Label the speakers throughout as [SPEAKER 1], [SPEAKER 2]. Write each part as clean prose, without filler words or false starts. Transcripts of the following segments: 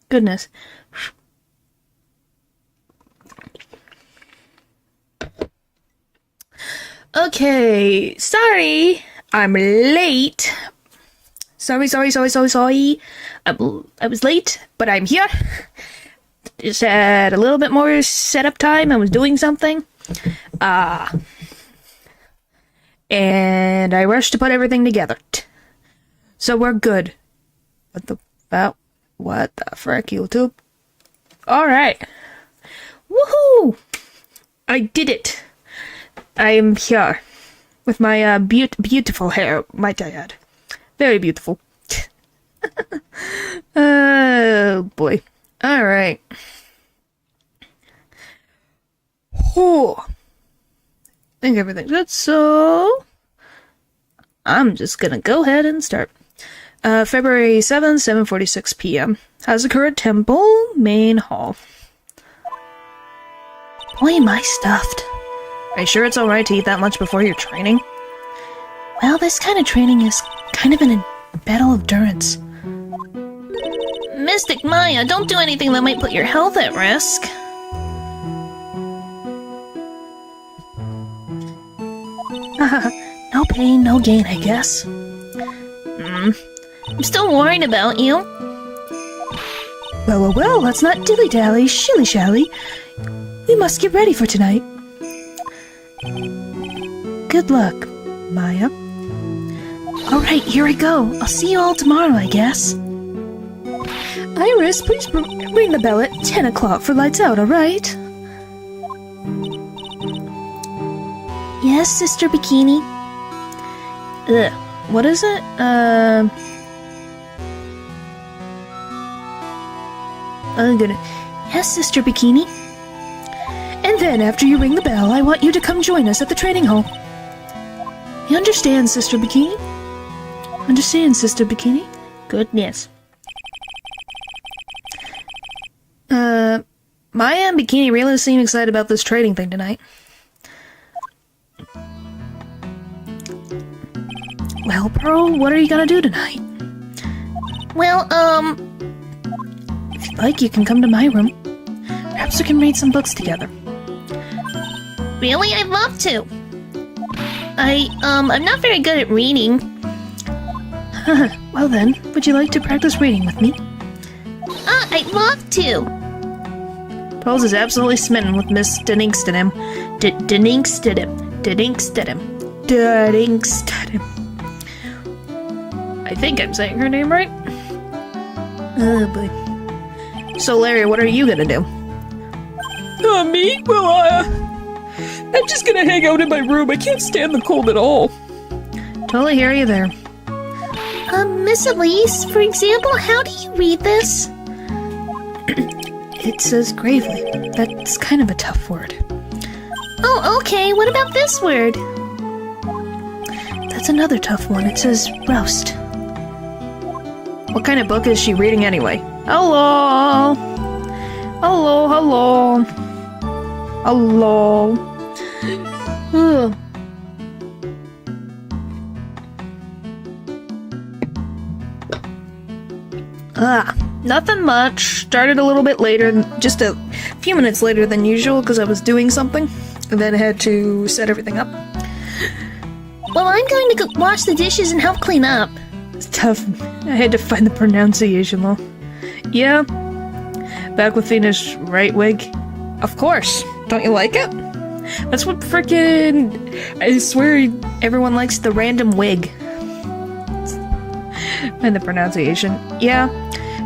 [SPEAKER 1] Goodness. Okay, sorry, I'm late. Sorry. I was late, but I'm here. Just had a little bit more setup time. I was doing something. And I rushed to put everything together. So we're good. What the frick, YouTube? Alright. Woohoo! I did it. I am here. With my beautiful hair, might I add. Very beautiful. Oh, boy. Alright. Oh. I think everything's good, so I'm just gonna go ahead and start. February 7th, 7:46 p.m. Hazakura Temple, Main Hall. Boy, am I stuffed. Are you sure it's alright to eat that much before your training? Well, this kind of training is kind of a battle of endurance. Mystic Maya, don't do anything that might put your health at risk. No pain, no gain, I guess. I'm still worried about you. Well, let's not dilly-dally, shilly-shally. We must get ready for tonight. Good luck, Maya. Alright, here I go. I'll see you all tomorrow, I guess. Iris, please ring the bell at 10 o'clock for lights out, alright? Yes, Sister Bikini. What is it? I'm gonna... Yes, Sister Bikini. And then, after you ring the bell, I want you to come join us at the training hall. You understand, Sister Bikini? Understand, Sister Bikini? Goodness. Maya and Bikini really seem excited about this trading thing tonight. Well, Pearl, what are you gonna do tonight? Well, if you'd like, you can come to my room. Perhaps we can read some books together. Really? I'd love to. I'm not very good at reading. Well then, would you like to practice reading with me? I'd love to. Pearls is absolutely smitten with Miss Deninkstedham. Deninkstedham. I think I'm saying her name right. Oh boy. So Larry, what are you gonna do? Me? Well, I'm just gonna hang out in my room. I can't stand the cold at all. Totally hear you there. Miss Elise, for example, how do you read this? It says gravely. That's kind of a tough word. Oh, okay. What about this word? That's another tough one. It says roast. What kind of book is she reading anyway? Hello? Hello? Ugh. Nothing much. Started a little bit later, just a few minutes later than usual because I was doing something, and then had to set everything up. Well, I'm going to go wash the dishes and help clean up. It's tough. I had to find the pronunciation though. Yeah. Back with Venus Wright wig. Of course. Don't you like it? That's what frickin'... I swear everyone likes the random wig. And the pronunciation. Yeah.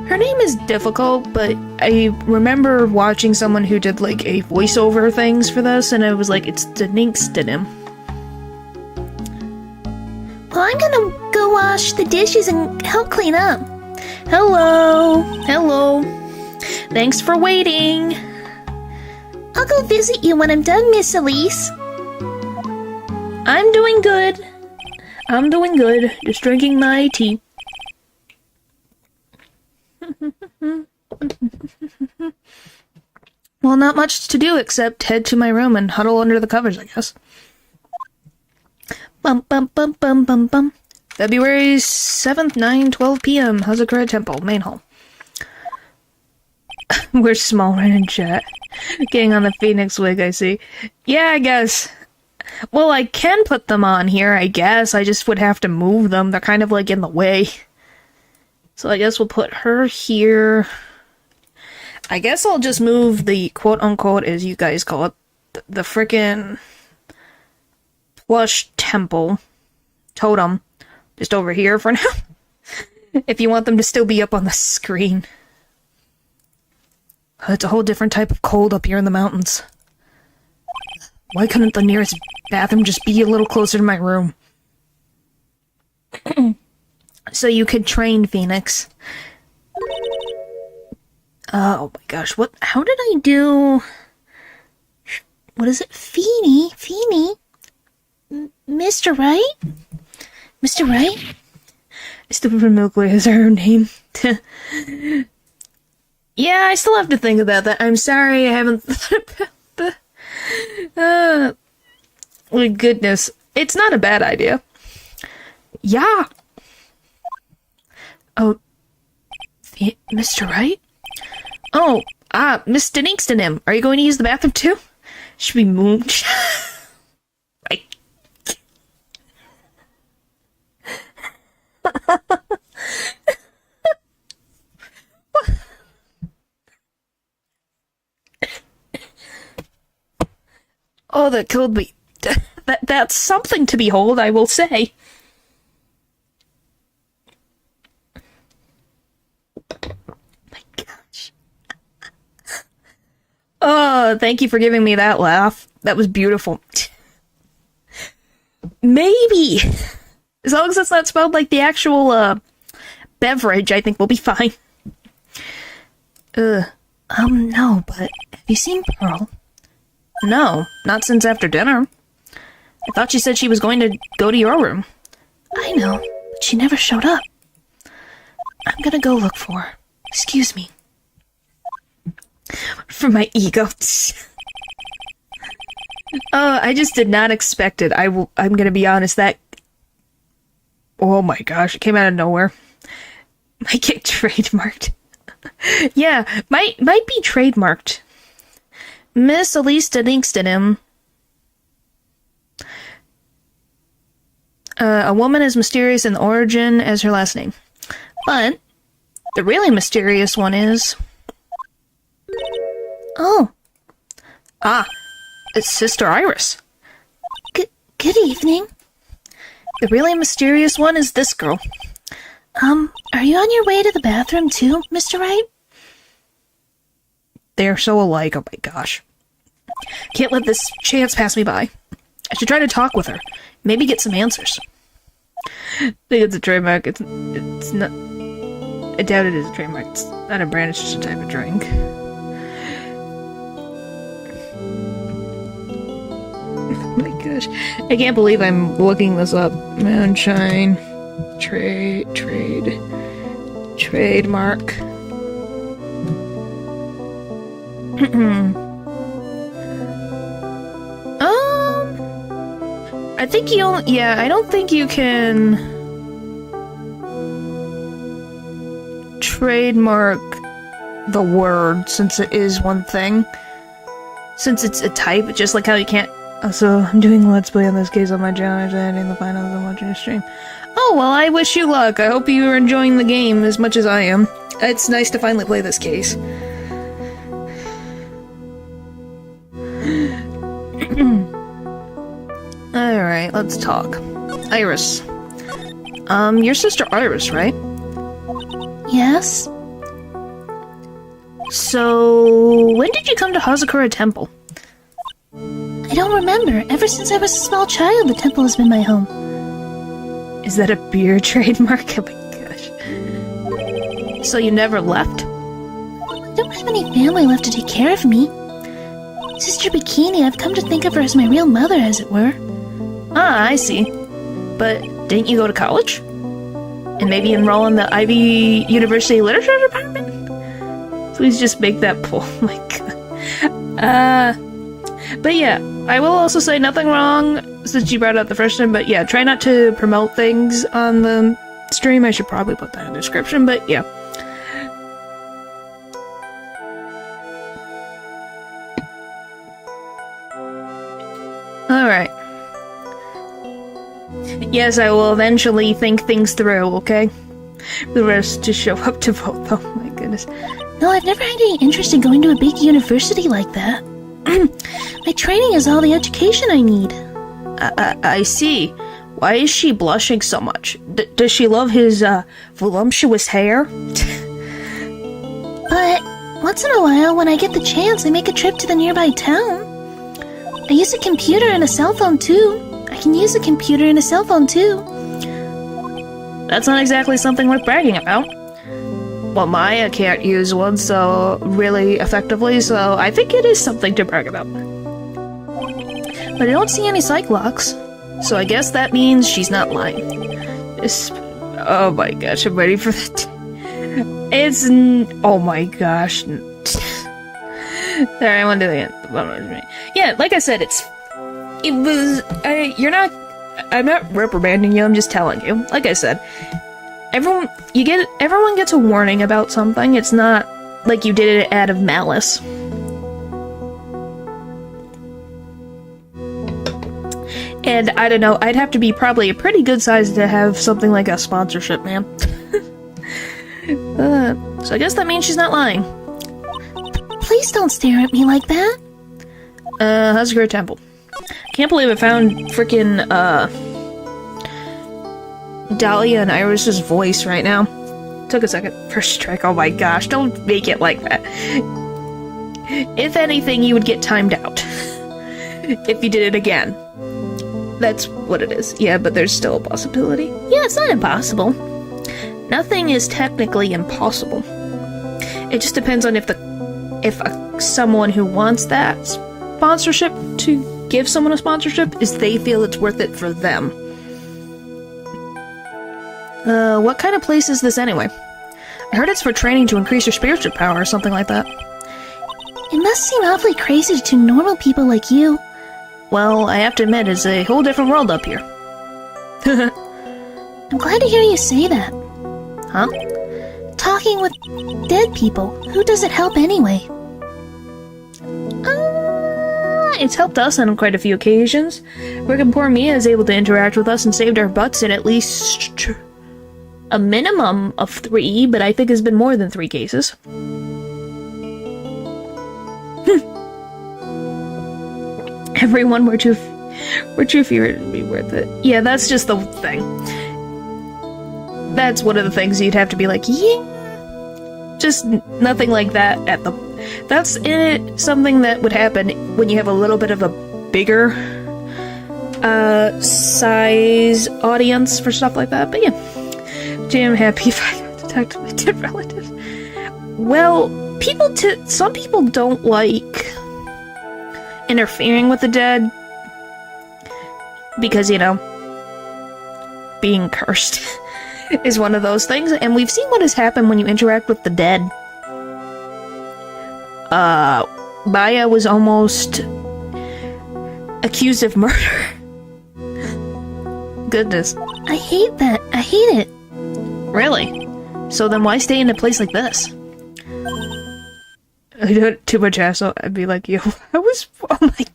[SPEAKER 1] Her name is difficult, but I remember watching someone who did like a voiceover things for this, and I was like, it's Deninkstedham. Well, I'm gonna go wash the dishes and help clean up. Hello. Thanks for waiting. I'll go visit you when I'm done, Miss Elise. I'm doing good. Just drinking my tea. Well, not much to do except head to my room and huddle under the covers, I guess. February 7th, 9:12 p.m. Hazakura Temple, Main Hall. We're small right in chat. Getting on the Phoenix wig, I see. Yeah, I guess. Well, I can put them on here, I guess. I just would have to move them. They're kind of like in the way. So I guess we'll put her here. I guess I'll just move the quote-unquote, as you guys call it, the frickin' plush temple totem just over here for now. If you want them to still be up on the screen. It's a whole different type of cold up here in the mountains. Why couldn't the nearest bathroom just be a little closer to my room? So you could train Phoenix. Oh my gosh, how did I do... What is it? Feeny? Mr. Wright? Mr. Wright? I still remember is her name. Yeah, I still have to think about that. I'm sorry I haven't thought about the... Oh, goodness. It's not a bad idea. Yeah. Oh. Mr. Wright? Oh, Miss Deningstonim. Are you going to use the bathroom too? Should we move? Oh, that killed me. That's something to behold, I will say. My gosh. Oh, thank you for giving me that laugh. That was beautiful. Maybe. As long as it's not spelled like the actual, beverage, I think we'll be fine. No, but have you seen Pearl? No, not since after dinner. I thought she said she was going to go to your room. I know, but she never showed up. I'm gonna go look for her. Excuse me. For my ego. Oh, I just did not expect it. I'm gonna be honest, that... Oh my gosh, it came out of nowhere. Might get trademarked. Yeah, might be trademarked. Miss Elise Deningstonim. A woman as mysterious in origin as her last name. But the really mysterious one is... Oh. It's Sister Iris. Good evening. The really mysterious one is this girl. Are you on your way to the bathroom too, Mr. Wright? They're so alike, oh my gosh. Can't let this chance pass me by. I should try to talk with her. Maybe get some answers. I think it's a trademark. It's not... I doubt it is a trademark. It's not a brand, it's just a type of drink. Oh my gosh. I can't believe I'm looking this up. Moonshine. Trademark. I think I don't think you can trademark the word, since it is one thing. Since it's a type, just like how you can't... So, I'm doing Let's Play on this case on my channel after ending the finals and watching a stream. Oh, well, I wish you luck. I hope you are enjoying the game as much as I am. It's nice to finally play this case. Alright, let's talk. Iris. Your sister Iris, right? Yes. So, when did you come to Hazakura Temple? I don't remember. Ever since I was a small child, the temple has been my home. Is that a beer trademark? Oh my gosh. So you never left? I don't have any family left to take care of me. Sister Bikini, I've come to think of her as my real mother, as it were. Ah, I see. But didn't you go to college? And maybe enroll in the Ivy University Literature Department? Please just make that pull. Oh my god. But yeah, I will also say nothing wrong since you brought up the first time, but yeah, try not to promote things on the stream. I should probably put that in the description, but yeah. Alright. Yes, I will eventually think things through, okay? The rest to show up to vote, though. My goodness.
[SPEAKER 2] No, I've never had any interest in going to a big university like that. My training is all the education I need.
[SPEAKER 1] I see. Why is she blushing so much? Does she love his, voluptuous hair?
[SPEAKER 2] But once in a while, when I get the chance, I make a trip to the nearby town. I use a computer and a cell phone, too. I can use a computer and a cell phone, too.
[SPEAKER 1] That's not exactly something worth bragging about. Well, Maya can't use one so really effectively, so I think it is something to brag about. But I don't see any psych locks, so I guess that means she's not lying. Oh my gosh, I'm ready for that. Oh my gosh. Sorry, I want to do the yeah, like I said, I'm not reprimanding you, I'm just telling you. Like I said, everyone gets a warning about something. It's not like you did it out of malice. And I don't know, I'd have to be probably a pretty good size to have something like a sponsorship, man. So I guess that means she's not lying.
[SPEAKER 2] Please don't stare at me like that.
[SPEAKER 1] Husker Temple. Can't believe I found frickin' Dahlia and Iris's voice right now. Took a second. First strike, oh my gosh, don't make it like that. If anything, you would get timed out. If you did it again. That's what it is. Yeah, but there's still a possibility. Yeah, it's not impossible. Nothing is technically impossible. It just depends on if someone who wants that sponsorship to give someone a sponsorship is they feel it's worth it for them. What kind of place is this anyway? I heard it's for training to increase your spiritual power or something like that.
[SPEAKER 2] It must seem awfully crazy to normal people like you.
[SPEAKER 1] Well, I have to admit, it's a whole different world up here.
[SPEAKER 2] I'm glad to hear you say that.
[SPEAKER 1] Huh?
[SPEAKER 2] Talking with dead people, who does it help anyway?
[SPEAKER 1] It's helped us on quite a few occasions. Frickin' poor Mia is able to interact with us and saved our butts in at least a minimum of 3, but I think it's been more than 3 cases. Everyone, we're too feared to be worth it. Yeah, that's just the thing. That's one of the things you'd have to be like, yeah. Just nothing like that at the... That's something that would happen when you have a little bit of a bigger size audience for stuff like that, but yeah. Jam happy if I got to talk to my dead relatives. Well, some people don't like interfering with the dead because, you know, being cursed is one of those things, and we've seen what has happened when you interact with the dead. Maya was almost accused of murder. Goodness.
[SPEAKER 2] I hate that. I hate it.
[SPEAKER 1] Really? So then why stay in a place like this? I don't too much asshole. I'd be like, yo, oh my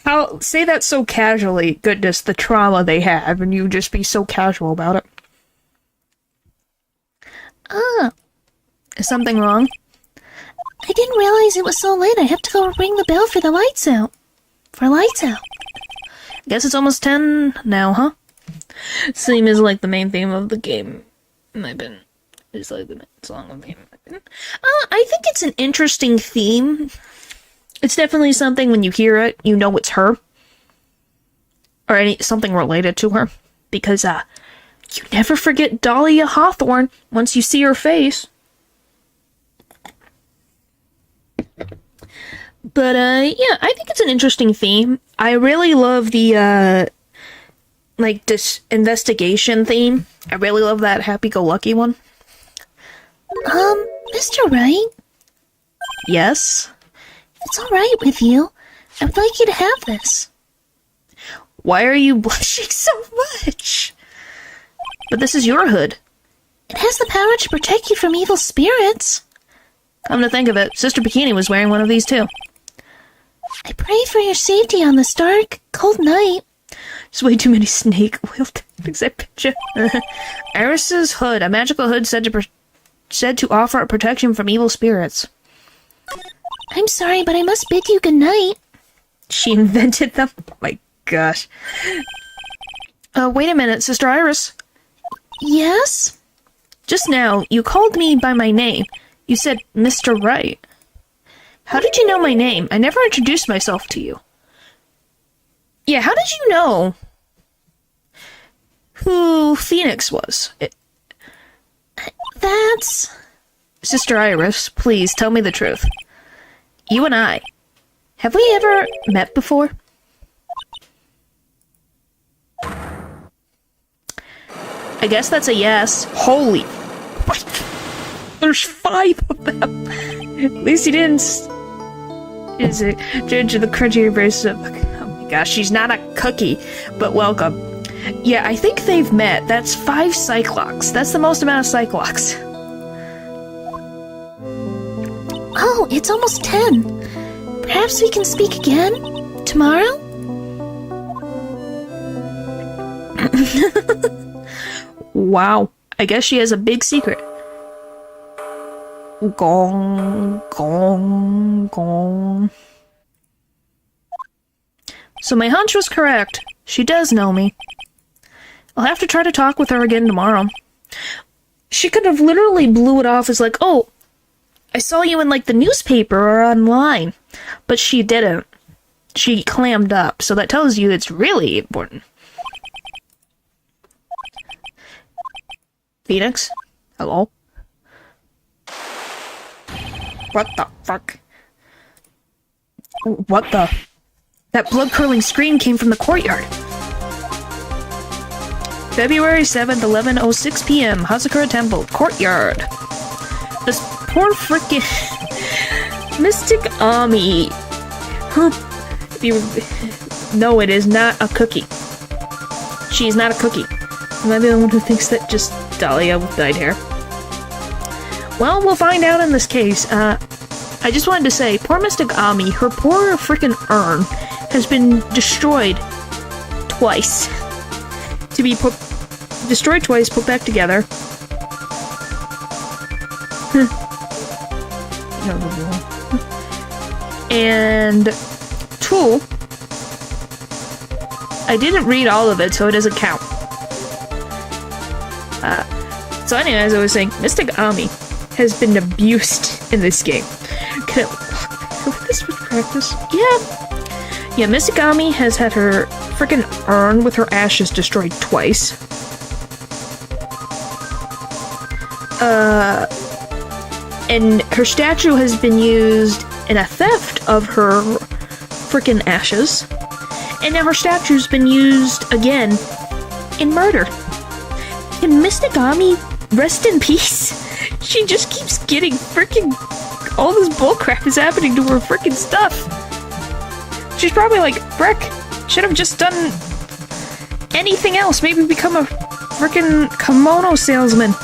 [SPEAKER 1] god. Say that so casually. Goodness, the trauma they have, and you just be so casual about it. Is something wrong?
[SPEAKER 2] I didn't realize it was so late. I have to go ring the bell for the lights out.
[SPEAKER 1] Guess it's almost 10 now, huh? Same as like the main theme of the game. It's like the main song of the game. I think it's an interesting theme. It's definitely something when you hear it, you know it's her. Or something related to her. Because, you never forget Dahlia Hawthorne once you see her face. But, yeah, I think it's an interesting theme. I really love the, this investigation theme. I really love that happy-go-lucky one.
[SPEAKER 2] Mr. Wright?
[SPEAKER 1] Yes?
[SPEAKER 2] It's alright with you. I would like you to have this.
[SPEAKER 1] Why are you blushing so much? But this is your hood.
[SPEAKER 2] It has the power to protect you from evil spirits.
[SPEAKER 1] Come to think of it, Sister Bikini was wearing one of these too.
[SPEAKER 2] I pray for your safety on this dark, cold night.
[SPEAKER 1] There's way too many snake oil tappings, I picture. Iris's hood, a magical hood said to offer protection from evil spirits.
[SPEAKER 2] I'm sorry, but I must bid you good night.
[SPEAKER 1] She invented them? Oh my gosh. Wait a minute, Sister Iris.
[SPEAKER 2] Yes?
[SPEAKER 1] Just now, you called me by my name. You said Mr. Wright. How did you know my name? I never introduced myself to you. Yeah, how did you know who Phoenix was?
[SPEAKER 2] That's...
[SPEAKER 1] Sister Iris, please tell me the truth. You and I, have we ever met before? I guess that's a yes. Holy... There's 5 of them. At least he didn't... Is it judge of the crunchy embrace of... Oh my gosh, she's not a cookie, but welcome. Yeah, I think they've met. That's 5 Cyclops. That's the most amount of Cyclops.
[SPEAKER 2] Oh, it's almost 10. Perhaps we can speak again? Tomorrow?
[SPEAKER 1] Wow. I guess she has a big secret. Gong, gong, gong. So my hunch was correct. She does know me. I'll have to try to talk with her again tomorrow. She could have literally blew it off as like, oh, I saw you in like the newspaper or online. But she didn't. She clammed up, so that tells you it's really important. Phoenix? Hello? What the fuck? What the? That blood-curdling scream came from the courtyard. February 7th, 11:06 p.m. Hazakura Temple, courtyard. This poor frickin' Mystic Ami. No, it is not a cookie. She's not a cookie. Am I the only one who thinks that just Dahlia with dyed hair? Well, we'll find out in this case. I just wanted to say, poor Mystic Ami, her poor frickin' urn has been destroyed twice. To be destroyed twice, put back together. And 2, I didn't read all of it, so it doesn't count. So anyway, as I was saying, Mystic Ami has been abused in this game. Can I with this with practice? Yeah. Yeah, Mystic Ami has had her freaking urn with her ashes destroyed twice. And her statue has been used in a theft of her freaking ashes. And now her statue's been used again in murder. Can Mystic Ami rest in peace? She just keeps getting freaking... All this bullcrap is happening to her freaking stuff. She's probably like, frick, should have just done anything else. Maybe become a freaking kimono salesman.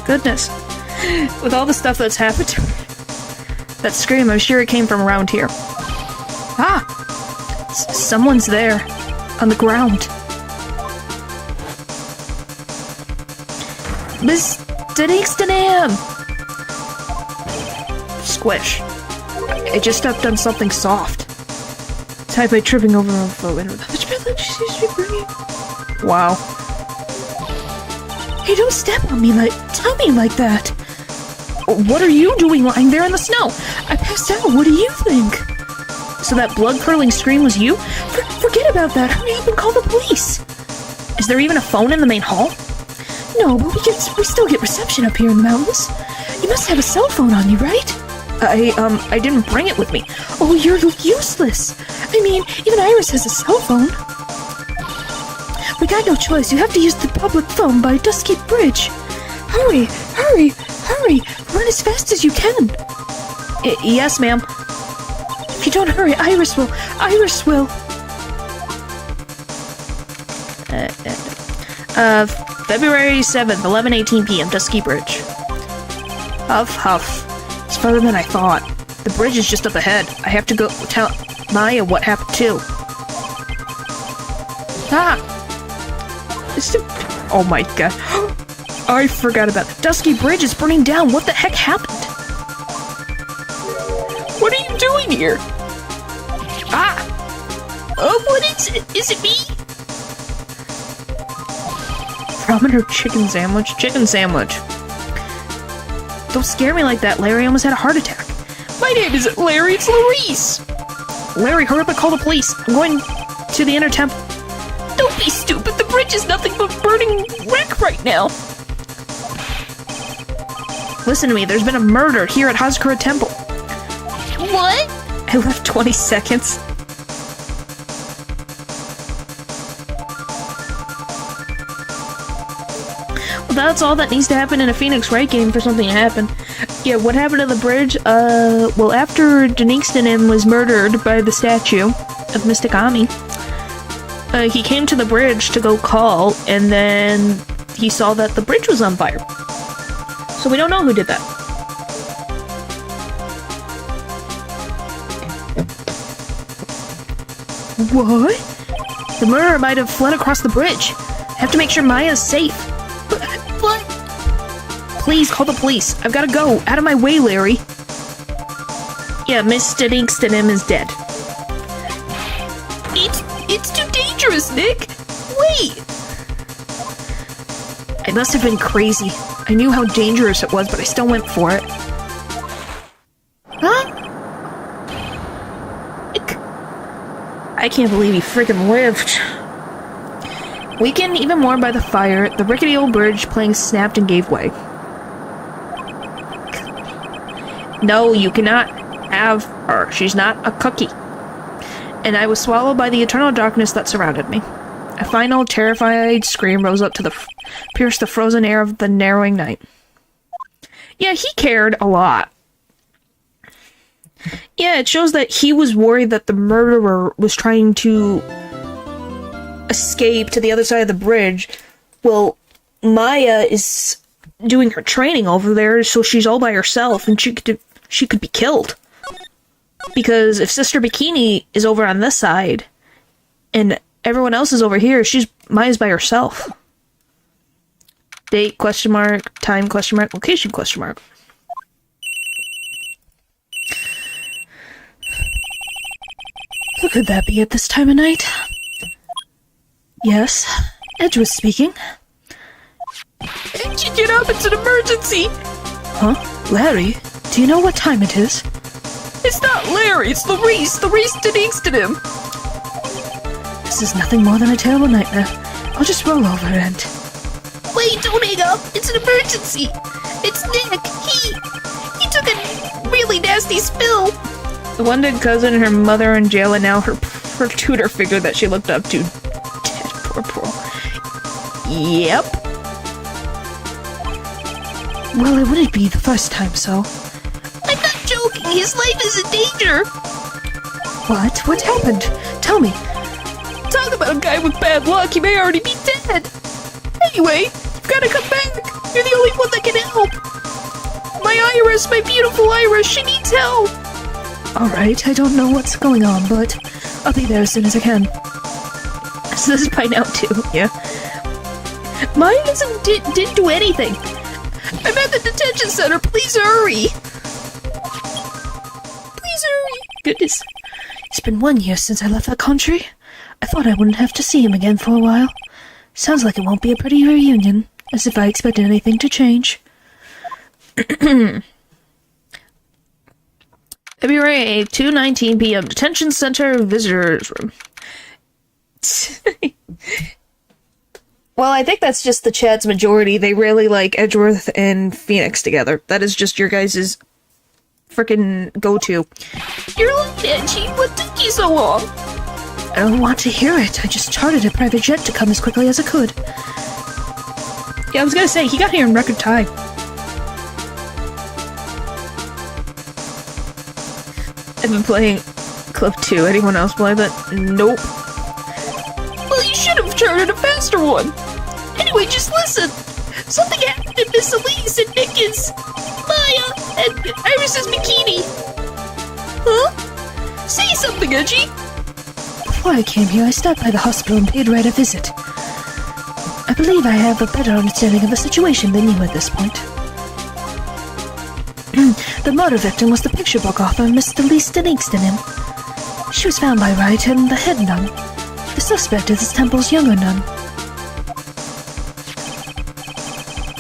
[SPEAKER 1] Goodness. With all the stuff that's happened to her. That scream, I'm sure it came from around here. Ah! Someone's there. On the ground. Mr. Nixtonham! Squish. I just stepped on something soft. Tied by tripping over a foe. Wow. Hey, don't step on me like... Tell me like that! What are you doing lying there in the snow? I passed out, what do you think? So that blood-curdling scream was you? Forget about that, hurry up and call the police! Is there even a phone in the main hall? No, but we still get reception up here in the mountains. You must have a cell phone on you, right? I didn't bring it with me. Oh, you're useless! I mean, even Iris has a cell phone. We got no choice, you have to use the public phone by Dustgate Bridge. Hurry, hurry, hurry! Run as fast as you can! Yes, ma'am. If you don't hurry, Iris will. February 7th, 11:18 p.m., Dusky Bridge. Huff, huff. It's farther than I thought. The bridge is just up ahead. I have to go tell Maya what happened too. Ah! Oh my god. I forgot about the Dusky Bridge is burning down. What the heck happened? What are you doing here? Ah! Oh, what is it? Is it me? Ramen or chicken sandwich? Chicken sandwich. Don't scare me like that, Larry. I almost had a heart attack. My name isn't Larry, it's Larice! Larry, hurry up and call the police. I'm going to the inner temple. Don't be stupid. The bridge is nothing but burning wreck right now. Listen to me. There's been a murder here at Hazakura Temple. What? I left 20 seconds. Well, that's all that needs to happen in a Phoenix Wright game for something to happen. Yeah, what happened to the bridge? Well, after Denixtonym was murdered by the statue of Mystic Ami, he came to the bridge to go call, and then he saw that the bridge was on fire. So we don't know who did that. What? The murderer might have fled across the bridge. I have to make sure Maya's safe. But... Please, call the police. I've gotta go. Out of my way, Larry. Yeah, Mr. Denixtonym is dead. It's too dangerous, Nick! Wait! I must have been crazy. I knew how dangerous it was, but I still went for it. Huh? I can't believe he freaking lived. Weakened even more by the fire, the rickety old bridge plank snapped and gave way. No, you cannot have her. She's not a cookie. And I was swallowed by the eternal darkness that surrounded me. A final, terrified scream rose up to pierce the frozen air of the narrowing night. Yeah, he cared a lot. Yeah, it shows that he was worried that the murderer was trying to escape to the other side of the bridge. Well, Maya is doing her training over there, so she's all by herself, and she could be killed. Because if Sister Bikini is over on this side, and everyone else is over here, Maya's by herself. Date, question mark, time, question mark, location, question mark. Who could that be at this time of night? Yes, Edgeworth speaking. Get up, it's an emergency! Huh? Larry, do you know what time it is? It's not Larry, it's Larice Denixtonym. This is nothing more than a terrible nightmare. I'll just roll over and... Wait, don't hang up! It's an emergency! It's Nick! He took a really nasty spill! The one dead cousin and her mother in jail, and now her tutor figure that she looked up to. Dead, poor. Yep. Well, it wouldn't be the first time, so... I'm not joking! His life is in danger! What? What happened? Tell me. Talk about a guy with bad luck, he may already be dead! Anyway, you've gotta come back! You're the only one that can help! My Iris, my beautiful Iris, she needs help! Alright, I don't know what's going on, but I'll be there as soon as I can. So this is by now too, yeah? Maya didn't do anything! I'm at the detention center, please hurry! Please hurry! Goodness. It's been 1 year since I left the country. I thought I wouldn't have to see him again for a while. Sounds like it won't be a pretty reunion, as if I expected anything to change. February 8th, 2:19 p.m. Detention Center Visitors Room. Well, I think that's just the chat's majority. They really like Edgeworth and Phoenix together. That is just your guys' frickin' go-to. You're late, Edgy. What took you so long? I don't want to hear it. I just chartered a private jet to come as quickly as I could. Yeah, I was gonna say, he got here in record time. I've been playing Clip 2. Anyone else play that? Nope. Well, you should have chartered a faster one. Anyway, just listen. Something happened to Miss Elise and Nick is... Maya and Iris's bikini. doing, Edgy?
[SPEAKER 2] Before I came here, I stopped by the hospital and paid Wright a visit. I believe I have a better understanding of the situation than you at this point. The murder victim was the picture book author, Mr. Lee Stinningstonim. She was found by Wright and the head nun. The suspect is this temple's younger nun.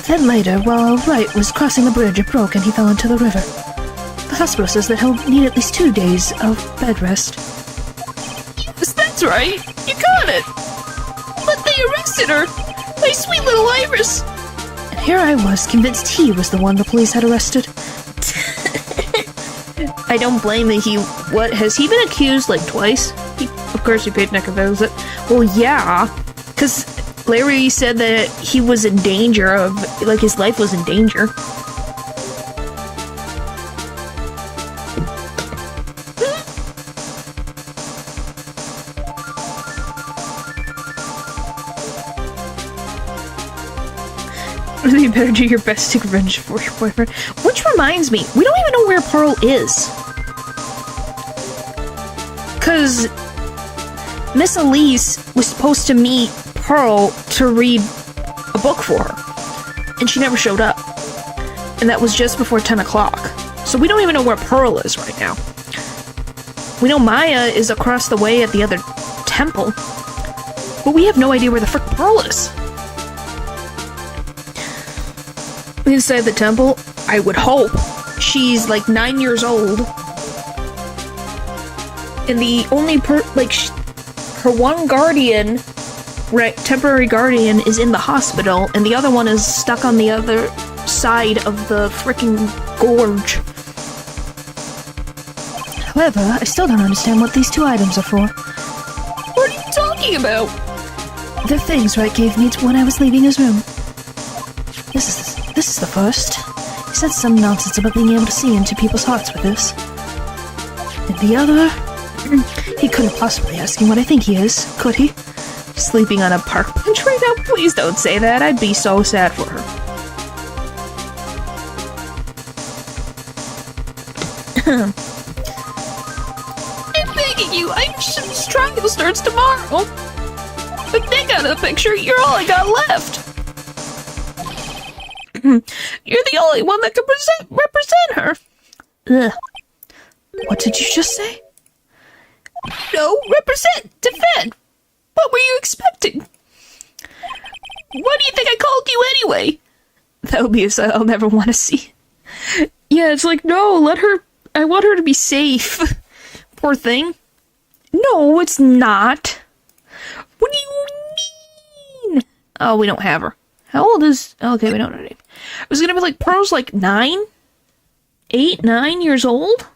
[SPEAKER 2] Then later, while Wright was crossing the bridge, it broke and he fell into the river. The hospital says that he'll need at least 2 days of bed rest.
[SPEAKER 1] Yes, that's right. You got it. But they arrested her. My sweet little Iris.
[SPEAKER 2] And here I was, convinced he was the one the police had arrested.
[SPEAKER 1] I don't blame him. What, has he been accused like twice? Of course he paid neck of it. Well, yeah. Because Larry said that he was in danger of, like, his life was in danger. You better do your best to revenge for your boyfriend. Which reminds me, we don't even know where Pearl is. Because Miss Elise was supposed to meet Pearl to read a book for her. And she never showed up. And that was just before 10 o'clock. So we don't even know where Pearl is right now. We know Maya is across the way at the other temple. But we have no idea where the frick Pearl is. Inside the temple, I would hope. She's like 9 years old. And the only her one guardian, right, temporary guardian, is in the hospital, and the other one is stuck on the other side of the frickin' gorge.
[SPEAKER 2] However, I still don't understand what these 2 items are for.
[SPEAKER 1] What are you talking about?
[SPEAKER 2] They're things Wright gave me when I was leaving his room. This is the first. He said some nonsense about being able to see into people's hearts with this. And the other... He couldn't possibly ask him what I think he is, could he?
[SPEAKER 1] Sleeping on a park bench right now? Please don't say that. I'd be so sad for her. I'm begging you. This trial starts tomorrow. But they got a picture. You're all I got left. You're the only one that can represent her.
[SPEAKER 2] Ugh. What did you just say?
[SPEAKER 1] No, represent, defend. What were you expecting? What do you think I called you anyway? That would be a sight I'll never want to see. Yeah, it's like, no, I want her to be safe. Poor thing. No, it's not. What do you mean? Oh, we don't have her. How old is... Okay, we don't know her name. I was gonna be like, Pearl's like 9 years old?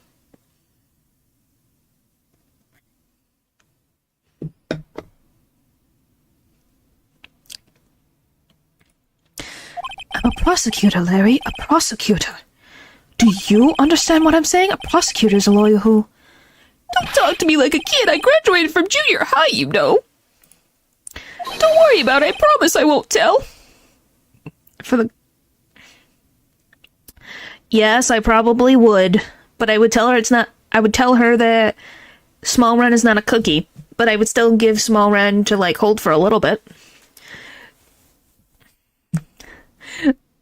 [SPEAKER 2] I'm a prosecutor, Larry. A prosecutor. Do you understand what I'm saying? A prosecutor is a lawyer who...
[SPEAKER 1] Don't talk to me like a kid. I graduated from junior high, you know. Don't worry about it. I promise I won't tell. Yes, I probably would. But I would tell her it's not... I would tell her that Small Ren is not a cookie. But I would still give Small Ren to, like, hold for a little bit.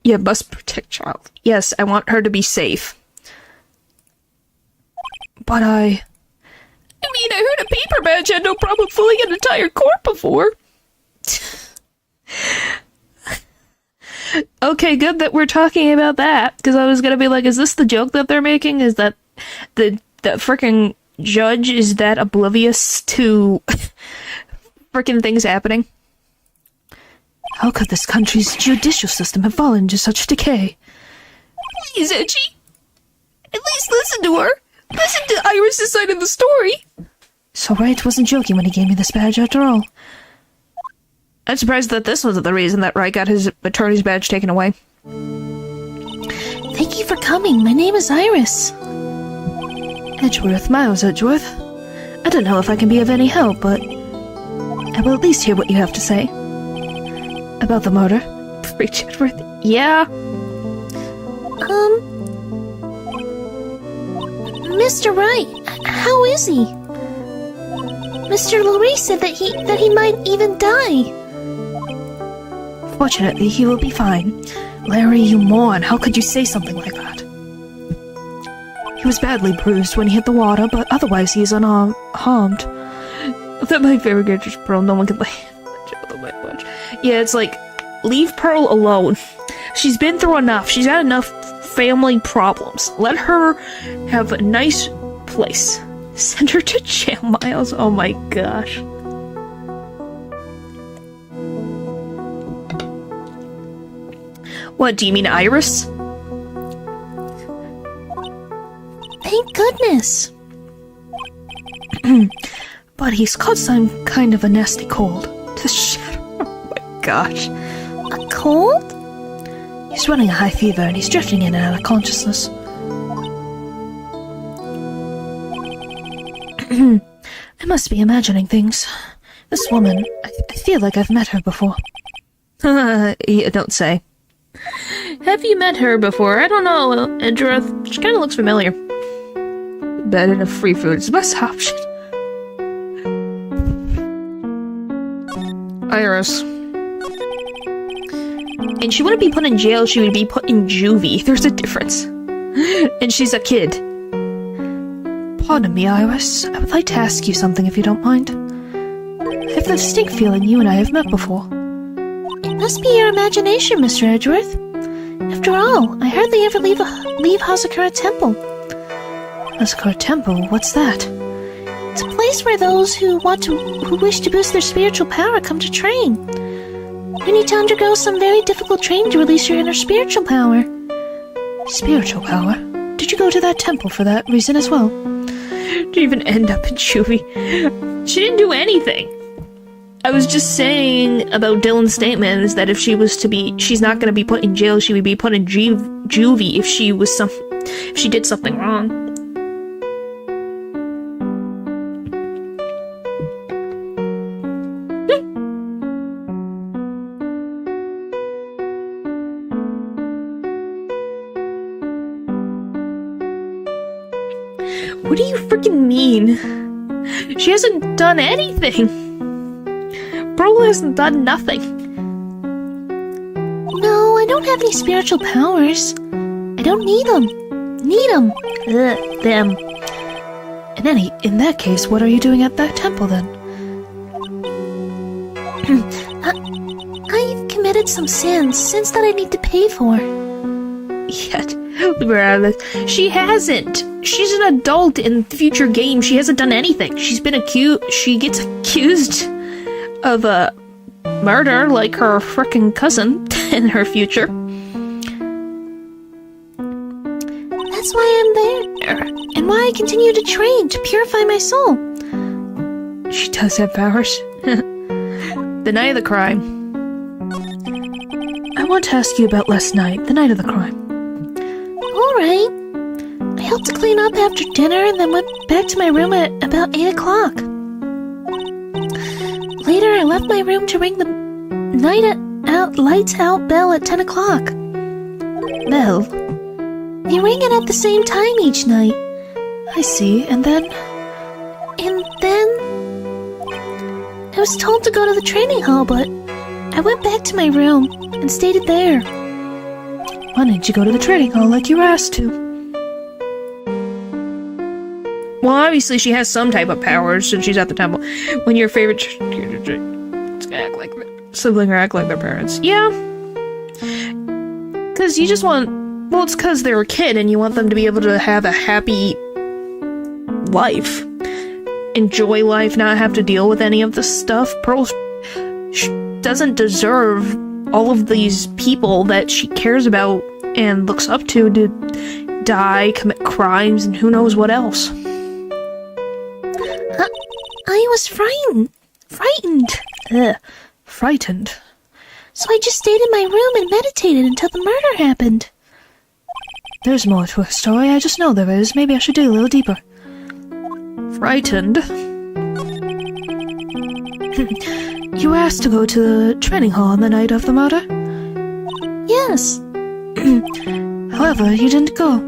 [SPEAKER 1] You must protect child. Yes, I want her to be safe.
[SPEAKER 2] But I
[SPEAKER 1] mean, I heard a paper badge had no problem fooling an entire court before. Okay, good that we're talking about that, because I was gonna be like, is this the joke that they're making? Is that the frickin' judge is that oblivious to frickin' things happening?
[SPEAKER 2] How could this country's judicial system have fallen into such decay?
[SPEAKER 1] Please, Edgy. At least listen to her. Listen to Iris' side of the story.
[SPEAKER 2] So Wright wasn't joking when he gave me this badge after all.
[SPEAKER 1] I'm surprised that this wasn't the reason that Wright got his attorney's badge taken away.
[SPEAKER 2] Thank you for coming. My name is Iris. Edgeworth, Miles Edgeworth. I don't know if I can be of any help, but I will at least hear what you have to say. About the murder.
[SPEAKER 1] Preach, Edgeworth. Yeah.
[SPEAKER 2] Mr. Wright, how is he? Mr. Lurie said that he might even die. Fortunately, he will be fine. Larry, you moron. How could you say something like that? He was badly bruised when he hit the water, but otherwise he is unharmed. That my favorite character is Pearl. No one can play much. Yeah, it's like, leave Pearl alone. She's been through enough. She's had enough family problems. Let her have a nice place. Send her to jail, Miles. Oh my gosh. What, do you mean Iris? Thank goodness. But he's caught some kind of a nasty cold. Oh my gosh. A cold? He's running a high fever and he's drifting in and out of consciousness. I must be imagining things. This woman, I feel like I've met her before. Yeah, don't say. Have you met her before? I don't know, Edgeworth. She kind of looks familiar. Bed and a free food is the best option. Iris. And she wouldn't be put in jail, she would be put in juvie. There's a difference. And she's a kid. Pardon me, Iris. I would like to ask you something if you don't mind. I have the distinct feeling you and I have met before. It must be your imagination, Mr. Edgeworth. After all, I hardly ever leave Hazakura Temple. Hazakura Temple? What's that? It's a place where those who wish to boost their spiritual power come to train. You need to undergo some very difficult training to release your inner spiritual power. Spiritual power? Did you go to that temple for that reason as well? Did you even end up in juvie? She didn't do anything. I was just saying about Dylan's statement is that if she was to be, she's not going to be put in jail, she would be put in juvie if she did something wrong. What do you freaking mean? She hasn't done anything. Pearl hasn't done nothing. No, I don't have any spiritual powers. I don't need them. Them. In that case, what are you doing at that temple then? I've committed some sins that I need to pay for. Yet, she hasn't. She's an adult in future games. She hasn't done anything. She's been accused. She gets accused of a murder like her frickin' cousin in her future. That's why I'm there, and why I continue to train to purify my soul. She does have powers. Deny the crime. I want to ask you about last night, the night of the crime. Alright. I helped to clean up after dinner and then went back to my room at about 8 o'clock. Later, I left my room to ring the lights out bell at 10 o'clock. Bell? They ring it at the same time each night. I see, and then... I was told to go to the training hall, but I went back to my room and stayed there. Why didn't you go to the training hall like you were asked to? Well, obviously she has some type of powers since she's at the temple. When your favorite act like sibling or act like their parents. Yeah. Because you just want... Well, it's because they're a kid and you want them to be able to have a happy life. Enjoy life, not have to deal with any of this stuff. Pearl doesn't deserve all of these people that she cares about and looks up to die, commit crimes, and who knows what else. I was frightened. Frightened? So I just stayed in my room and meditated until the murder happened. There's more to her story, I just know there is. Maybe I should dig a little deeper. Frightened? You were asked to go to the training hall on the night of the murder? Yes. However, you didn't go.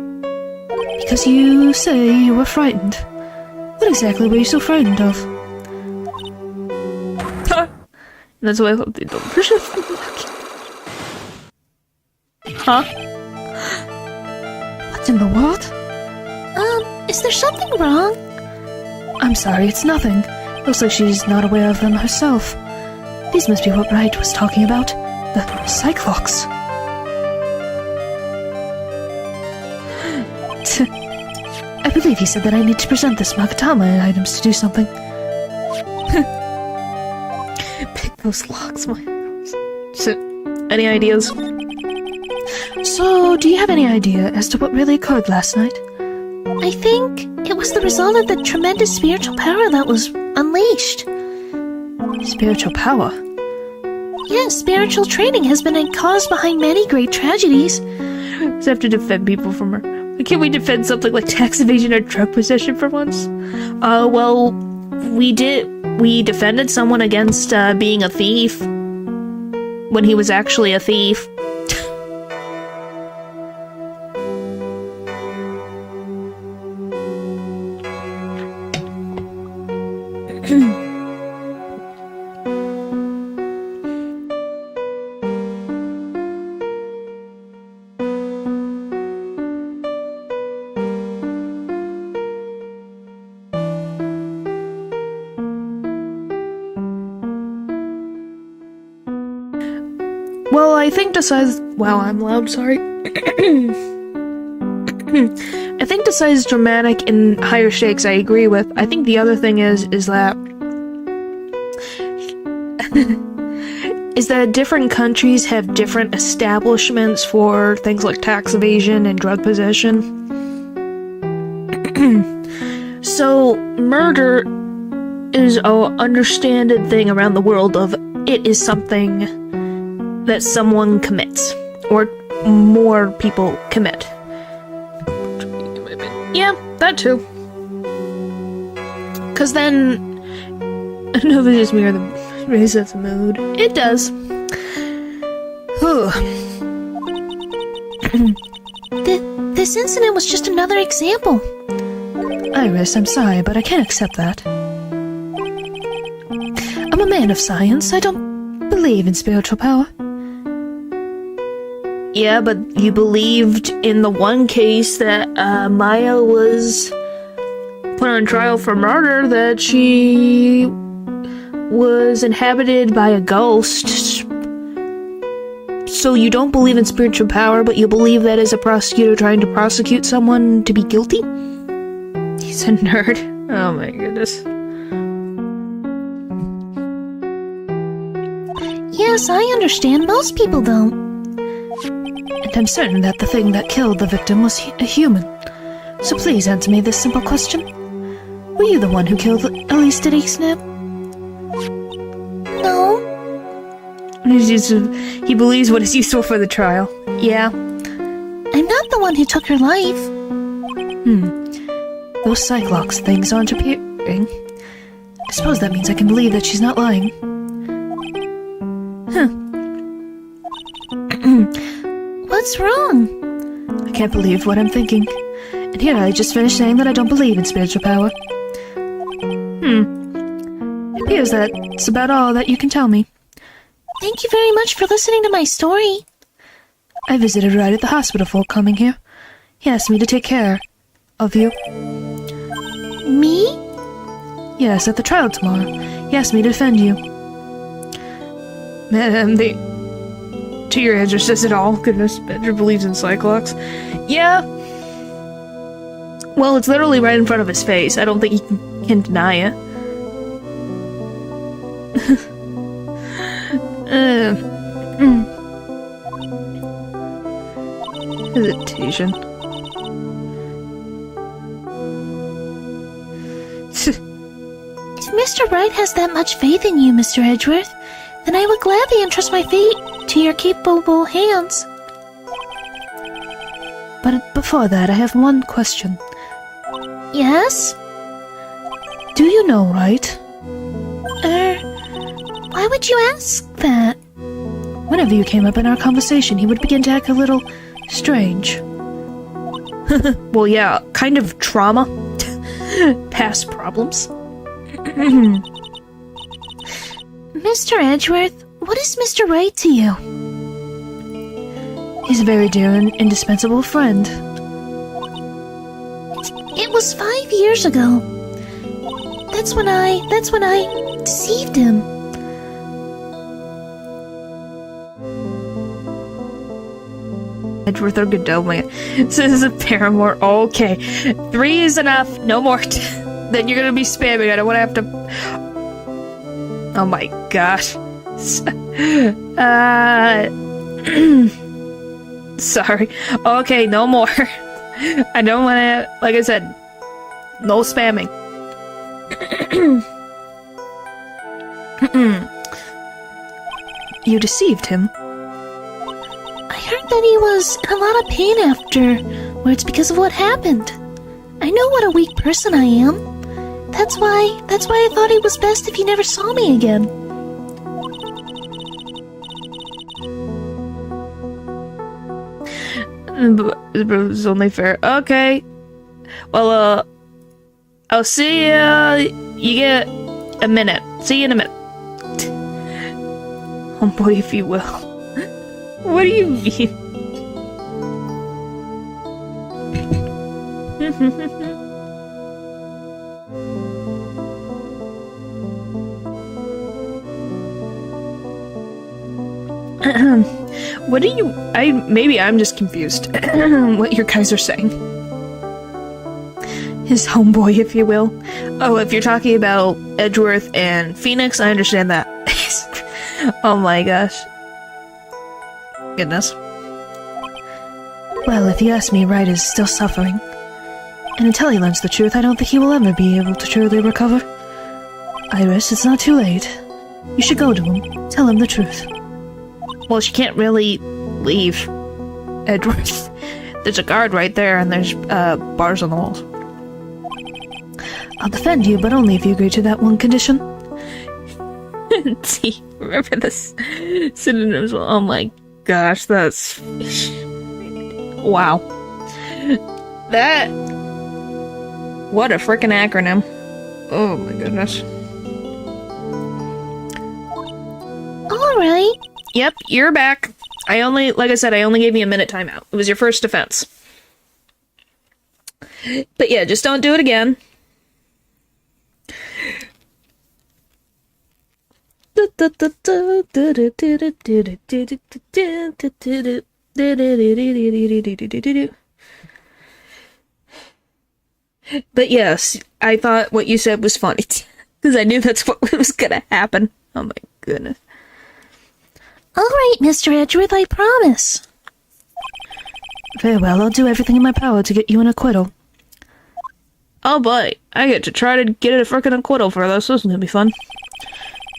[SPEAKER 2] Because you say you were frightened. What exactly were you so frightened of?
[SPEAKER 1] That's why I hope they don't push it. Huh?
[SPEAKER 2] What in the world?
[SPEAKER 3] Is there something wrong?
[SPEAKER 2] I'm sorry, it's nothing. Looks like she's not aware of them herself. These must be what Wright was talking about. The Cyclops. I believe he said that I need to present the Smagatama items to do something.
[SPEAKER 1] Pick those locks, my house. So, any ideas?
[SPEAKER 2] So, do you have any idea as to what really occurred last night?
[SPEAKER 3] I think it was the result of the tremendous spiritual power that was unleashed.
[SPEAKER 2] Spiritual power?
[SPEAKER 3] Yes, spiritual training has been a cause behind many great tragedies.
[SPEAKER 1] Just have to defend people from her. Can't we defend something like tax evasion or drug possession for once? Well, we did. We defended someone against being a thief when he was actually a thief. Well, I think besides... Wow, I'm loud, sorry. I think besides dramatic and higher stakes, I agree with. I think the other thing is that... is that different countries have different establishments for things like tax evasion and drug possession. So, murder is a understood thing around the world of it is something that someone commits, or more people commit. Yeah, that too. Cause then, I don't know if it just me or the resets the mood. It does.
[SPEAKER 3] This incident was just another example.
[SPEAKER 2] Iris, I'm sorry, but I can't accept that. I'm a man of science. I don't believe in spiritual power.
[SPEAKER 1] Yeah, but you believed in the one case that Maya was put on trial for murder, that she was inhabited by a ghost. So you don't believe in spiritual power, but you believe that as a prosecutor trying to prosecute someone to be guilty? He's a nerd. Oh my goodness.
[SPEAKER 3] Yes, I understand. Most people don't.
[SPEAKER 2] And I'm certain that the thing that killed the victim was a human. So please answer me this simple question. Were you the one who killed Elise Snap?
[SPEAKER 3] No.
[SPEAKER 1] He believes what is useful for the trial. Yeah.
[SPEAKER 3] I'm not the one who took her life.
[SPEAKER 2] Those Cyclops things aren't appearing. I suppose that means I can believe that she's not lying.
[SPEAKER 3] What's wrong?
[SPEAKER 2] I can't believe what I'm thinking. And here I just finished saying that I don't believe in spiritual power. It appears that's about all that you can tell me.
[SPEAKER 3] Thank you very much for listening to my story.
[SPEAKER 2] I visited Wright at the hospital before coming here. He asked me to take care of you.
[SPEAKER 3] Me?
[SPEAKER 2] Yes, at the trial tomorrow. He asked me to defend you.
[SPEAKER 1] Man, to your answer says it all. Goodness, Bedger believes in Cyclops. Yeah. Well, it's literally right in front of his face. I don't think he can deny it. Hesitation.
[SPEAKER 3] If Mr. Wright has that much faith in you, Mr. Edgeworth, then I would gladly entrust my fate to your capable hands.
[SPEAKER 2] But before that, I have one question.
[SPEAKER 3] Yes?
[SPEAKER 2] Do you know Wright?
[SPEAKER 3] Why would you ask that?
[SPEAKER 2] Whenever you came up in our conversation, he would begin to act a little strange.
[SPEAKER 1] Well, yeah, kind of trauma. Past problems.
[SPEAKER 3] Mr. Edgeworth, what is Mr. Wright to you?
[SPEAKER 2] He's a very dear and indispensable friend.
[SPEAKER 3] It was 5 years ago. That's when I deceived him.
[SPEAKER 1] Edgeworth or Godot, my god. This is a paramour. Okay. 3 is enough. No more. Then you're gonna be spamming. I don't wanna have to. Oh my gosh. Sorry. Okay, no more. I don't wanna. Like I said, no spamming.
[SPEAKER 2] You deceived him?
[SPEAKER 3] I heard that he was in a lot of pain afterwards because of what happened. I know what a weak person I am. That's why I thought it was best if he never saw me again.
[SPEAKER 1] It's only fair. Okay. Well, I'll see ya. You get a minute. See you in a minute. Oh boy, if you will. What do you mean? What do you... maybe I'm just confused. What your guys are saying. His homeboy, if you will. Oh, if you're talking about Edgeworth and Phoenix, I understand that. Oh my gosh. Goodness.
[SPEAKER 2] Well, if you ask me, Wright is still suffering. And until he learns the truth, I don't think he will ever be able to truly recover. Iris, it's not too late. You should go to him. Tell him the truth.
[SPEAKER 1] Well, she can't really leave Edgeworth. There's a guard right there, and there's bars on the walls.
[SPEAKER 2] I'll defend you, but only if you agree to that one condition.
[SPEAKER 1] See, remember this synonyms? Oh my gosh, that's... Wow. That... What a frickin' acronym. Oh my goodness.
[SPEAKER 3] Alright.
[SPEAKER 1] Yep, you're back. Like I said, I only gave you a minute timeout. It was your first offense. But yeah, just don't do it again. But yes, I thought what you said was funny. Because I knew that's what was gonna happen. Oh my goodness.
[SPEAKER 3] Alright, Mr. Edgeworth, I promise.
[SPEAKER 2] Very well, I'll do everything in my power to get you an acquittal.
[SPEAKER 1] Oh boy, I get to try to get a frickin' acquittal for this. This is gonna be fun.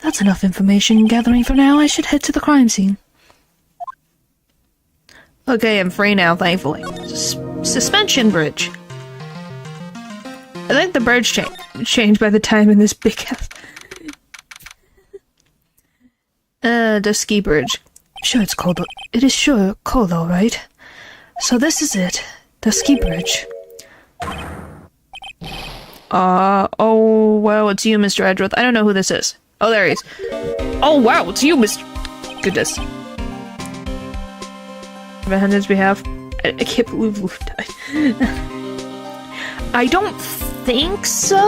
[SPEAKER 2] That's enough information gathering for now. I should head to the crime scene.
[SPEAKER 1] Okay, I'm free now, thankfully. Suspension bridge. I think the bridge changed by the time in this big house. Dusky bridge.
[SPEAKER 2] Sure, it's cold. It is sure cold, all right. So this is it. Dusky bridge.
[SPEAKER 1] Oh, wow, it's you, Mr. Edgeworth. I don't know who this is. Oh, there he is. Oh, wow, it's you, Mr. Goodness. Behind we have. I can't believe Luke died. I don't think so.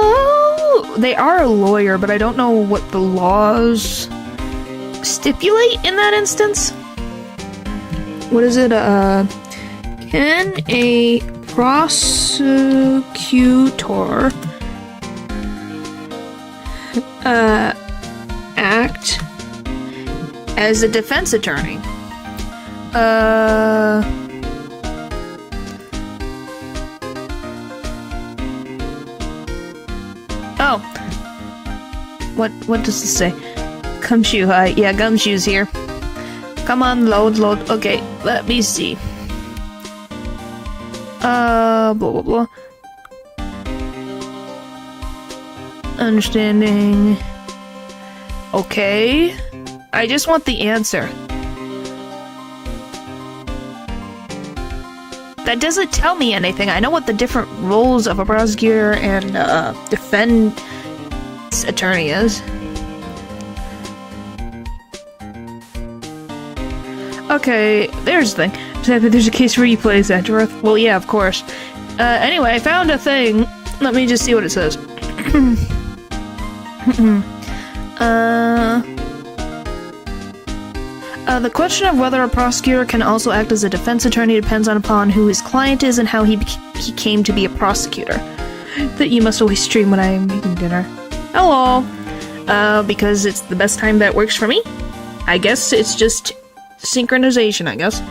[SPEAKER 1] They are a lawyer, but I don't know what the laws stipulate in that instance. What is it? Can a prosecutor act as a defense attorney? Oh. What does this say? Gumshoe, yeah, Gumshoe's here. Come on, load. Okay, let me see. Blah, blah, blah. Understanding. Okay. I just want the answer. That doesn't tell me anything. I know what the different roles of a prosecutor and defense attorney is. Okay, there's the thing. There's a case where he plays Edgeworth. Well, yeah, of course. Anyway, I found a thing. Let me just see what it says. The question of whether a prosecutor can also act as a defense attorney depends upon who his client is and how he came to be a prosecutor. That you must always stream when I am making dinner. Hello! Because it's the best time that works for me. I guess it's just synchronization, I guess.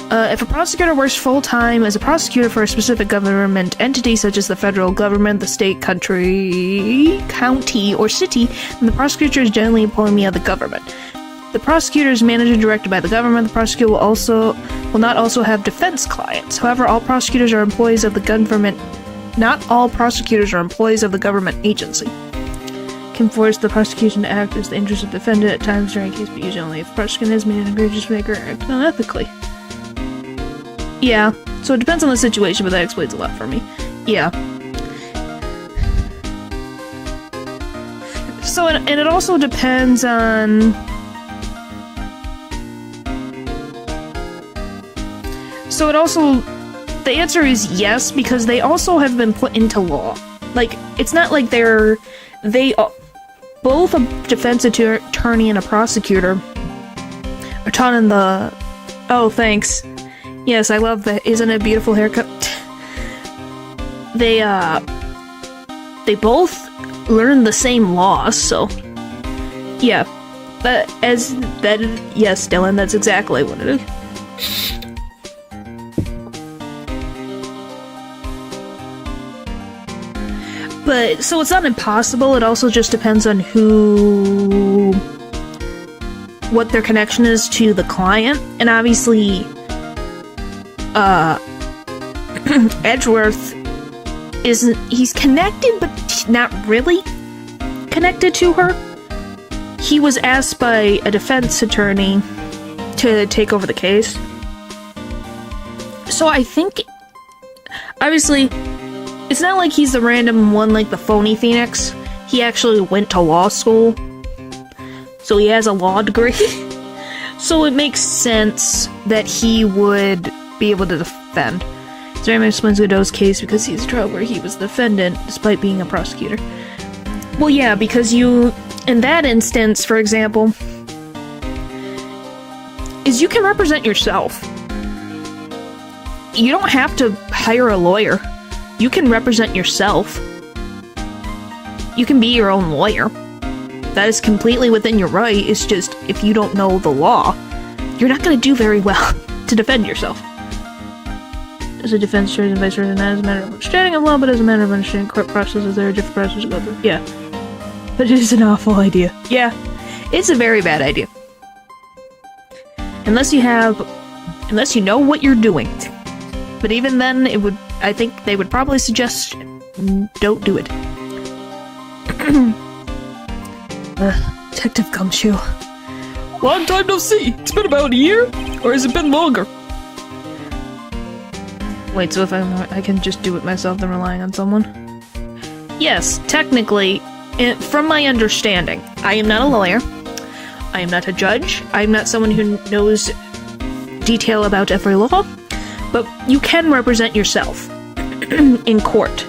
[SPEAKER 1] If a prosecutor works full-time as a prosecutor for a specific government entity, such as the federal government, the state, country, county, or city, then the prosecutor is generally an employee of the government. The prosecutor is managed and directed by the government. The prosecutor will not also have defense clients. However, all prosecutors are employees of the government. Not all prosecutors are employees of the government agency. Can force the prosecution to act as the interest of the defendant at times during a case, but usually only if the prosecutor has made an egregious mistake or act unethically. Yeah, so it depends on the situation, but that explains a lot for me. Yeah. So, and it also depends on... So it also... The answer is yes, because they also have been put into law. Like, it's not like both a defense attorney and a prosecutor are taught in the... Oh, thanks. Yes, I love that. Isn't it a beautiful haircut? They both learn the same laws, so... Yeah. Yes, Dylan, that's exactly what it is. But, so it's not impossible, it also just depends on what their connection is to the client, and obviously, Edgeworth he's connected, but not really connected to her. He was asked by a defense attorney to take over the case. So I think, obviously, it's not like he's the random one like the phony Phoenix. He actually went to law school. So he has a law degree. So it makes sense that he would be able to defend. So Raymond explains Godot's case because he's a trial where he was the defendant despite being a prosecutor. Well, yeah, because in that instance, for example, is you can represent yourself. You don't have to hire a lawyer. You can represent yourself. You can be your own lawyer. That is completely within your right. It's just, if you don't know the law, you're not going to do very well to defend yourself. As a defense attorney and vice versa, not as a matter of understanding of law, but as a matter of understanding court processes, there are different processes to go through. Yeah. But it is an awful idea. Yeah. It's a very bad idea. Unless you know what you're doing. But even then, I think they would probably suggest don't do it.
[SPEAKER 2] Detective Gumshoe.
[SPEAKER 1] Long time no see. It's been about a year? Or has it been longer? Wait, so if I can just do it myself than relying on someone? Yes, technically, from my understanding, I am not a lawyer. I am not a judge. I am not someone who knows detail about every law. But you can represent yourself in court.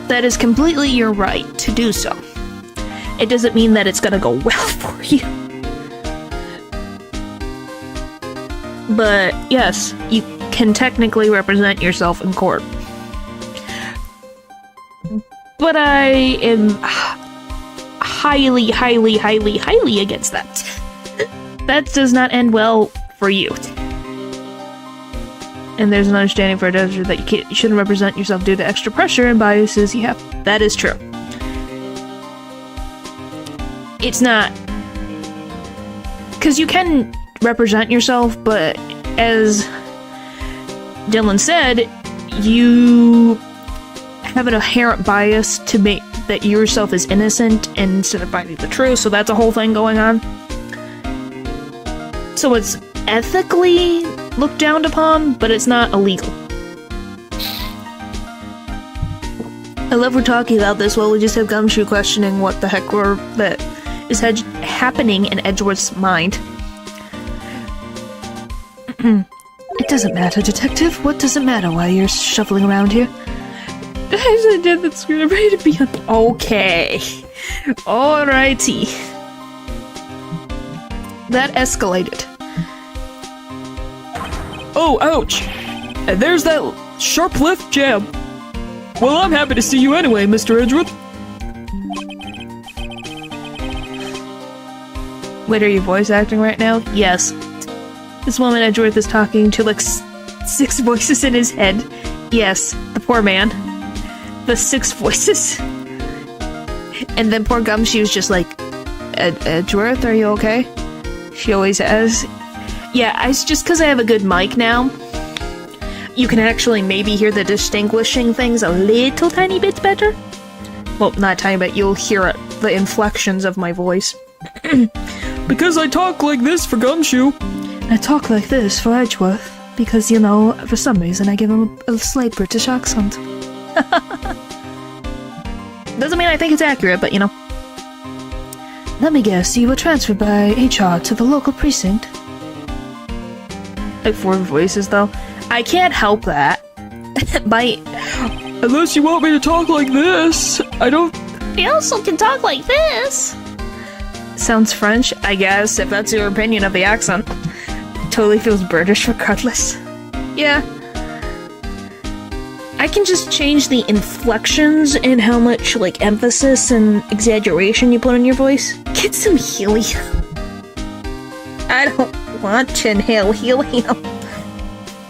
[SPEAKER 1] That is completely your right to do so. It doesn't mean that it's gonna go well for you. But yes, you can technically represent yourself in court. But I am highly, highly, highly, highly against that. That does not end well for you. And there's an understanding for a judge that you shouldn't represent yourself due to extra pressure and biases you have. That is true. It's not... Because you can represent yourself, but as Dylan said, you have an inherent bias to make that yourself is innocent instead of finding the truth, so that's a whole thing going on. So it's ethically looked down upon, but it's not illegal. I love we're talking about this while we just have Gumshoe questioning what the heck that is happening in Edgeworth's mind.
[SPEAKER 2] It doesn't matter, Detective. What does it matter while you're shuffling around here?
[SPEAKER 1] I did that screen. I'm ready to be on. Okay. Alrighty. That escalated.
[SPEAKER 4] Oh, ouch! And there's that sharp left jab. Well, I'm happy to see you anyway, Mr. Edgeworth.
[SPEAKER 1] Wait, are you voice acting right now? Yes. This woman Edgeworth is talking to like 6 voices in his head. Yes, the poor man. The 6 voices. And then poor Gumshoe's just like, Edgeworth, are you okay? She always says. Yeah, it's just because I have a good mic now. You can actually maybe hear the distinguishing things a little tiny bit better. Well, not tiny bit, you'll hear it, the inflections of my voice.
[SPEAKER 4] Because I talk like this for Gumshoe.
[SPEAKER 2] I talk like this for Edgeworth because, you know, for some reason I give him a slight British accent.
[SPEAKER 1] Doesn't mean I think it's accurate, but you know.
[SPEAKER 2] Let me guess, you were transferred by HR to the local precinct?
[SPEAKER 1] Like 4 voices, though. I can't help that.
[SPEAKER 4] Unless you want me to talk like this, I don't...
[SPEAKER 3] I also can talk like this.
[SPEAKER 1] Sounds French, I guess, if that's your opinion of the accent. Totally feels British regardless. Yeah. I can just change the inflections and how much, like, emphasis and exaggeration you put on your voice. Get some helium. I don't want to inhale helium.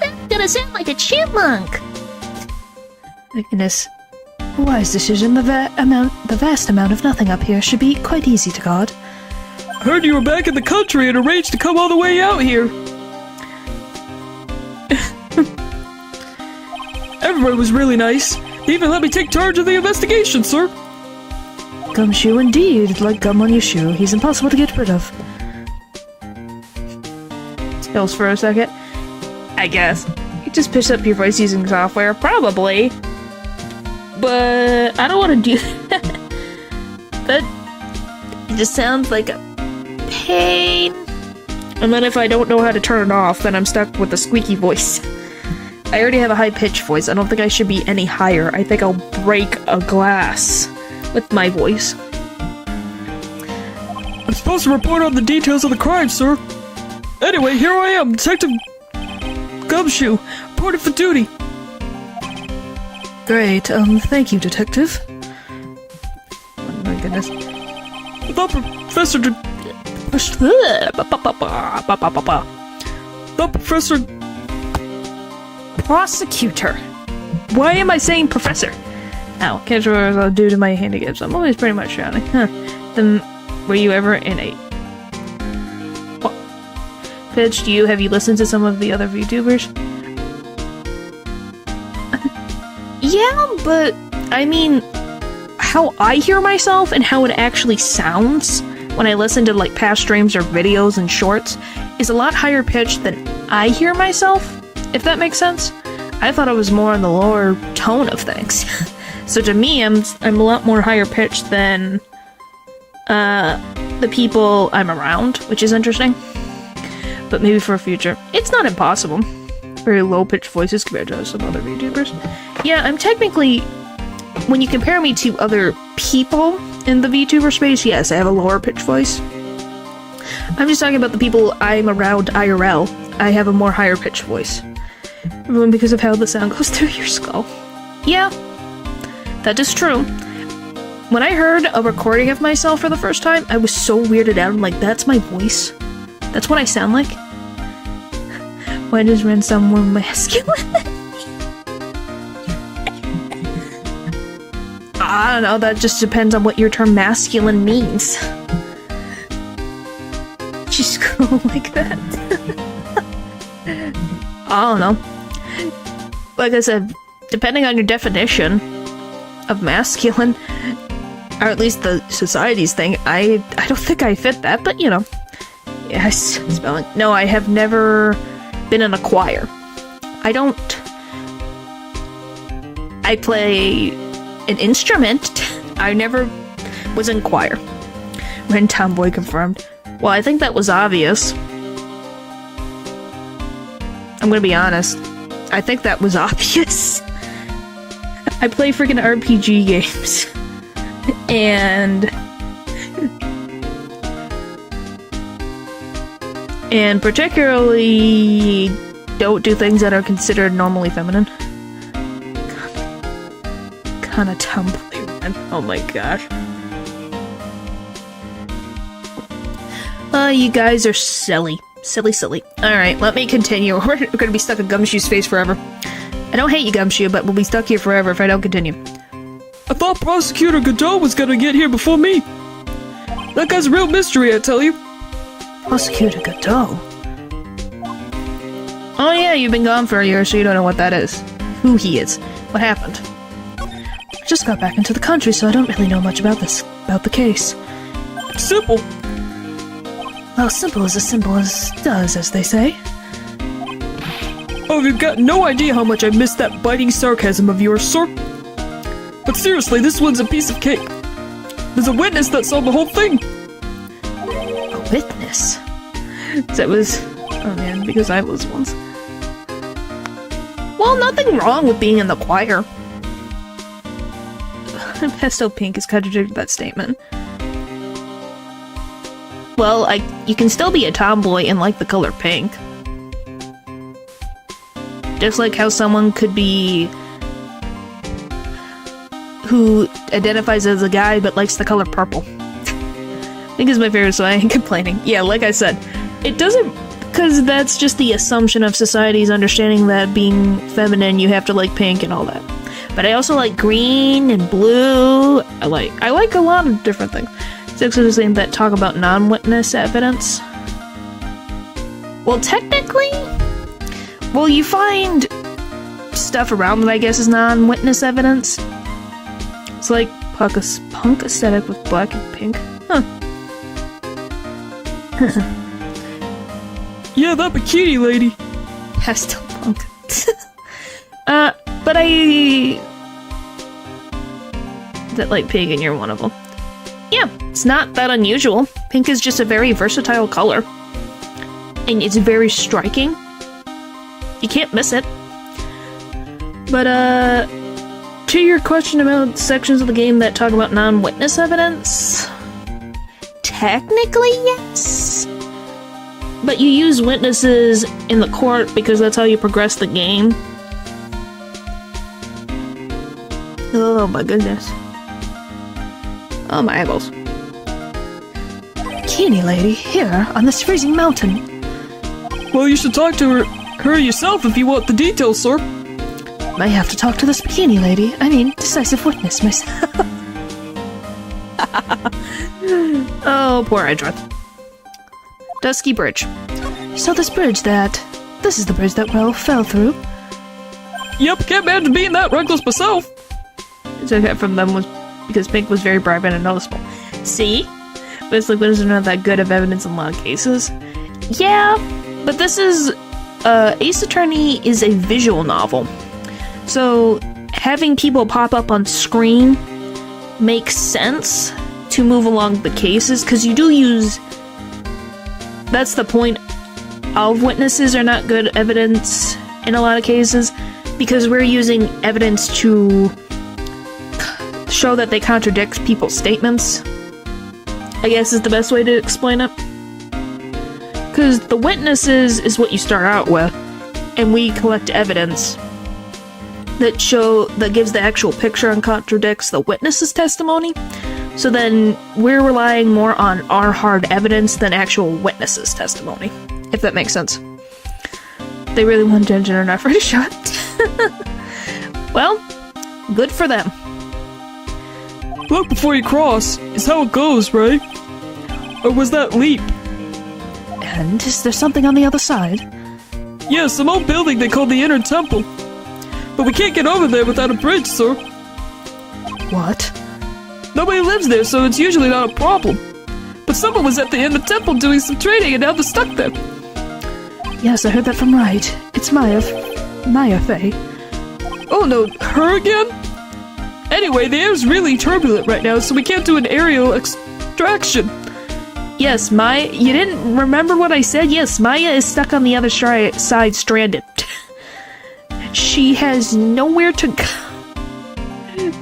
[SPEAKER 3] That's gonna sound like a chipmunk.
[SPEAKER 2] My goodness. A wise decision. The vast amount of nothing up here should be quite easy to guard.
[SPEAKER 4] Heard you were back in the country and arranged to come all the way out here. Everybody was really nice. They even let me take charge of the investigation, sir.
[SPEAKER 2] Gumshoe indeed, like gum on your shoe. He's impossible to get rid of.
[SPEAKER 1] Skills for a second. I guess. You just push up your voice using software, probably. But I don't want to do that. That just sounds like a pain. And then if I don't know how to turn it off, then I'm stuck with a squeaky voice. I already have a high-pitched voice. I don't think I should be any higher. I think I'll break a glass with my voice.
[SPEAKER 4] I'm supposed to report on the details of the crime, sir. Anyway, here I am, Detective Gumshoe, reported for duty.
[SPEAKER 2] Great, thank you, Detective.
[SPEAKER 1] Oh my goodness.
[SPEAKER 4] I thought Professor
[SPEAKER 1] Prosecutor. Why am I saying professor? Ow, can't remember what I'll do to my handicaps. I'm always pretty much shouting. Huh. Then, were you ever in a... What? Pitch, have you listened to some of the other VTubers? Yeah, but, I mean, how I hear myself and how it actually sounds when I listen to, like, past streams or videos and shorts is a lot higher pitched than I hear myself, if that makes sense. I thought I was more in the lower tone of things. So to me, I'm a lot more higher pitched than the people I'm around, which is interesting. But maybe for a future. It's not impossible. Very low-pitched voices compared to some other VTubers. Yeah, I'm technically... When you compare me to other people in the VTuber space, yes, I have a lower-pitched voice. I'm just talking about the people I'm around IRL. I have a more higher-pitched voice. Because of how the sound goes through your skull. Yeah, that is true. When I heard a recording of myself for the first time, I was so weirded out. I'm like, that's my voice? That's what I sound like? Why does Ren sound more masculine? I don't know, that just depends on what your term masculine means. Just go like that. I don't know. Like I said, depending on your definition of masculine, or at least the society's thing, I don't think I fit that, but you know. Yes, spelling. No, I have never been in a choir. I play an instrument. I never was in choir. When Tomboy confirmed. Well, I think that was obvious. I'm gonna be honest. I think that was obvious. I play freaking RPG games. And particularly don't do things that are considered normally feminine. Kinda tomboy, man. Oh my gosh. You guys are silly. Silly. Alright, let me continue. We're gonna be stuck in Gumshoe's face forever. I don't hate you, Gumshoe, but we'll be stuck here forever if I don't continue.
[SPEAKER 4] I thought Prosecutor Godot was gonna get here before me. That guy's a real mystery, I tell you.
[SPEAKER 2] Prosecutor Godot?
[SPEAKER 1] Oh yeah, you've been gone for a year, so you don't know what that is. Who he is. What happened?
[SPEAKER 2] I just got back into the country, so I don't really know much about the case.
[SPEAKER 4] Simple.
[SPEAKER 2] Well, simple as does, as they say.
[SPEAKER 4] Oh, you've got no idea how much I miss that biting sarcasm of yours, sir. But seriously, this one's a piece of cake. There's a witness that saw the whole thing.
[SPEAKER 2] A witness?
[SPEAKER 1] That was... Oh man, because I was once. Well, nothing wrong with being in the choir. Pastel pink has contradicted that statement. Well, you can still be a tomboy and like the color pink. Just like how someone could be... who identifies as a guy but likes the color purple. Pink is my favorite, so I ain't complaining. Yeah, like I said, it doesn't... because that's just the assumption of society's understanding that being feminine, you have to like pink and all that. But I also like green and blue. I like a lot of different things. Six of the same that talk about non-witness evidence. Well, technically... well, you find stuff around that I guess is non-witness evidence. It's like punk aesthetic with black and pink. Huh.
[SPEAKER 4] Yeah, that bikini lady.
[SPEAKER 1] Pastel punk. But I... that like pink and you're one of them. Yeah, it's not that unusual. Pink is just a very versatile color. And it's very striking. You can't miss it. But, to your question about sections of the game that talk about non-witness evidence... technically, yes. But you use witnesses in the court because that's how you progress the game. Oh my goodness. Oh my eyeballs.
[SPEAKER 2] Bikini lady, here, on this freezing mountain.
[SPEAKER 4] Well, you should talk to her yourself if you want the details, sir.
[SPEAKER 2] May have to talk to this bikini lady. I mean, decisive witness myself.
[SPEAKER 1] Oh, poor Edra. Dusky Bridge.
[SPEAKER 2] So this is the bridge that Ralph fell through.
[SPEAKER 4] Yep, can't imagine being that reckless myself.
[SPEAKER 1] So I got from them was because pink was very bright and noticeable. See? But it's like, witnesses are not that good of evidence in a lot of cases. Yeah, but this is, Ace Attorney is a visual novel. So, having people pop up on screen makes sense to move along the cases, because you do use... that's the point of witnesses are not good evidence in a lot of cases, because we're using evidence to show that they contradict people's statements, I guess is the best way to explain it. Because the witnesses is what you start out with, and we collect evidence that gives the actual picture and contradicts the witness's testimony. So then we're relying more on our hard evidence than actual witnesses' testimony, if that makes sense. They really want Ginger and not for a shot. Well, good for them.
[SPEAKER 4] Look before you cross is how it goes, right? Or was that leap?
[SPEAKER 2] And is there something on the other side?
[SPEAKER 4] Yeah, some old building they call the Inner Temple. But we can't get over there without a bridge, sir.
[SPEAKER 2] What?
[SPEAKER 4] Nobody lives there, so it's usually not a problem. But someone was at the Inner Temple doing some trading and now they're stuck there.
[SPEAKER 2] Yes, I heard that from Wright. It's Maya Fey.
[SPEAKER 4] Oh no, her again? Anyway, the air's really turbulent right now, so we can't do an aerial extraction.
[SPEAKER 1] Yes, Maya, you didn't remember what I said? Yes, Maya is stuck on the other side, stranded. She has nowhere to go.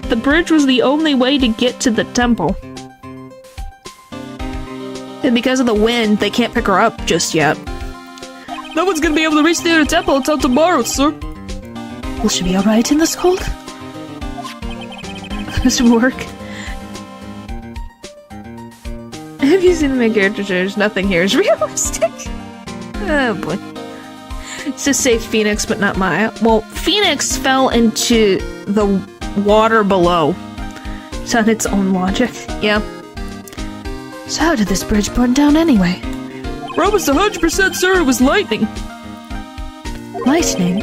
[SPEAKER 1] The bridge was the only way to get to the temple. And because of the wind, they can't pick her up just yet.
[SPEAKER 4] No one's gonna be able to reach the other temple until tomorrow, sir.
[SPEAKER 2] Will she be alright in this cold?
[SPEAKER 1] Mr. Work. Have you seen the main characters? There's nothing here is realistic. Oh boy. It's just say Phoenix, but not Maya. Well, Phoenix fell into the water below. It's on its own logic. Yeah.
[SPEAKER 2] So how did this bridge burn down anyway?
[SPEAKER 4] We're almost 100% sure it was lightning.
[SPEAKER 2] Lightning?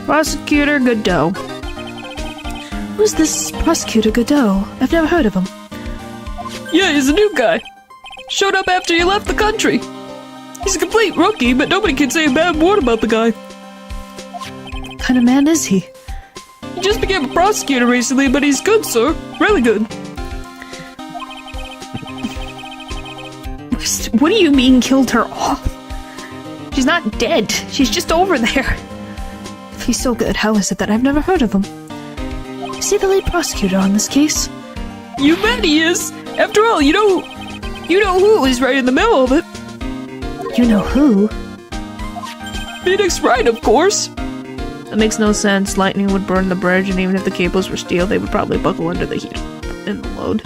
[SPEAKER 1] Prosecutor Godot.
[SPEAKER 2] Who's this Prosecutor Godot? I've never heard of him.
[SPEAKER 4] Yeah, he's a new guy. Showed up after you left the country. He's a complete rookie, but nobody can say a bad word about the guy.
[SPEAKER 2] What kind of man is he?
[SPEAKER 4] He just became a prosecutor recently, but he's good, sir. Really good.
[SPEAKER 1] What do you mean killed her off? She's not dead. She's just over there.
[SPEAKER 2] If he's so good, how is it that I've never heard of him? Is he the lead prosecutor on this case?
[SPEAKER 4] You bet he is. After all, you know who is right in the middle of it.
[SPEAKER 2] You know who?
[SPEAKER 4] Phoenix Wright, of course.
[SPEAKER 1] That makes no sense. Lightning would burn the bridge, and even if the cables were steel, they would probably buckle under the heat and the load.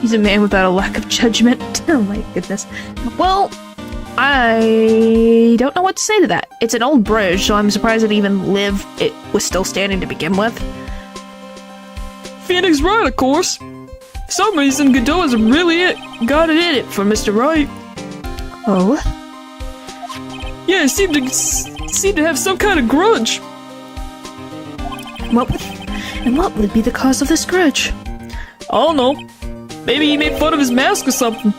[SPEAKER 1] He's a man without a lack of judgment. Oh my goodness. Well, I don't know what to say to that. It's an old bridge, so I'm surprised it was still standing to begin with.
[SPEAKER 4] Phoenix Wright, of course. For some reason, Godot has really got it in it for Mr. Wright.
[SPEAKER 2] Oh?
[SPEAKER 4] Yeah, he seemed to have some kind of grudge.
[SPEAKER 2] What would be the cause of this grudge?
[SPEAKER 4] I don't know. Maybe he made fun of his mask or something.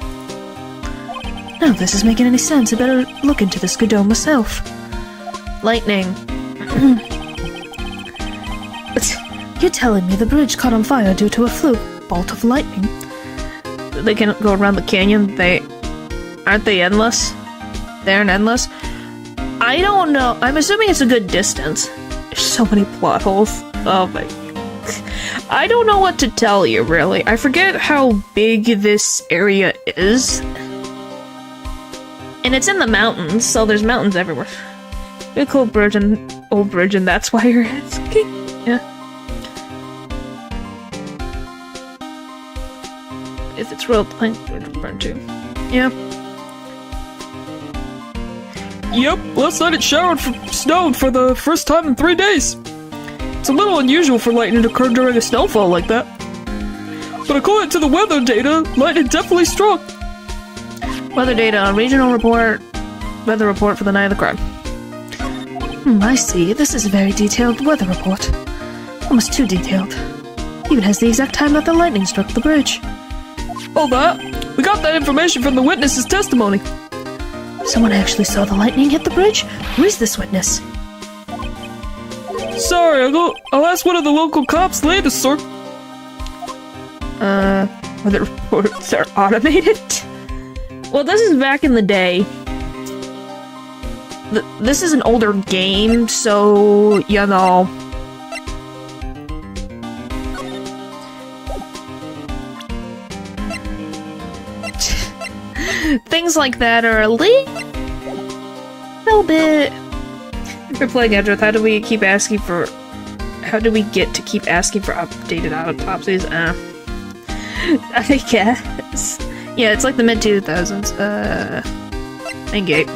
[SPEAKER 2] None of this is making any sense. I better look into this Godot myself.
[SPEAKER 1] Lightning.
[SPEAKER 2] You're telling me the bridge caught on fire due to a fluke bolt of lightning?
[SPEAKER 1] They can go around the canyon. Aren't they endless? They aren't endless? I don't know. I'm assuming it's a good distance. There's so many plot holes. Oh my. I don't know what to tell you, really. I forget how big this area is. And it's in the mountains, so there's mountains everywhere. A cool bridge and old bridge, and that's why you're asking. Yeah. If it's real, I would burn too. Yeah.
[SPEAKER 4] Yep, last night it snowed for the first time in 3 days. It's a little unusual for lightning to occur during a snowfall like that. But according to the weather data, lightning definitely struck.
[SPEAKER 1] Weather data, regional report, weather report for the night of the crime.
[SPEAKER 2] I see. This is a very detailed weather report. Almost too detailed. Even has the exact time that the lightning struck the bridge.
[SPEAKER 4] All that? We got that information from the witness's testimony.
[SPEAKER 2] Someone actually saw the lightning hit the bridge? Who is this witness?
[SPEAKER 4] Sorry, I'll ask one of the local cops later, sir.
[SPEAKER 1] Weather reports are automated? Well, this is back in the day. This is an older game, so, you know. Things like that are a little bit... If we're playing Edgeworth, how do we get to keep asking for updated autopsies? I guess. Yeah, it's like the mid-2000s. Main gate.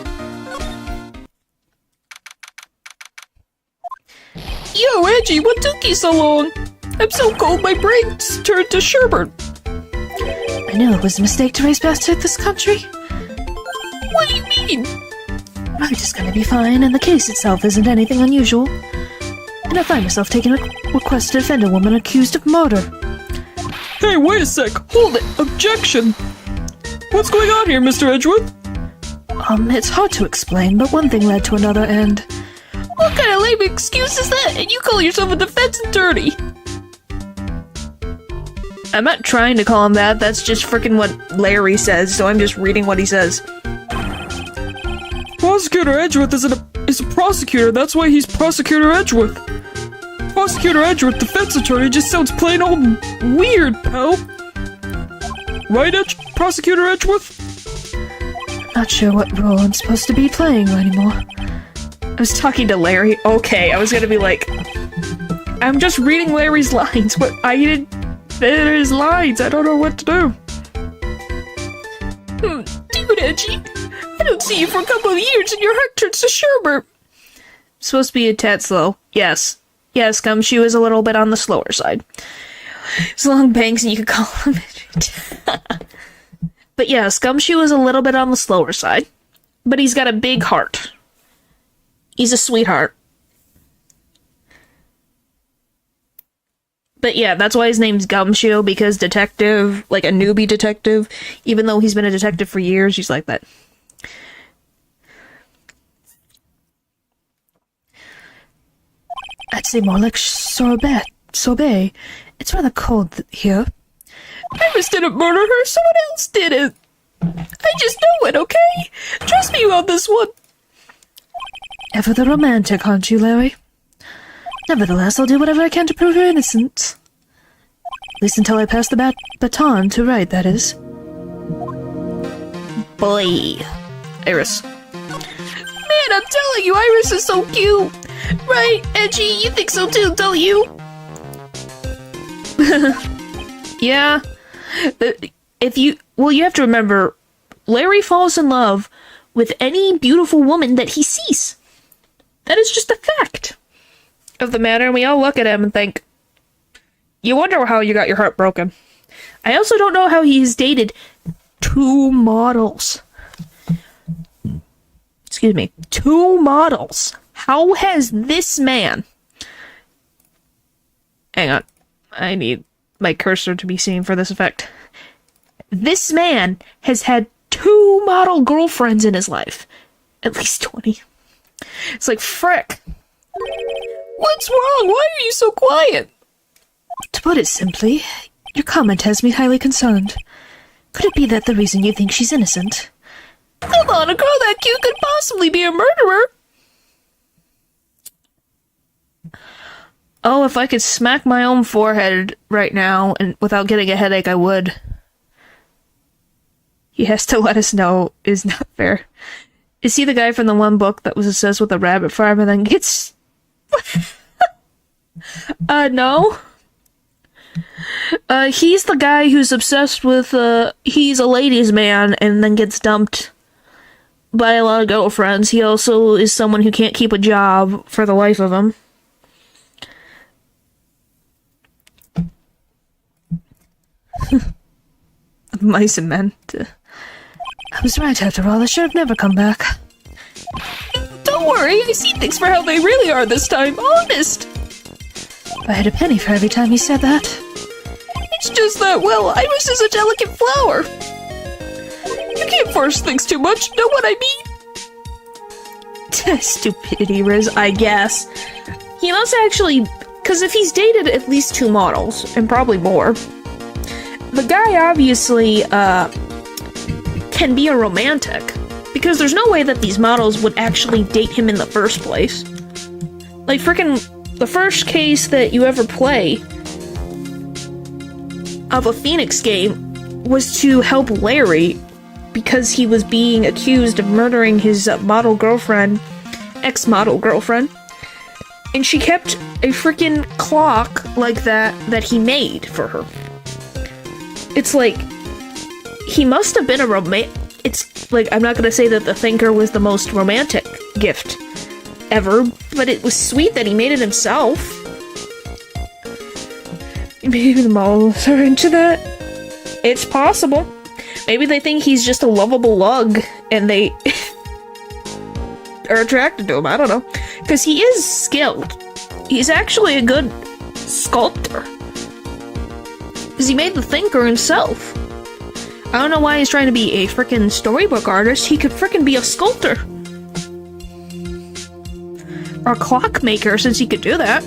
[SPEAKER 4] Yo, Edgy, what took you so long? I'm so cold my brain's turned to sherbet.
[SPEAKER 2] I knew it was a mistake to race past this country.
[SPEAKER 4] What do you mean?
[SPEAKER 2] I'm just gonna be fine, and the case itself isn't anything unusual. And I find myself taking a request to defend a woman accused of murder.
[SPEAKER 4] Hey, wait a sec. Hold it. Objection. What's going on here, Mr. Edgeworth?
[SPEAKER 2] It's hard to explain, but one thing led to another, and...
[SPEAKER 4] What kind of lame excuse is that? And you call yourself a defense attorney?
[SPEAKER 1] I'm not trying to call him that, that's just freaking what Larry says, so I'm just reading what he says.
[SPEAKER 4] Prosecutor Edgeworth is a prosecutor, that's why he's Prosecutor Edgeworth. Prosecutor Edgeworth, defense attorney, just sounds plain old weird, pal. Right, Prosecutor Edgeworth?
[SPEAKER 2] Not sure what role I'm supposed to be playing anymore.
[SPEAKER 1] I was talking to Larry. Okay, I was gonna be like, I'm just reading Larry's lines. What I did his lines. I don't know what to do. Dude, Edgy, I don't see you for a couple of years and your heart turns to sherbet. Supposed to be a tad slow. Yes. Yes, Gumshoe is a little bit on the slower side. It's long bangs and you could call him it. But yes, Gumshoe is a little bit on the slower side. But he's got a big heart. He's a sweetheart. But yeah, that's why his name's Gumshoe, because detective, like a newbie detective, even though he's been a detective for years, he's like that.
[SPEAKER 2] I'd say more like sorbet. Sorbet. It's rather cold here.
[SPEAKER 4] Iris didn't murder her, someone else did it. I just know it, okay? Trust me on this one.
[SPEAKER 2] Ever the romantic, aren't you, Larry? Nevertheless, I'll do whatever I can to prove her innocence. At least until I pass the baton to Wright, that is.
[SPEAKER 1] Boy. Iris.
[SPEAKER 4] Man, I'm telling you, Iris is so cute. Right, Edgy, you think so too, don't you?
[SPEAKER 1] Yeah. You have to remember, Larry falls in love with any beautiful woman that he sees. That is just a fact of the matter, and we all look at him and think, you wonder how you got your heart broken. I also don't know how he's dated 2 models. Excuse me, 2 models. How has this man... Hang on. I need my cursor to be seen for this effect. This man has had 2 model girlfriends in his life. At least 20. It's like, frick.
[SPEAKER 4] What's wrong? Why are you so quiet?
[SPEAKER 2] To put it simply, your comment has me highly concerned. Could it be that the reason you think she's innocent?
[SPEAKER 4] Come on, a girl that cute could possibly be a murderer.
[SPEAKER 1] Oh, if I could smack my own forehead right now and without getting a headache, I would. He has to let us know is not fair. Is he the guy from the one book that was obsessed with a rabbit farm and then gets... No. He's the guy who's obsessed with, he's a ladies' man and then gets dumped by a lot of girlfriends. He also is someone who can't keep a job for the life of him. Mice and men.
[SPEAKER 2] I was right after all, I should have never come back.
[SPEAKER 4] Don't worry, I see things for how they really are this time, honest.
[SPEAKER 2] I had a penny for every time you said that.
[SPEAKER 4] It's just that, well, Iris is a delicate flower. You can't force things too much, know what I mean?
[SPEAKER 1] Stupidity, Riz, I guess. He must actually... Because if he's dated at least 2 models, and probably more, the guy obviously, can be a romantic. Because there's no way that these models would actually date him in the first place. Like, frickin' the first case that you ever play of a Phoenix game was to help Larry because he was being accused of murdering his model girlfriend, ex-model girlfriend. And she kept a freaking clock like that he made for her. It's like, he must have been a it's like, I'm not gonna say that the Thinker was the most romantic gift ever, but it was sweet that he made it himself. Maybe the models are into that. It's possible. Maybe they think he's just a lovable lug, and they are attracted to him, I don't know. Because he is skilled. He's actually a good sculptor. Because he made the Thinker himself. I don't know why he's trying to be a frickin' storybook artist. He could frickin' be a sculptor. Or a clockmaker, since he could do that.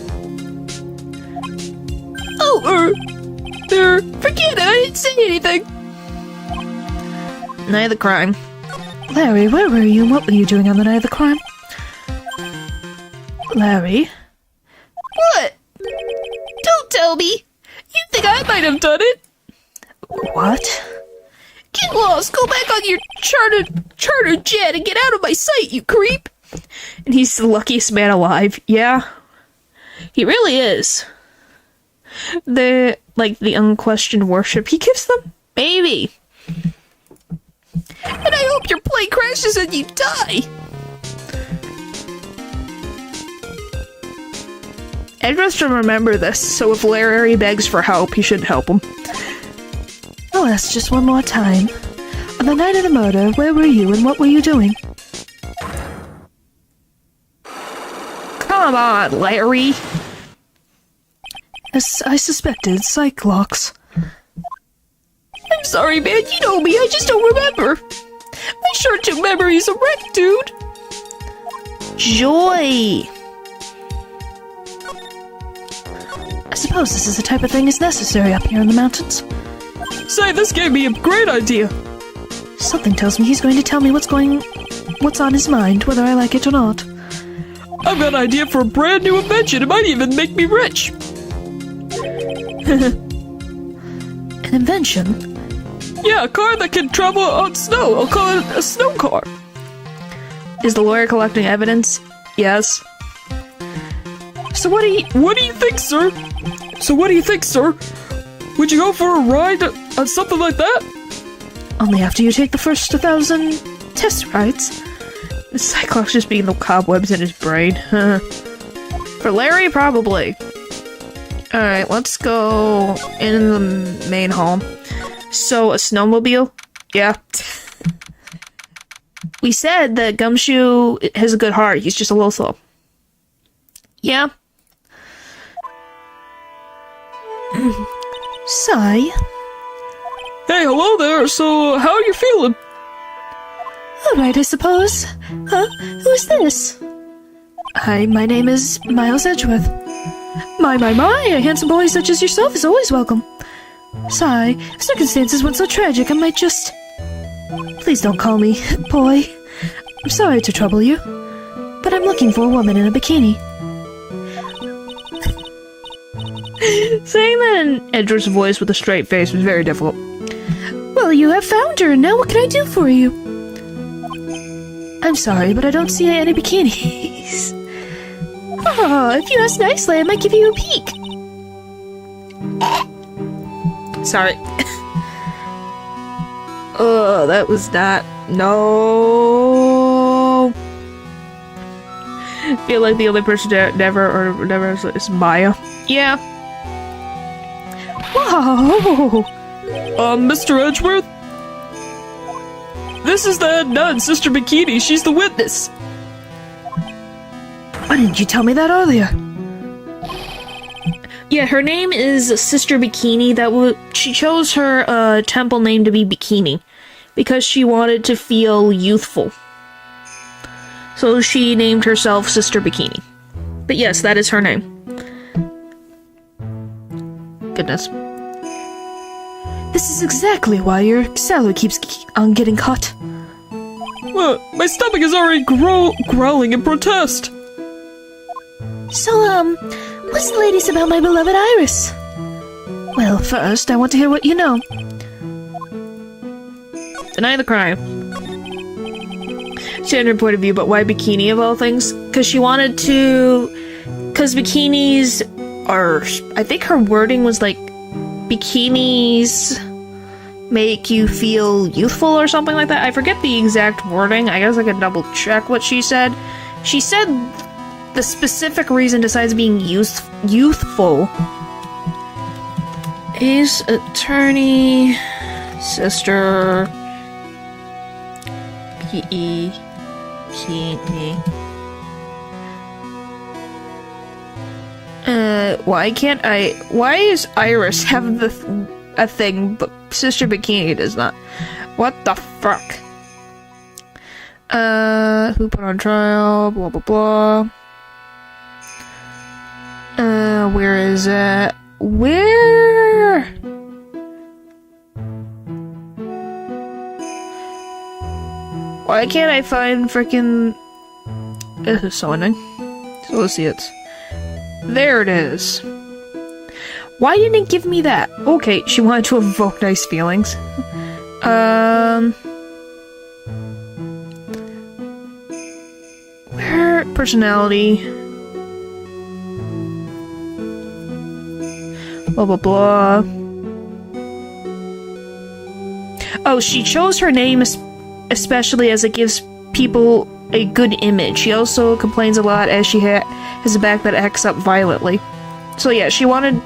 [SPEAKER 4] Oh, There, forget it, I didn't say anything.
[SPEAKER 1] Night of the crime.
[SPEAKER 2] Larry, where were you and what were you doing on the night of the crime? Larry?
[SPEAKER 1] What? Don't tell me! You think I might have done it?
[SPEAKER 2] What?
[SPEAKER 1] Get lost! Go back on your charter jet and get out of my sight, you creep! And he's the luckiest man alive. Yeah. He really is. The unquestioned worship he gives them? Maybe. And I hope your plane crashes and you die! Edris should remember this, so if Larry begs for help, he should help him.
[SPEAKER 2] I'll ask just one more time. On the night of the murder, where were you and what were you doing?
[SPEAKER 1] Come on, Larry!
[SPEAKER 2] As I suspected, psych locks.
[SPEAKER 1] I'm sorry, man, you know me, I just don't remember! My short-term memory's a wreck, dude! Joy!
[SPEAKER 2] I suppose this is the type of thing is necessary up here in the mountains.
[SPEAKER 4] Say, this gave me a great idea.
[SPEAKER 2] Something tells me he's going to tell me what's on his mind, whether I like it or not.
[SPEAKER 4] I've got an idea for a brand new invention. It might even make me rich.
[SPEAKER 2] An invention?
[SPEAKER 4] Yeah, a car that can travel on snow. I'll call it a snow car.
[SPEAKER 1] Is the lawyer collecting evidence? Yes.
[SPEAKER 4] So what do you think, sir? Would you go for a ride on something like that?
[SPEAKER 2] Only after you take the first 1,000 test rides.
[SPEAKER 1] The Cyclops just being the cobwebs in his brain. For Larry, probably. Alright, let's go in the main hall. So, a snowmobile? Yeah. We said that Gumshoe has a good heart, he's just a little slow. Yeah.
[SPEAKER 2] Sigh.
[SPEAKER 4] Hey, hello there. So, how are you feeling?
[SPEAKER 2] Alright, I suppose. Huh? Who is this? Hi, my name is Miles Edgeworth. My, a handsome boy such as yourself is always welcome. Sigh, if circumstances weren't so tragic, I might just... Please don't call me boy. I'm sorry to trouble you, but I'm looking for a woman in a bikini.
[SPEAKER 1] Saying that in Edward's voice with a straight face was very difficult.
[SPEAKER 2] Well, you have found her, and now what can I do for you? I'm sorry, but I don't see any bikinis. Oh, if you ask nicely, I might give you a peek.
[SPEAKER 1] Sorry. Oh, that was not... No. I feel like the only person that never is Maya. Yeah.
[SPEAKER 2] Whoa!
[SPEAKER 4] Mr. Edgeworth? This is the head nun, Sister Bikini. She's the witness.
[SPEAKER 2] Why didn't you tell me that earlier?
[SPEAKER 1] Yeah, her name is Sister Bikini. She chose her temple name to be Bikini because she wanted to feel youthful. So she named herself Sister Bikini. But yes, that is her name. Goodness.
[SPEAKER 2] This is exactly why your salary keeps on getting cut.
[SPEAKER 4] Well, my stomach is already growling in protest.
[SPEAKER 2] So, what's the latest about my beloved Iris? Well, first, I want to hear what you know.
[SPEAKER 1] Deny the crime. Standard point of view, but why bikini of all things? Because she wanted to... Because bikinis are... I think her wording was like, bikinis make you feel youthful or something like that. I forget the exact wording. I guess I could double check what she said. She said the specific reason besides being youthful is attorney, sister, P-E, P-E. Why is Iris have a thing, but Sister Bikini does not? What the fuck? Who put on trial, blah blah blah. Where is it? Where? Why can't I find frickin'... This is so annoying. So let's see it. There it is. Why didn't it give me that? Okay, she wanted to evoke nice feelings. Her personality. Blah blah blah. Oh, she chose her name especially as it gives people a good image. She also complains a lot as she has a back that acts up violently. So yeah, she wanted...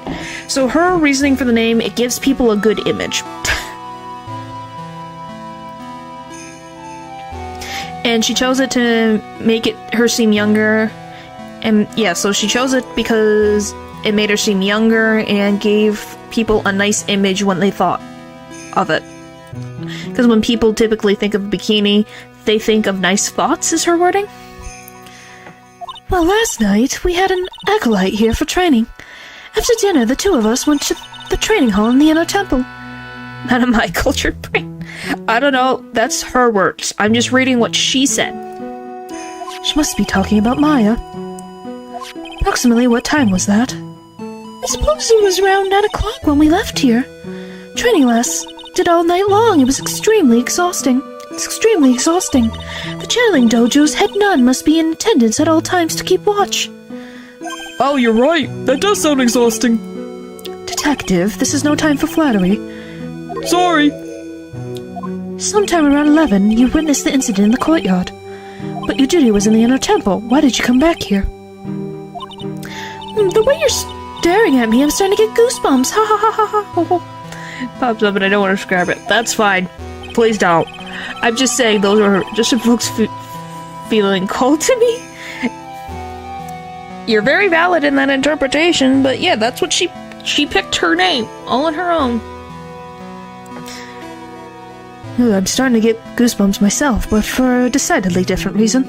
[SPEAKER 1] So her reasoning for the name, it gives people a good image. And she chose it to make her seem younger. And yeah, so she chose it because it made her seem younger and gave people a nice image when they thought of it. Because when people typically think of a bikini, they think of nice thoughts, is her wording.
[SPEAKER 2] Well, last night we had an acolyte here for training. After dinner, the two of us went to the training hall in the inner temple.
[SPEAKER 1] None of my cultured brain. I don't know, that's her words. I'm just reading what she said.
[SPEAKER 2] She must be talking about Maya. Approximately what time was that? I suppose it was around 9 o'clock when we left here. Training lasted all night long. It was extremely exhausting. It's extremely exhausting. The channeling dojo's head nun must be in attendance at all times to keep watch.
[SPEAKER 4] Oh, you're right. That does sound exhausting.
[SPEAKER 2] Detective, this is no time for flattery.
[SPEAKER 4] Sorry.
[SPEAKER 2] Sometime around 11, you witnessed the incident in the courtyard. But your duty was in the inner temple. Why did you come back here? The way you're staring at me, I'm starting to get goosebumps. Ha ha ha ha ha.
[SPEAKER 1] Pops up and I don't want to describe it. That's fine. Please don't. I'm just saying those are just folks feeling cold to me. You're very valid in that interpretation, but yeah, that's what she picked her name, all on her own.
[SPEAKER 2] Ooh, I'm starting to get goosebumps myself, but for a decidedly different reason.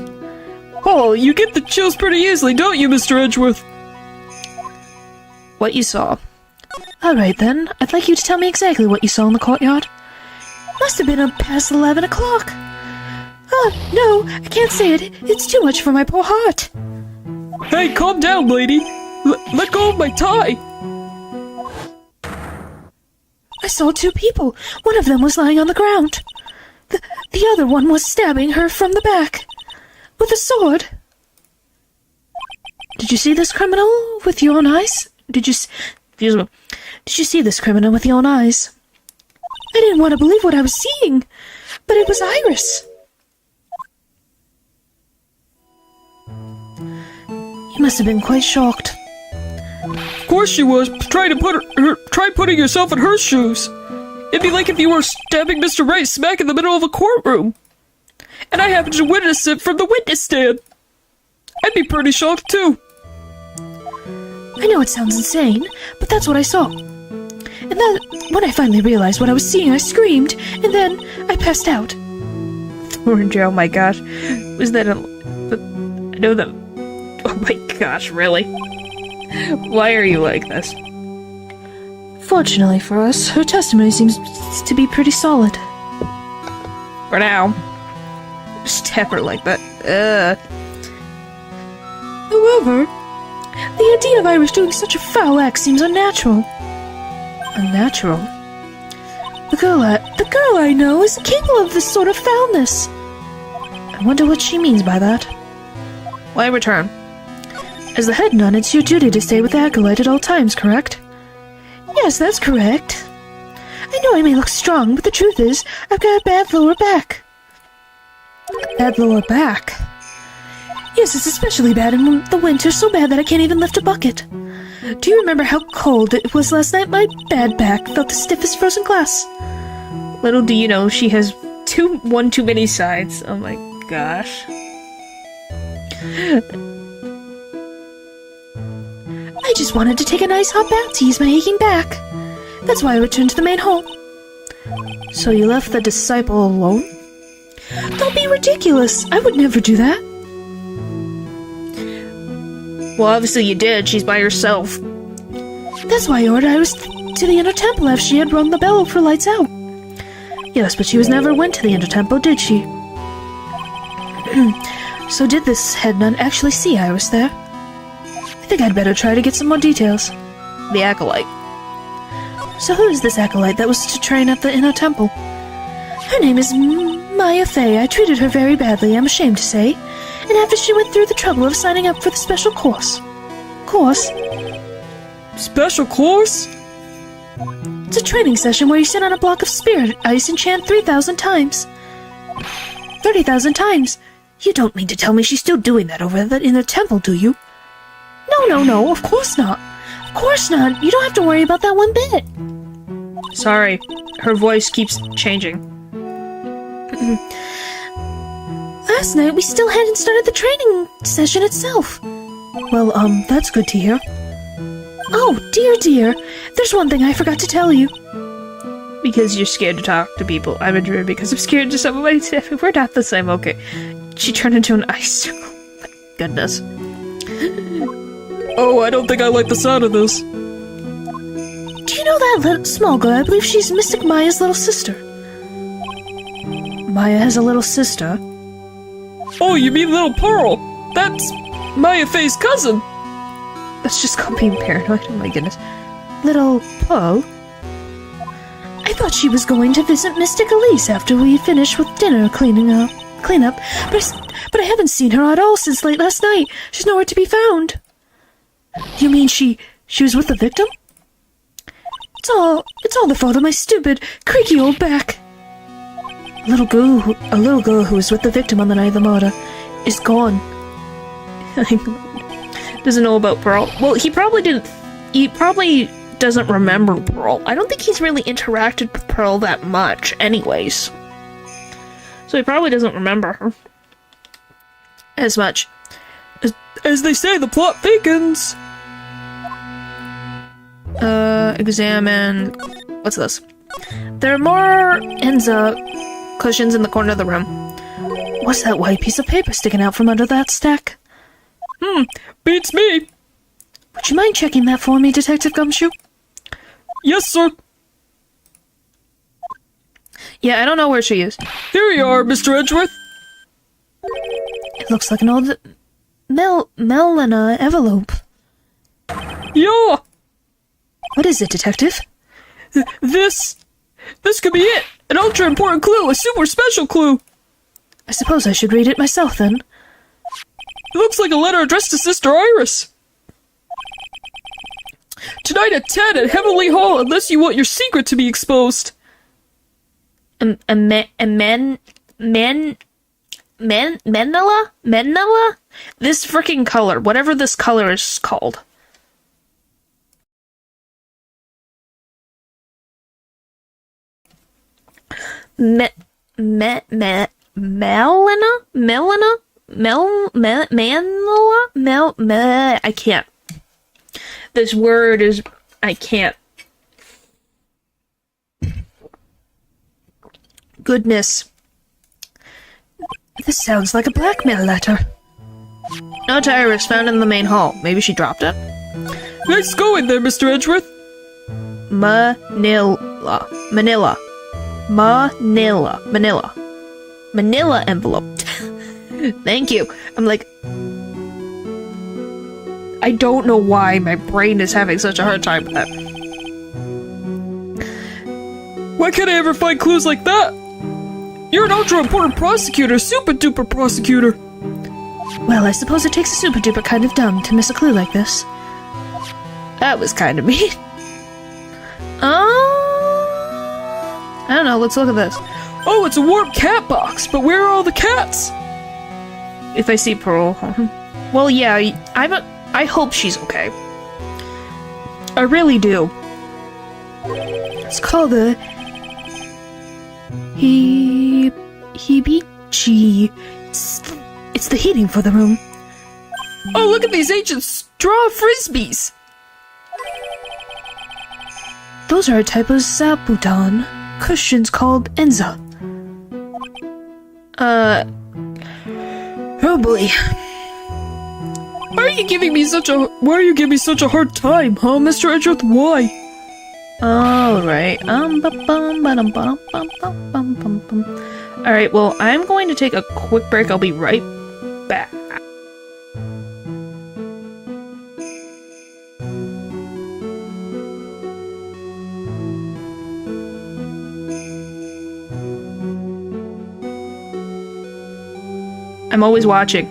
[SPEAKER 4] Oh, you get the chills pretty easily, don't you, Mr. Edgeworth?
[SPEAKER 1] What you saw.
[SPEAKER 2] Alright then, I'd like you to tell me exactly what you saw in the courtyard. Must have been past 11 o'clock. Oh, no, I can't say it. It's too much for my poor heart.
[SPEAKER 4] Hey, calm down, lady. Let go of my tie.
[SPEAKER 2] I saw two people. One of them was lying on the ground. The other one was stabbing her from the back. With a sword. Did you see this criminal with your own eyes? Did you see this criminal with your own eyes? I didn't want to believe what I was seeing, but it was Iris. You must have been quite shocked.
[SPEAKER 4] Of course she was. Try putting yourself in her shoes. It'd be like if you were stabbing Mr. Wright smack in the middle of a courtroom. And I happened to witness it from the witness stand. I'd be pretty shocked, too.
[SPEAKER 2] I know it sounds insane, but that's what I saw. And then, when I finally realized what I was seeing, I screamed, and then I passed out.
[SPEAKER 1] Orange, oh my gosh. Was that I know that... Oh my gosh, really? Why are you like this?
[SPEAKER 2] Fortunately for us, her testimony seems to be pretty solid.
[SPEAKER 1] For now. Stab her like that.
[SPEAKER 2] However, the idea of Iris doing such a foul act seems unnatural. Unnatural? The girl I know is capable of this sort of foulness. I wonder what she means by that.
[SPEAKER 1] Why return?
[SPEAKER 2] As the head nun, it's your duty to stay with the acolyte at all times, correct? Yes, that's correct. I know I may look strong, but the truth is, I've got a bad lower back. Bad lower back? Yes, it's especially bad in the winter, so bad that I can't even lift a bucket. Do you remember how cold it was last night? My bad back felt the stiffest frozen glass.
[SPEAKER 1] Little do you know, she has one too many sides. Oh my gosh.
[SPEAKER 2] I just wanted to take a nice hot bath to ease my aching back. That's why I returned to the main hall.
[SPEAKER 1] So you left the disciple alone?
[SPEAKER 2] Don't be ridiculous. I would never do that.
[SPEAKER 1] Well, obviously you did. She's by herself.
[SPEAKER 2] That's why I ordered Iris to the inner temple after she had rung the bell for lights out. Yes, but she never went to the inner temple, did she? So did this head nun actually see Iris there? I think I'd better try to get some more details.
[SPEAKER 1] The acolyte.
[SPEAKER 2] So who is this acolyte that was to train at the inner temple? Her name is Maya Fey. I treated her very badly, I'm ashamed to say. And after she went through the trouble of signing up for the special course. Course?
[SPEAKER 4] Special course?
[SPEAKER 2] It's a training session where you sit on a block of spirit ice and chant 3,000 times. 30,000 times. You don't mean to tell me she's still doing that over in the temple, do you? No, of course not. Of course not. You don't have to worry about that one bit.
[SPEAKER 1] Sorry, her voice keeps changing.
[SPEAKER 2] Last night we still hadn't started the training session itself. Well, that's good to hear. Oh, dear. There's one thing I forgot to tell you.
[SPEAKER 1] Because you're scared to talk to people. I'm a druid because I'm scared to somebody. We're not the same, okay. She turned into an ice circle. My goodness.
[SPEAKER 4] Oh, I don't think I like the sound of this.
[SPEAKER 2] Do you know that little small girl? I believe she's Mystic Maya's little sister. Maya has a little sister?
[SPEAKER 4] Oh, you mean Little Pearl? That's Maya Fey's cousin.
[SPEAKER 1] That's just called being paranoid. Oh my goodness.
[SPEAKER 2] Little Pearl? I thought she was going to visit Mystic Elise after we finished with dinner cleanup, but I haven't seen her at all since late last night. She's nowhere to be found. You mean she was with the victim? It's all the fault of my stupid, creaky old back. A little girl who was with the victim on the night of the murder is gone.
[SPEAKER 1] Doesn't know about Pearl. Well, he probably doesn't remember Pearl. I don't think he's really interacted with Pearl that much anyways. So he probably doesn't remember her as much.
[SPEAKER 4] As they say, the plot thickens.
[SPEAKER 1] Examine... What's this? There are more Enza cushions in the corner of the room.
[SPEAKER 2] What's that white piece of paper sticking out from under that stack?
[SPEAKER 4] Beats me.
[SPEAKER 2] Would you mind checking that for me, Detective Gumshoe?
[SPEAKER 4] Yes, sir.
[SPEAKER 1] Yeah, I don't know where she is.
[SPEAKER 4] Here you are, Mr. Edgeworth.
[SPEAKER 2] It looks like an old Melina envelope.
[SPEAKER 4] Yeah.
[SPEAKER 2] What is it, Detective?
[SPEAKER 4] This could be it. An ultra important clue, a super special clue.
[SPEAKER 2] I suppose I should read it myself, then.
[SPEAKER 4] It looks like a letter addressed to Sister Iris. Tonight at 10 at Heavenly Hall, unless you want your secret to be exposed.
[SPEAKER 1] Menela? This freaking color, whatever this color is called. Melina? I can't. This word is... I can't. Goodness.
[SPEAKER 2] This sounds like a blackmail letter.
[SPEAKER 1] Note to Iris found in the main hall. Maybe she dropped it.
[SPEAKER 4] Nice going there, Mr. Edgeworth.
[SPEAKER 1] Manila envelope. Thank you. I'm like... I don't know why my brain is having such a hard time with that.
[SPEAKER 4] Why can't I ever find clues like that? You're an ultra-important prosecutor, super-duper prosecutor.
[SPEAKER 2] Well, I suppose it takes a super-duper kind of dumb to miss a clue like this.
[SPEAKER 1] That was kind of mean. I don't know, let's look at this.
[SPEAKER 4] Oh, it's a warped cat box, but where are all the cats?
[SPEAKER 1] If I see Pearl. Well, yeah, I hope she's okay. I really do.
[SPEAKER 2] It's called the... Hibichi. It's the heating for the room.
[SPEAKER 4] Oh, look at these ancient straw frisbees.
[SPEAKER 2] Those are a type of zabuton. Cushions called Enza.
[SPEAKER 1] Oh boy.
[SPEAKER 4] Why are you giving me such a hard time, huh, Mr. Edgeworth? Why?
[SPEAKER 1] Alright. Alright, well, I'm going to take a quick break. I'll be right back. I'm always watching.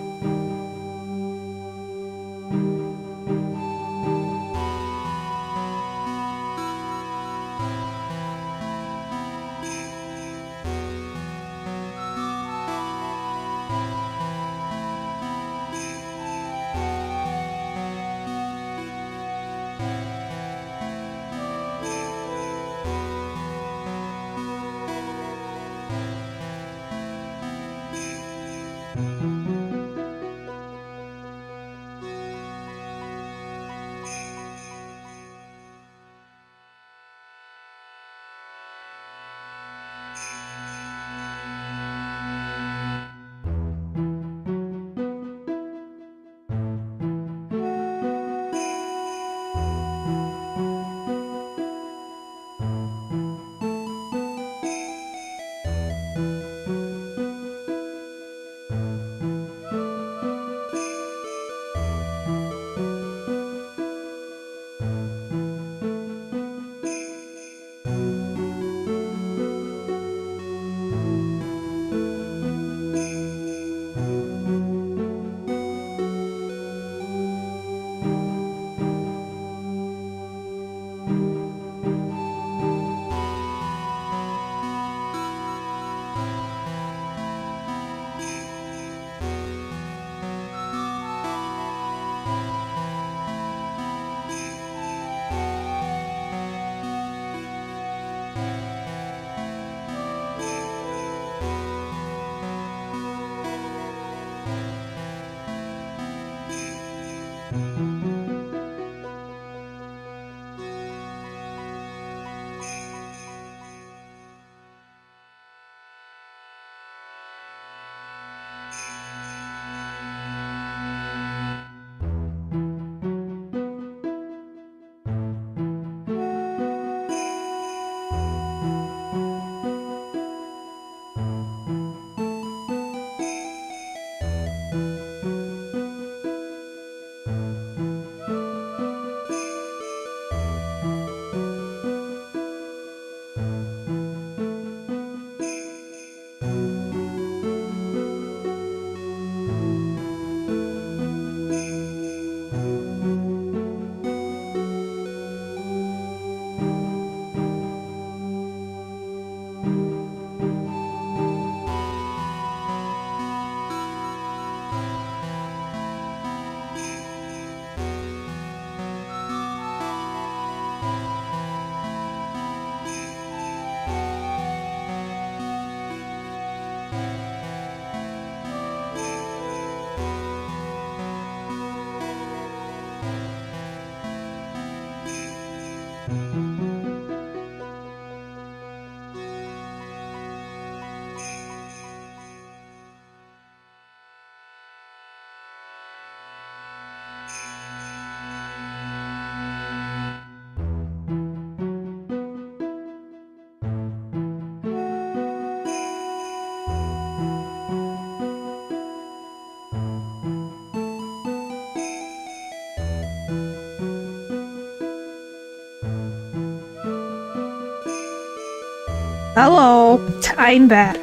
[SPEAKER 1] Hello, I'm back.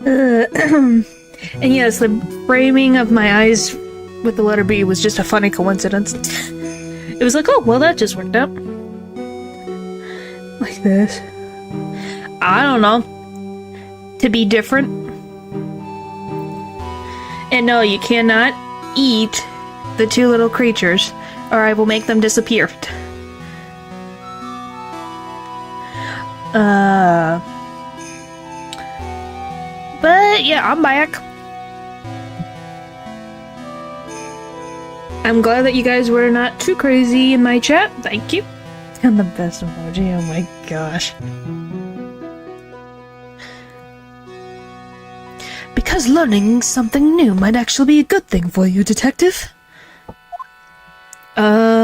[SPEAKER 1] And yes, the framing of my eyes with the letter B was just a funny coincidence. It was like, oh, well, that just worked out. Like this. I don't know. To be different. And no, you cannot eat the two little creatures, or I will make them disappear. But yeah, I'm back. I'm glad that you guys were not too crazy in my chat. Thank you. And the best emoji, oh my gosh.
[SPEAKER 2] Because learning something new might actually be a good thing for you, detective.
[SPEAKER 1] Might.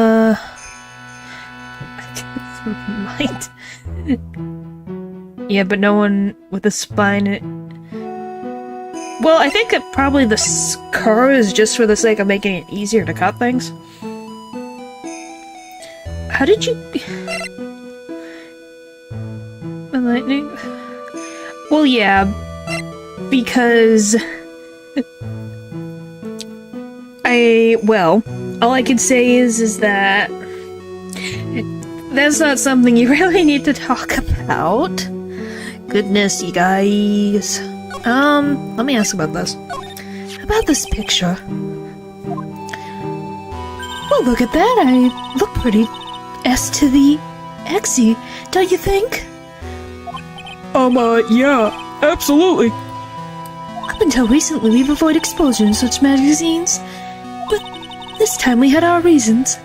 [SPEAKER 1] Yeah, but no one with a spine. Well, I think that probably the scar is just for the sake of making it easier to cut things. How did you... The lightning... Well, yeah, because... Well, all I can say is that... That's not something you really need to talk about. Goodness, you guys. Let me ask about this.
[SPEAKER 2] About this picture. Well, look at that. I look pretty S to the Xy, don't you think?
[SPEAKER 4] Yeah, absolutely.
[SPEAKER 2] Up until recently, we've avoided exposure in such magazines. But this time we had our reasons.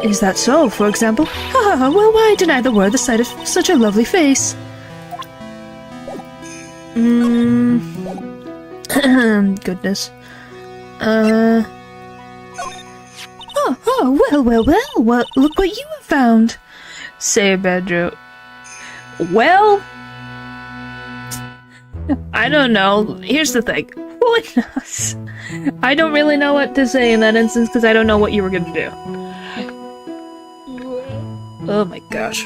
[SPEAKER 2] Is that so, for example? Haha, well, why deny the word the sight of such a lovely face?
[SPEAKER 1] Goodness.
[SPEAKER 2] Well, look what you have found.
[SPEAKER 1] Say a bad joke. Well... I don't know. Here's the thing. Who knows? I don't really know what to say in that instance because I don't know what you were gonna do. Oh my gosh.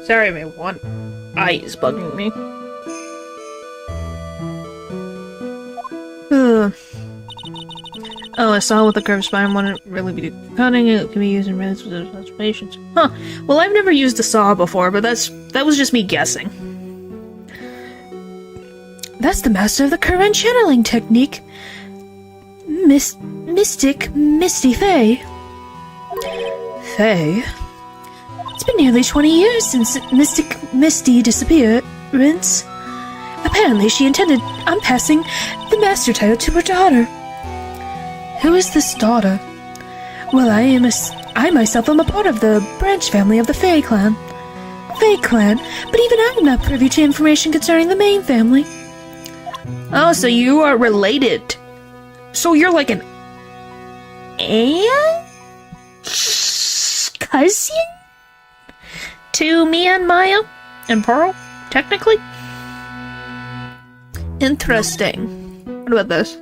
[SPEAKER 1] Sorry, my one eye is bugging me. Oh, I saw with the curved spine wouldn't really be cutting. It can be used in really specific situations. Huh. Well, I've never used a saw before, but that was just me guessing.
[SPEAKER 2] That's the master of the current channeling technique. Mystic Misty Faye.
[SPEAKER 1] Faye?
[SPEAKER 2] It's been nearly 20 years since Mystic Misty disappearance. Apparently, she intended on passing the master title to her daughter. Who is this daughter? Well, I myself am a part of the branch family of the Faye clan. Faye clan, but even I'm not privy to information concerning the main family.
[SPEAKER 1] Oh, so you are related. So you're like an aunt? Cousin? To me and Maya? And Pearl, technically? Interesting. What about this?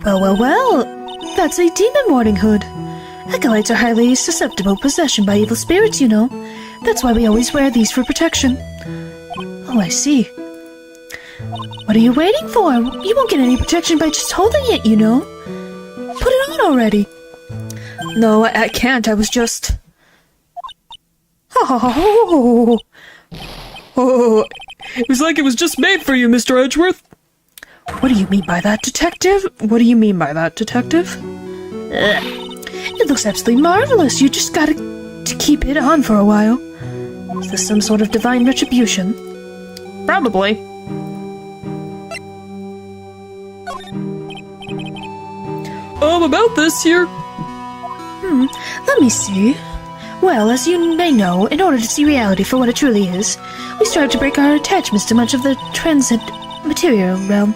[SPEAKER 2] Well, that's a demon warning hood. Acolytes are highly susceptible to possession by evil spirits, you know. That's why we always wear these for protection. Oh, I see. What are you waiting for? You won't get any protection by just holding it, you know. Put it on already.
[SPEAKER 1] No, I can't. I was just...
[SPEAKER 4] Oh, it was like it was just made for you, Mr. Edgeworth.
[SPEAKER 2] What do you mean by that, detective?
[SPEAKER 1] What do you mean by that, detective?
[SPEAKER 2] It looks absolutely marvelous. You just gotta to keep it on for a while. Is this some sort of divine retribution?
[SPEAKER 1] Probably.
[SPEAKER 4] About this here.
[SPEAKER 2] Let me see. Well, as you may know, in order to see reality for what it truly is, we strive to break our attachments to much of the transcend material realm.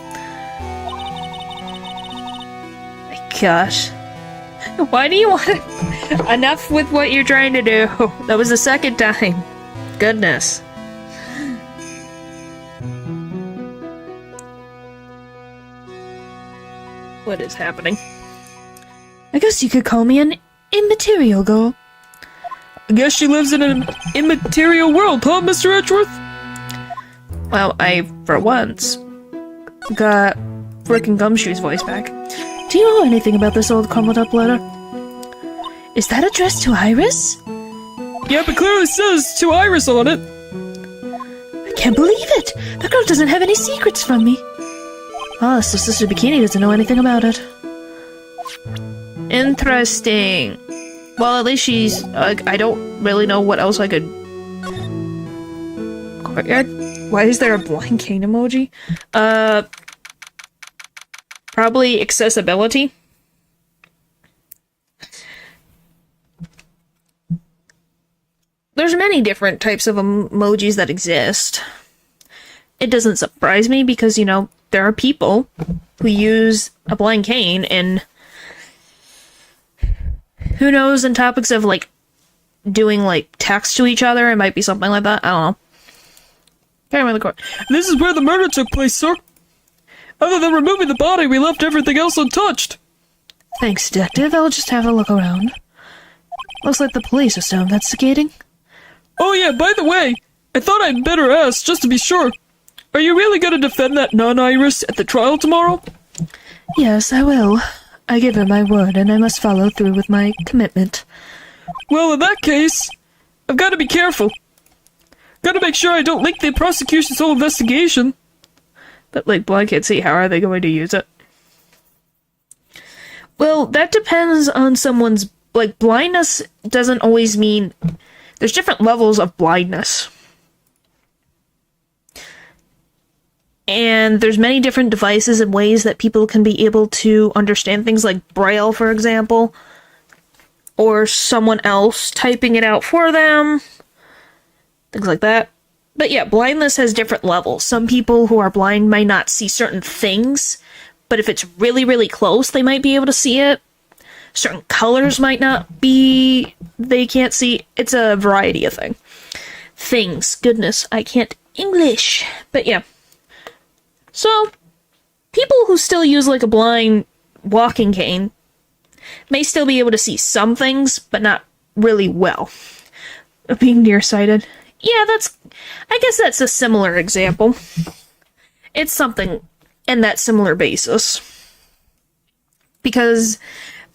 [SPEAKER 1] My gosh. Why do you want to... Enough with what you're trying to do. That was the second time. Goodness. What is happening?
[SPEAKER 2] I guess you could call me an immaterial girl.
[SPEAKER 4] I guess she lives in an immaterial world, huh, Mr. Edgeworth?
[SPEAKER 1] Well, I, for once, got frickin' Gumshoe's voice back.
[SPEAKER 2] Do you know anything about this old crumbled up letter? Is that addressed to Iris?
[SPEAKER 4] Yep, it clearly says to Iris on it.
[SPEAKER 2] I can't believe it! The girl doesn't have any secrets from me. Ah, so Sister Bikini doesn't know anything about it.
[SPEAKER 1] Interesting. Well, at least she's... I don't really know what else I could... Why is there a blind cane emoji? Probably accessibility. There's many different types of emojis that exist. It doesn't surprise me because, you know, there are people who use a blind cane and... Who knows in topics of, like, doing, like, text to each other. It might be something like that. I don't know. Carry him in the court.
[SPEAKER 4] This is where the murder took place, sir. Other than removing the body, we left everything else untouched.
[SPEAKER 2] Thanks, Detective. I'll just have a look around. Looks like the police are still investigating.
[SPEAKER 4] Oh yeah, by the way, I thought I'd better ask, just to be sure. Are you really gonna defend that non-Iris at the trial tomorrow?
[SPEAKER 2] Yes, I will. I give her my word, and I must follow through with my commitment.
[SPEAKER 4] Well, in that case, I've got to be careful. Got to make sure I don't leak the prosecution's whole investigation.
[SPEAKER 1] But, like, blind can't see. How are they going to use it? Well, that depends on someone's... Like, blindness doesn't always mean... There's different levels of blindness. And there's many different devices and ways that people can be able to understand things like Braille, for example. Or someone else typing it out for them. Things like that. But yeah, blindness has different levels. Some people who are blind might not see certain things, but if it's really, really close, they might be able to see it. Certain colors might not be... They can't see. It's a variety of things. Goodness, I can't English. But yeah. So, people who still use, like, a blind walking cane may still be able to see some things, but not really well. Being nearsighted. Yeah, I guess that's a similar example. It's something in that similar basis. Because,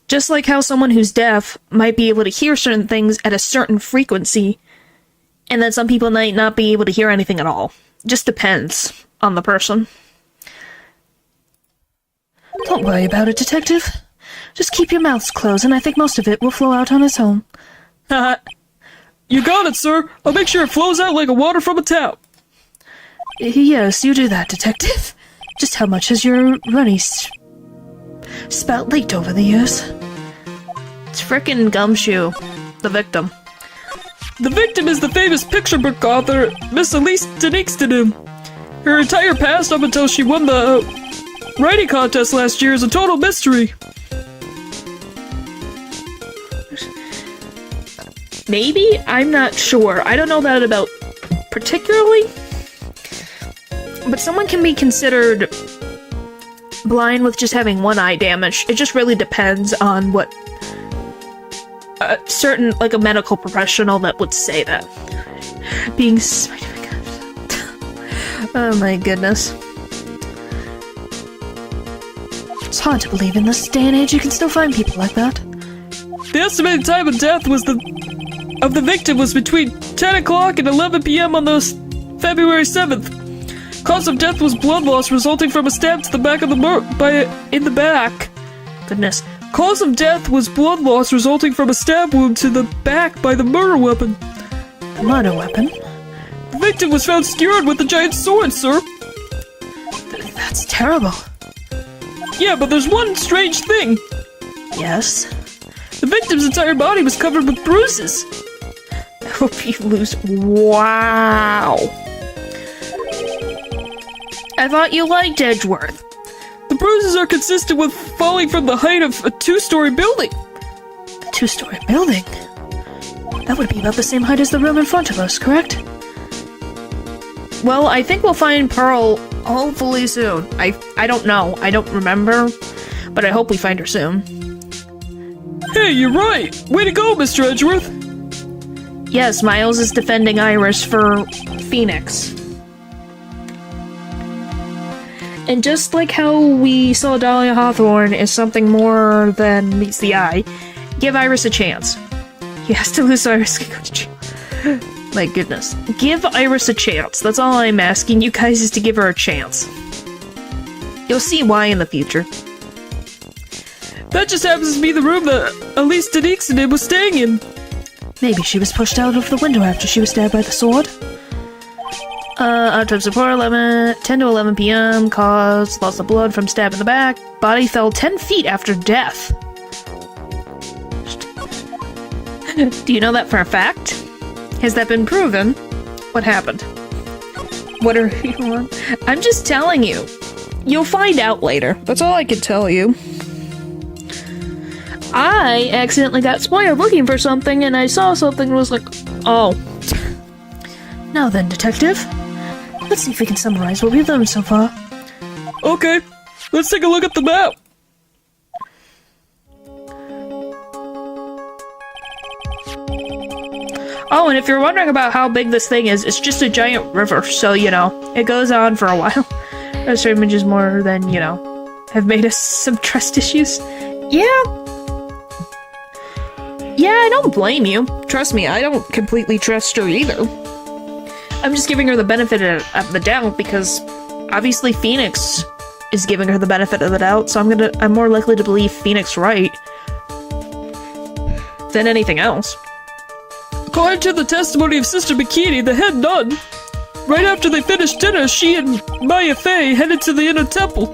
[SPEAKER 1] just like how someone who's deaf might be able to hear certain things at a certain frequency, and then some people might not be able to hear anything at all. Just depends on the person.
[SPEAKER 2] Don't worry about it, Detective. Just keep your mouths closed, and I think most of it will flow out on its own.
[SPEAKER 4] Haha. You got it, sir. I'll make sure it flows out like a water from a tap.
[SPEAKER 2] Yes, you do that, Detective. Just how much has your runny spout leaked over the years?
[SPEAKER 1] It's frickin' Gumshoe, the victim.
[SPEAKER 4] The victim is the famous picture book author, Miss Elise Denixton. Her entire past up until she won the writing contest last year is a total mystery.
[SPEAKER 1] Maybe? I'm not sure. I don't know that about particularly. But someone can be considered blind with just having one eye damage. It just really depends on what a certain, like a medical professional that would say that. Being oh my goodness.
[SPEAKER 2] It's hard to believe in this day and age you can still find people like that.
[SPEAKER 4] The estimated time of death of the victim was between 10 o'clock and 11 p.m. on the February 7th. Cause of death was blood loss resulting from a stab to the back of in the back.
[SPEAKER 1] Goodness.
[SPEAKER 4] Cause of death was blood loss resulting from a stab wound to the back by the murder weapon.
[SPEAKER 2] The murder weapon?
[SPEAKER 4] The victim was found skewered with a giant sword, sir.
[SPEAKER 2] That's terrible.
[SPEAKER 4] Yeah, but there's one strange thing.
[SPEAKER 2] Yes?
[SPEAKER 4] The victim's entire body was covered with bruises.
[SPEAKER 1] I hope you lose. Wow. I thought you liked Edgeworth.
[SPEAKER 4] The bruises are consistent with falling from the height of a 2-story building.
[SPEAKER 2] A 2-story building? That would be about the same height as the room in front of us, correct?
[SPEAKER 1] Well, I think we'll find Pearl hopefully soon. I don't know. I don't remember. But I hope we find her soon.
[SPEAKER 4] Hey, you're right! Way to go, Mr. Edgeworth!
[SPEAKER 1] Yes, Miles is defending Iris for Phoenix. And just like how we saw Dahlia Hawthorne is something more than meets the eye, give Iris a chance. Yes, to lose Iris can go to jail. My goodness. Give Iris a chance. That's all I'm asking you guys is to give her a chance. You'll see why in the future.
[SPEAKER 4] That just happens to be the room that Elise Denixton was staying in.
[SPEAKER 2] Maybe she was pushed out of the window after she was stabbed by the sword.
[SPEAKER 1] Autopsy report 10 to 11 p.m. Cause loss of blood from stab in the back. Body fell 10 feet after death. Do you know that for a fact? Has that been proven? What happened? What are you on? I'm just telling you. You'll find out later. That's all I can tell you. I accidentally got spoiled looking for something, and I saw something and was like, oh.
[SPEAKER 2] Now then, Detective. Let's see if we can summarize what we've learned so far.
[SPEAKER 4] Okay, let's take a look at the map.
[SPEAKER 1] Oh, and if you're wondering about how big this thing is, it's just a giant river, so, you know, it goes on for a while. Rest images more than, you know, have made us some trust issues. Yeah. Yeah, I don't blame you. Trust me, I don't completely trust her either. I'm just giving her the benefit of the doubt because obviously Phoenix is giving her the benefit of the doubt, so I'm more likely to believe Phoenix Wright than anything else.
[SPEAKER 4] According to the testimony of Sister Bikini, the head nun, right after they finished dinner, she and Maya Fey headed to the inner temple.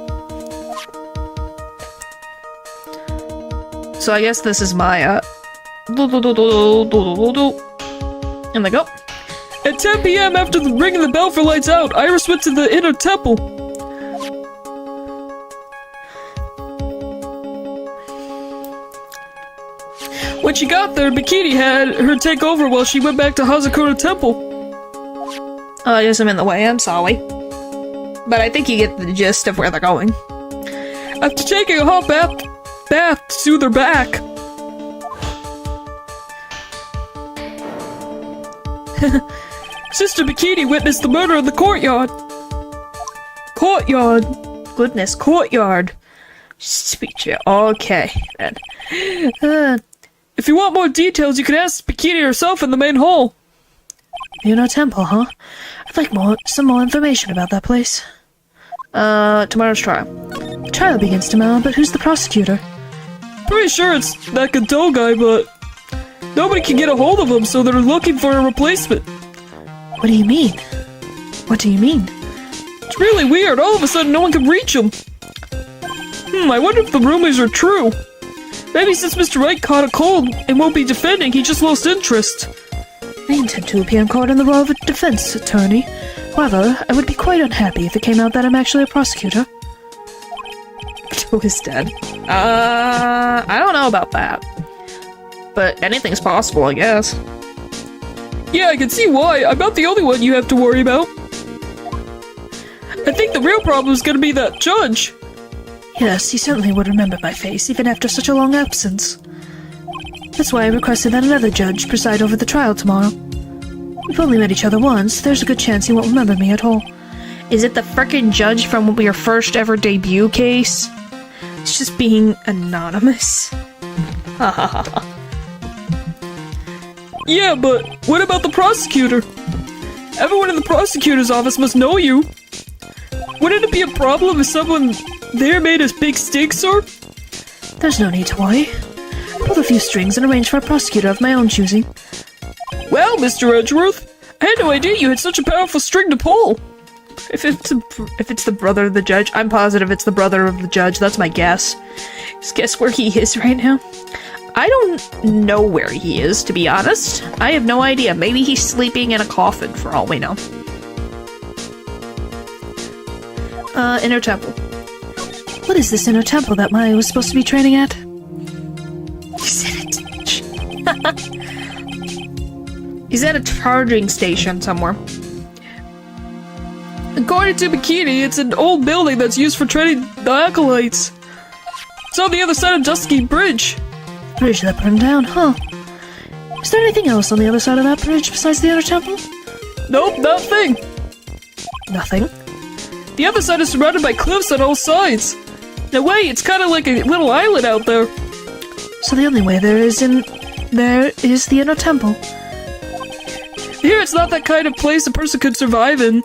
[SPEAKER 1] So I guess this is Maya. And they go.
[SPEAKER 4] At 10 p.m. after the ringing the bell for lights out, Iris went to the inner temple. When she got there, Bikini had her take over while she went back to Hazakura Temple.
[SPEAKER 1] Oh, I guess I'm in the way, I'm sorry. But I think you get the gist of where they're going.
[SPEAKER 4] After taking a hot bath to soothe her back, Sister Bikini witnessed the murder in the courtyard. Courtyard.
[SPEAKER 1] Goodness, courtyard. Speech, okay, then.
[SPEAKER 4] If you want more details, you can ask Bikini herself in the main hall.
[SPEAKER 2] The inner temple, huh? I'd like some more information about that place.
[SPEAKER 1] Tomorrow's trial.
[SPEAKER 2] The trial begins tomorrow, but who's the prosecutor?
[SPEAKER 4] Pretty sure it's that Godot guy, but nobody can get a hold of him, so they're looking for a replacement.
[SPEAKER 2] What do you mean? What do you mean?
[SPEAKER 4] It's really weird. All of a sudden, no one can reach him. I wonder if the rumors are true. Maybe since Mr. Wright caught a cold and won't be defending, he just lost interest.
[SPEAKER 2] I intend to appear in court in the role of a defense attorney. However, I would be quite unhappy if it came out that I'm actually a prosecutor.
[SPEAKER 1] Who is dead? I don't know about that. But anything's possible, I guess.
[SPEAKER 4] Yeah, I can see why. I'm not the only one you have to worry about. I think the real problem is gonna be that judge.
[SPEAKER 2] Yes, he certainly would remember my face, even after such a long absence. That's why I requested that another judge preside over the trial tomorrow. We've only met each other once, there's a good chance he won't remember me at all.
[SPEAKER 1] Is it the frickin' judge from your first ever debut case? It's just being anonymous. Ha ha ha ha.
[SPEAKER 4] Yeah, but what about the prosecutor? Everyone in the prosecutor's office must know you. Wouldn't it be a problem if someone there made a big stink, sir?
[SPEAKER 2] There's no need to worry. Pull a few strings and arrange for a prosecutor of my own choosing.
[SPEAKER 4] Well, Mr. Edgeworth, I had no idea you had such a powerful string to pull.
[SPEAKER 1] If it's the brother of the judge, I'm positive it's the brother of the judge. That's my guess. Just guess where he is right now. I don't know where he is, to be honest. I have no idea. Maybe he's sleeping in a coffin, for all we know. Inner temple.
[SPEAKER 2] What is this inner temple that Maya was supposed to be training at?
[SPEAKER 1] He's at a He's at a charging station somewhere.
[SPEAKER 4] According to Bikini, it's an old building that's used for training the acolytes. It's on the other side of Dusky Bridge.
[SPEAKER 2] Bridge that burned down, huh? Is there anything else on the other side of that bridge besides the inner temple?
[SPEAKER 4] Nope, nothing.
[SPEAKER 2] Nothing?
[SPEAKER 4] The other side is surrounded by cliffs on all sides. In a way, it's kind of like a little island out there.
[SPEAKER 2] So the only way there is the inner temple.
[SPEAKER 4] Here, it's not that kind of place a person could survive in.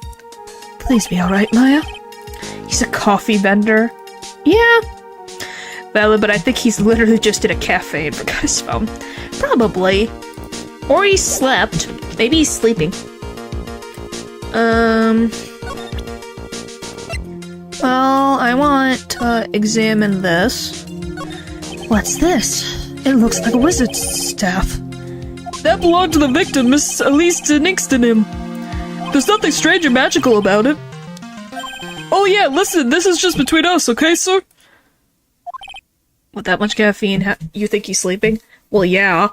[SPEAKER 2] Please be alright, Maya.
[SPEAKER 1] He's a coffee vendor. Yeah. Valid, but I think he's literally just at a cafe and forgot his phone. Probably. Or he slept. Maybe he's sleeping. Well, I want to examine this.
[SPEAKER 2] What's this? It looks like a wizard's staff.
[SPEAKER 4] That belonged to the victim, Miss Elise Nixtonim. There's nothing strange or magical about it. Oh yeah, listen, this is just between us, okay, sir?
[SPEAKER 1] With that much caffeine, you think he's sleeping? Well, yeah.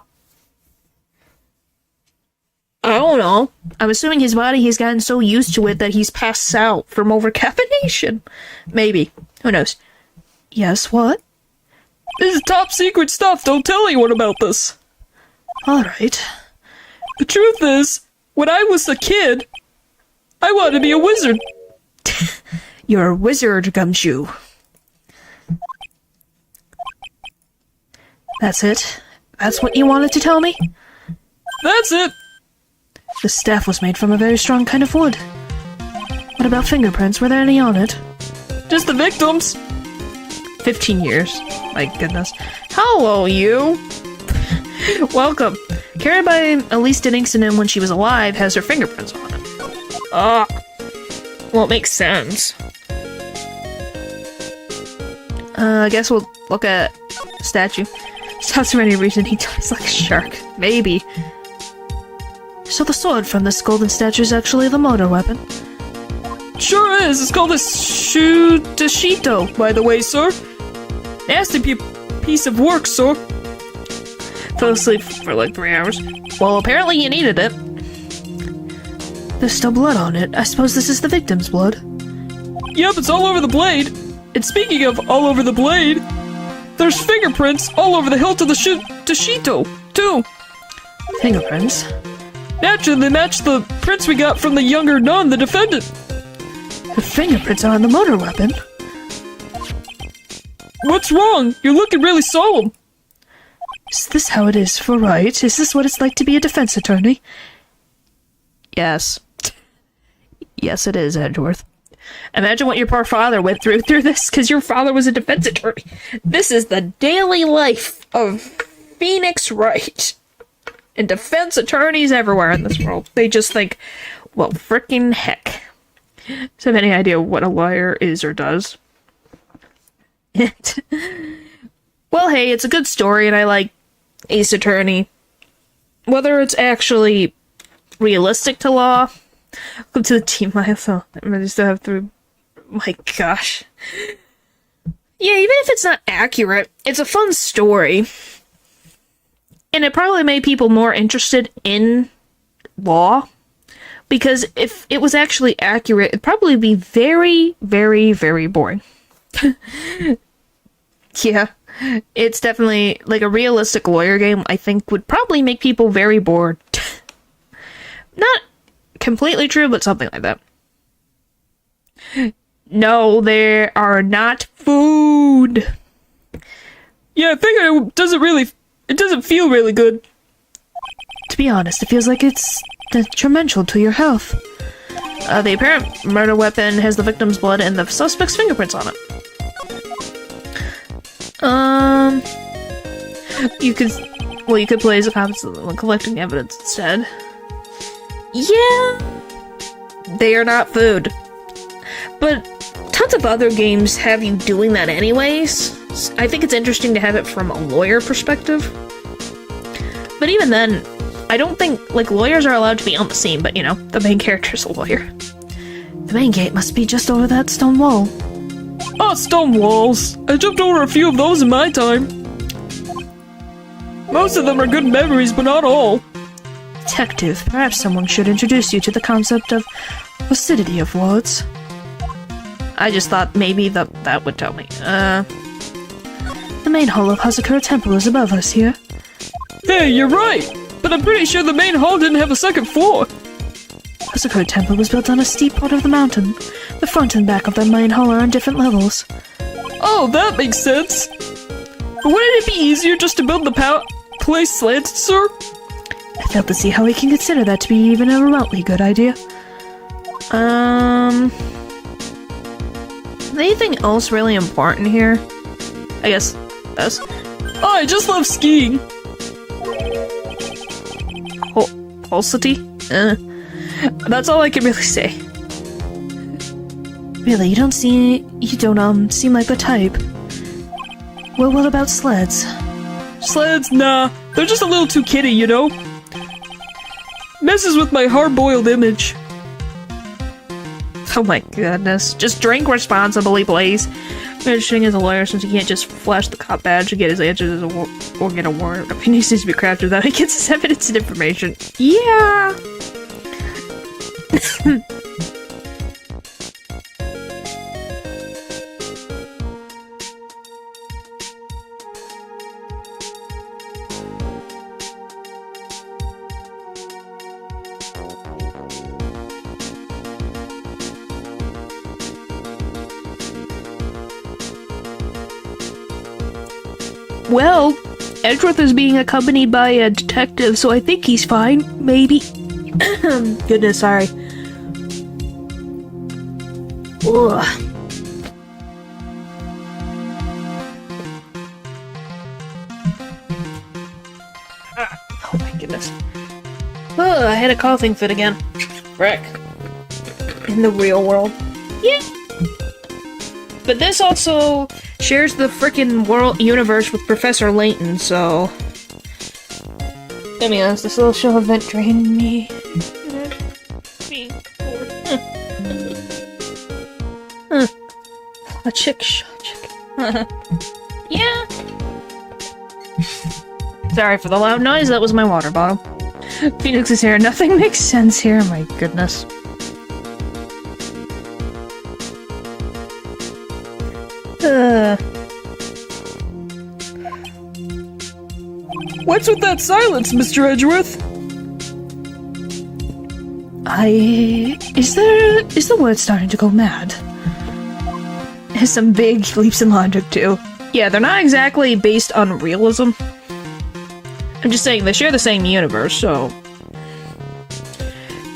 [SPEAKER 1] I don't know. I'm assuming his body has gotten so used to it that he's passed out from overcaffeination. Maybe. Who knows?
[SPEAKER 2] Yes, what?
[SPEAKER 4] This is top secret stuff. Don't tell anyone about this.
[SPEAKER 2] Alright.
[SPEAKER 4] The truth is, when I was a kid, I wanted to be a wizard.
[SPEAKER 2] You're a wizard, Gumshoe. That's it? That's what you wanted to tell me?
[SPEAKER 4] That's it.
[SPEAKER 2] The staff was made from a very strong kind of wood. What about fingerprints? Were there any on it?
[SPEAKER 4] Just the victims.
[SPEAKER 1] 15 years. My goodness. Hello, you. Welcome. Carried by Elise Dennington when she was alive has her fingerprints on it. Ah. Well, it makes sense. I guess we'll look at statue. It's not for any reason he dies like a shark. Maybe.
[SPEAKER 2] So the sword from this golden statue is actually the motor weapon?
[SPEAKER 4] Sure is. It's called a Shutashito, by the way, sir. Nasty piece of work, sir.
[SPEAKER 1] Fell asleep for like 3 hours. Well, apparently you needed it.
[SPEAKER 2] There's still blood on it. I suppose this is the victim's blood.
[SPEAKER 4] Yep, it's all over the blade. And speaking of all over the blade, there's fingerprints all over the hilt of the Shutashito, too.
[SPEAKER 2] Fingerprints?
[SPEAKER 4] Naturally, they match the prints we got from the younger nun, the defendant.
[SPEAKER 2] The fingerprints are on the motor weapon.
[SPEAKER 4] What's wrong? You're looking really solemn.
[SPEAKER 2] Is this how it is for Wright? Is this what it's like to be a defense attorney?
[SPEAKER 1] Yes. Yes, it is, Edgeworth. Imagine what your poor father went through this, because your father was a defense attorney. This is the daily life of Phoenix Wright. And defense attorneys everywhere in this world. They just think, well, frickin' heck. Do you have any idea what a lawyer is or does? Well, hey, it's a good story, and I like Ace Attorney. Whether it's actually realistic to law, go to the team milestone. I just have to. My gosh. Yeah, even if it's not accurate, it's a fun story. And it probably made people more interested in law. Because if it was actually accurate, it'd probably be very, very, very boring. Yeah. It's definitely, like, a realistic lawyer game, I think, would probably make people very bored. Not completely true, but something like that. No, there are not food.
[SPEAKER 4] Yeah, I think it doesn't feel really good.
[SPEAKER 2] To be honest, it feels like it's detrimental to your health.
[SPEAKER 1] The apparent murder weapon has the victim's blood and the suspect's fingerprints on it. You could play as a cop collecting evidence instead. Yeah, they are not food. But tons of other games have you doing that anyways. I think it's interesting to have it from a lawyer perspective. But even then, I don't think, like, lawyers are allowed to be on the scene, but, you know, the main character's a lawyer.
[SPEAKER 2] The main gate must be just over that stone wall.
[SPEAKER 4] Oh, stone walls. I jumped over a few of those in my time. Most of them are good memories, but not all.
[SPEAKER 2] Detective, perhaps someone should introduce you to the concept of lucidity of words.
[SPEAKER 1] I just thought maybe that would tell me.
[SPEAKER 2] The main hall of Hazakura Temple is above us here.
[SPEAKER 4] Hey, you're right! But I'm pretty sure the main hall didn't have a second floor.
[SPEAKER 2] Hazakura Temple was built on a steep part of the mountain. The front and back of the main hall are on different levels.
[SPEAKER 4] Oh, that makes sense. But wouldn't it be easier just to build the place slanted, sir?
[SPEAKER 2] I failed to see how we can consider that to be even a remotely good idea.
[SPEAKER 1] Anything else really important here? I guess this.
[SPEAKER 4] Oh, I just love skiing.
[SPEAKER 1] Pulsity? That's all I can really say.
[SPEAKER 2] Really, you don't seem like the type. Well, what about sleds?
[SPEAKER 4] Sleds? Nah. They're just a little too kiddie, you know? Messes with my hard-boiled image.
[SPEAKER 1] Oh my goodness. Just drink responsibly, please. Mentioning is a lawyer since he can't just flash the cop badge to get his answers or get a warrant. Opinion needs to be crafted that he gets his evidence and information. Yeah! Well, Edgeworth is being accompanied by a detective, so I think he's fine. Maybe. Goodness, sorry. Ugh. Oh my goodness. Oh, I had a coughing fit again. Frick. In the real world. Yeah. But this also shares the frickin' world universe with Professor Layton, so... Let me honest, this little show event drained me. A chick. Yeah. Sorry for the loud noise, that was my water bottle. Phoenix is here, nothing makes sense here, my goodness.
[SPEAKER 4] What's with that silence, Mr. Edgeworth?
[SPEAKER 2] Is the word starting to go mad?
[SPEAKER 1] Has some big leaps in logic, too. Yeah, they're not exactly based on realism. I'm just saying, they share the same universe, so...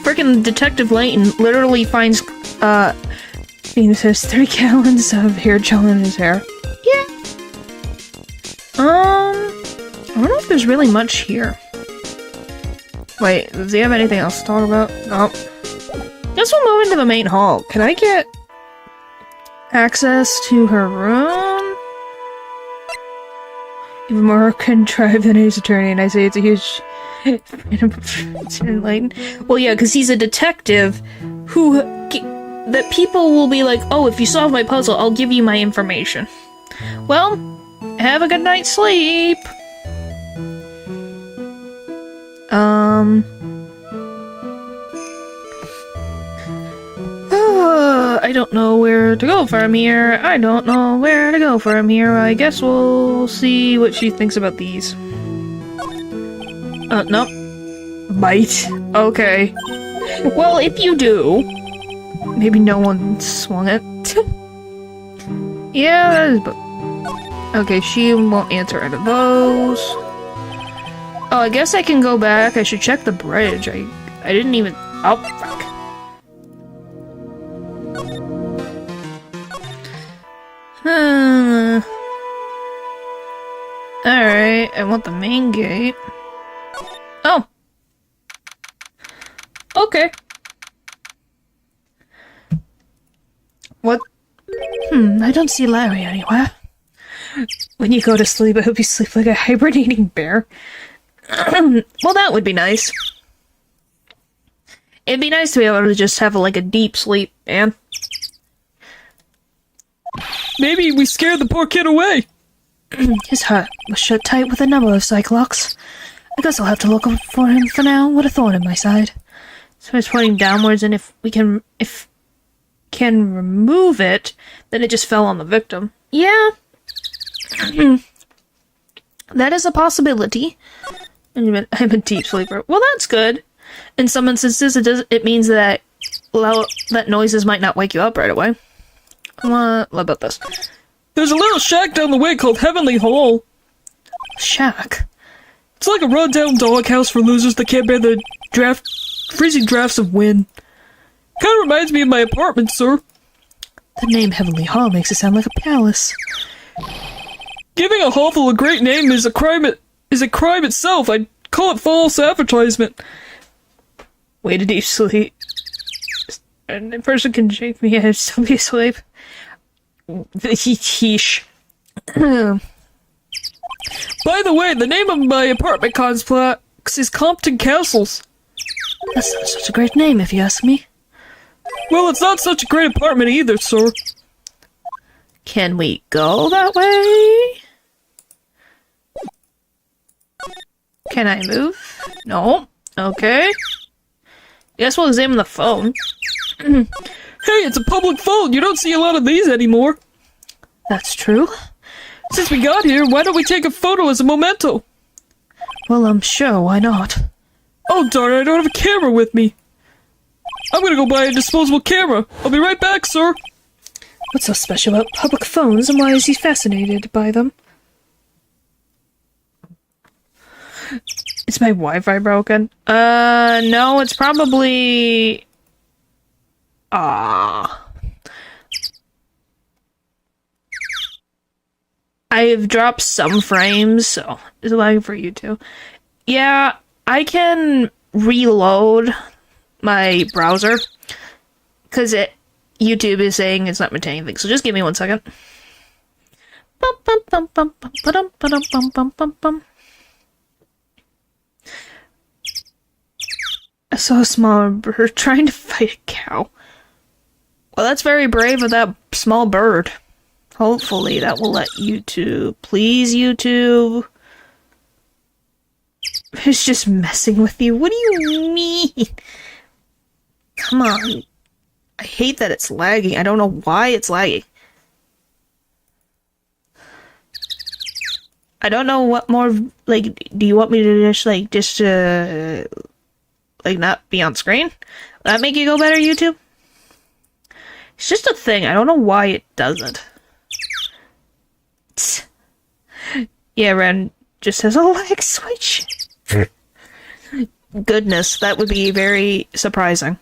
[SPEAKER 1] Frickin' Detective Layton literally finds, Phoenix has 3 gallons of hair gel in his hair. Yeah. I don't know if there's really much here. Wait, does he have anything else to talk about? No. Guess we'll move into the main hall. Can I get access to her room? Even more contrived than his attorney, and I say it's a huge... it's enlightened. Well, yeah, because he's a detective who... that people will be like, oh, if you solve my puzzle, I'll give you my information. Well, have a good night's sleep. I don't know where to go from here. I I guess we'll see what she thinks about these. Nope. Bite. Okay. Well, if you do... Maybe no one swung it. Yeah, but... Okay, she won't answer any of those. Oh, I guess I can go back. I should check the bridge. I didn't even... Oh, fuck. Alright, I want the main gate. Oh. Okay. What?
[SPEAKER 2] I don't see Larry anywhere.
[SPEAKER 1] When you go to sleep, I hope you sleep like a hibernating bear. Well, that would be nice. It'd be nice to be able to just have, like, a deep sleep, man.
[SPEAKER 4] Maybe we scared the poor kid away.
[SPEAKER 2] His heart was shut tight with a number of cyclocks. I guess I'll have to look for him for now. What a thorn in my side.
[SPEAKER 1] So it's pointing downwards, and if can remove it, then it just fell on the victim. Yeah. That is a possibility. I'm a deep sleeper. Well, that's good. In some instances, it means that that noises might not wake you up right away. What about this?
[SPEAKER 4] There's a little shack down the way called Heavenly Hall.
[SPEAKER 1] Shack?
[SPEAKER 4] It's like a run-down doghouse for losers that can't bear the freezing drafts of wind. Kinda reminds me of my apartment, sir.
[SPEAKER 2] The name Heavenly Hall makes it sound like a palace.
[SPEAKER 4] Giving a hovel a great name is a crime itself. I'd call it false advertisement.
[SPEAKER 1] Way to deep sleep. And a person can shake me and still be asleep. Yeesh.
[SPEAKER 4] By the way, the name of my apartment complex is Compton Castles.
[SPEAKER 2] That's not such a great name, if you ask me.
[SPEAKER 4] Well, it's not such a great apartment either, sir.
[SPEAKER 1] Can we go that way? Can I move? No. Okay. Guess we'll examine the phone.
[SPEAKER 4] Hey, it's a public phone. You don't see a lot of these anymore.
[SPEAKER 2] That's true.
[SPEAKER 4] Since we got here, why don't we take a photo as a memento?
[SPEAKER 2] Well, I'm sure, why not?
[SPEAKER 4] Oh, darn it, I don't have a camera with me. I'm gonna go buy a disposable camera. I'll be right back, sir.
[SPEAKER 2] What's so special about public phones, and why is he fascinated by them?
[SPEAKER 1] Is my Wi-Fi broken? No, it's probably... I've dropped some frames, so it's lagging for you too. Yeah, I can reload my browser, because YouTube is saying it's not maintaining things, so just give me 1 second. I saw a small bird trying to fight a cow. Well, that's very brave of that small bird. Hopefully that will let YouTube. Please, YouTube. It's just messing with you. What do you mean? Come on. I hate that it's lagging. I don't know why it's lagging. I don't know what more, like, do you want me to just, not be on screen? Will that make you go better, YouTube? It's just a thing. I don't know why it doesn't. Yeah, Ren just has a lag switch. Goodness, that would be very surprising.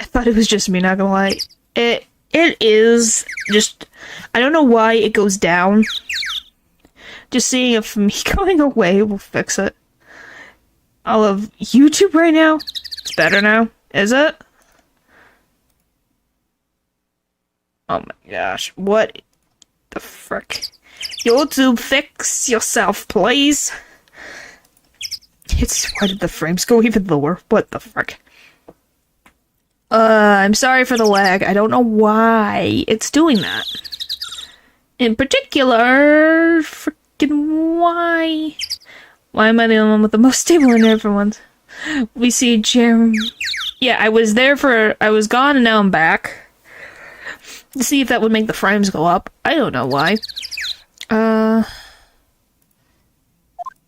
[SPEAKER 1] I thought it was just me, not gonna lie. It is just... I don't know why it goes down. Just seeing if me going away will fix it. I love YouTube right now. It's better now. Is it? Oh my gosh. What the frick? YouTube, fix yourself, please. Why did the frames go even lower? What the frick? I'm sorry for the lag. I don't know why it's doing that. In particular, freaking why? Why am I the only one with the most stable internet for once? We see Jeremy. Yeah, I was gone and now I'm back. To see if that would make the frames go up. I don't know why.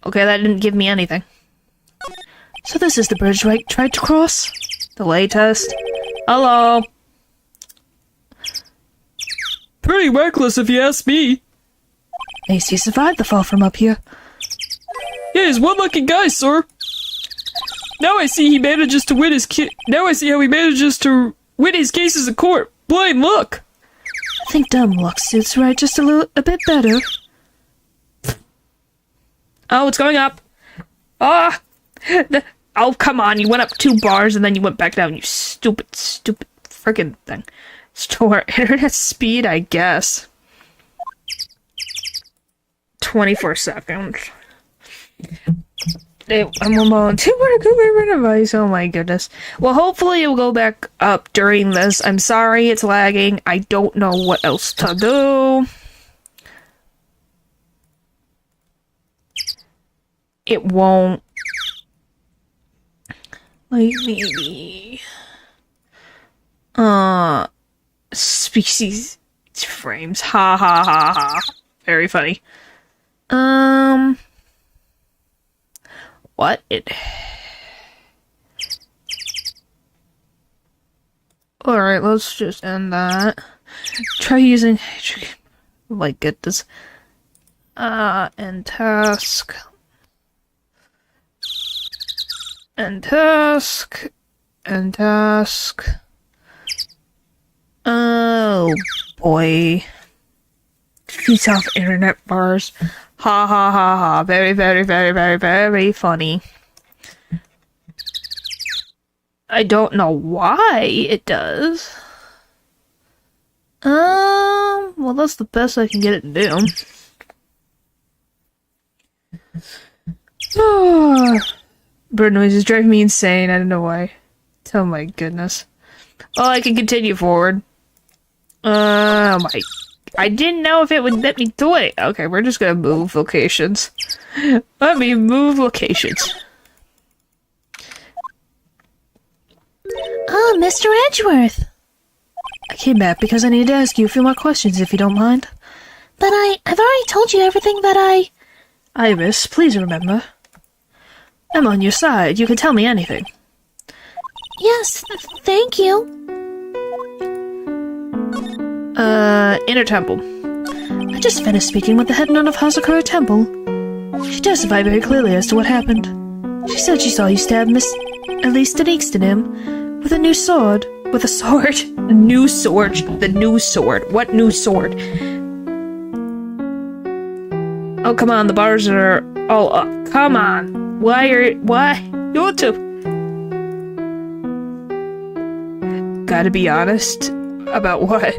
[SPEAKER 1] Okay, that didn't give me anything.
[SPEAKER 2] So this is the bridge Wright tried to cross?
[SPEAKER 1] Delay test. Hello.
[SPEAKER 4] Pretty reckless if you ask me.
[SPEAKER 2] At least he survived the fall from up here.
[SPEAKER 4] Yeah, he's one lucky guy, sir. Now I see he manages to win his Now I see how he manages to win his cases in court. Blind luck.
[SPEAKER 2] I think dumb luck suits Wright just a bit better.
[SPEAKER 1] Oh, it's going up. Ah! Oh, come on, you went up 2 bars and then you went back down, you stupid friggin' thing. Store internet speed, I guess. 24 seconds. I'm alone. 2 more to go by my device. Oh my goodness. Well, hopefully it will go back up during this. I'm sorry it's lagging. I don't know what else to do. It won't. Like, maybe. Species frames. Ha ha ha ha. Very funny. What? Alright, let's just end that. Try using... Oh my goodness. End task. End task. End task. Oh boy. Feeds off internet bars. Ha ha ha ha. Very, very, very, very, very funny. I don't know why it does. Well, that's the best I can get it to do. Bird noises drive me insane. I don't know why. Oh my goodness.
[SPEAKER 4] Oh, I can continue forward. I didn't know if it would let me do it. Okay, we're just gonna move locations. Let me move locations.
[SPEAKER 3] Oh, Mr. Edgeworth.
[SPEAKER 2] I came back because I need to ask you a few more questions, if you don't mind.
[SPEAKER 3] But I've already told you everything that
[SPEAKER 2] Iris, please remember. I'm on your side. You can tell me anything.
[SPEAKER 3] Yes, thank you.
[SPEAKER 4] Inner temple.
[SPEAKER 2] I just finished speaking with the head nun of Hazakura Temple. She testified very clearly as to what happened. She said she saw you stab Miss Elise Denixton with a new sword. With a sword?
[SPEAKER 4] New sword. The new sword. What new sword? Oh, come on. The bars are all up. Come on. Why? YouTube. Gotta be honest about what?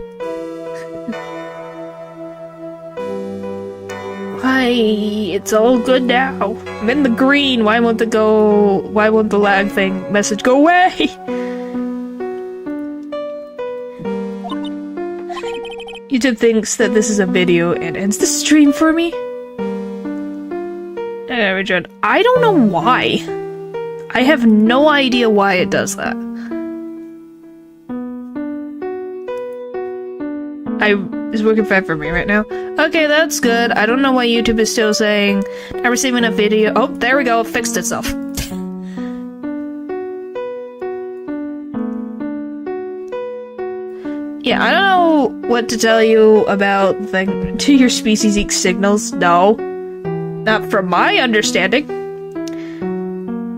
[SPEAKER 4] Why? It's all good now. I'm in the green. Why won't the lag thing message go away? YouTube thinks that this is a video and ends the stream for me. Rejoin. I don't know why. I have no idea why it does that. It's working fine for me right now. Okay, that's good. I don't know why YouTube is still saying not receiving a video. Oh, there we go. It fixed itself. Yeah, I don't know what to tell you about do your species eat signals? No. Not from my understanding.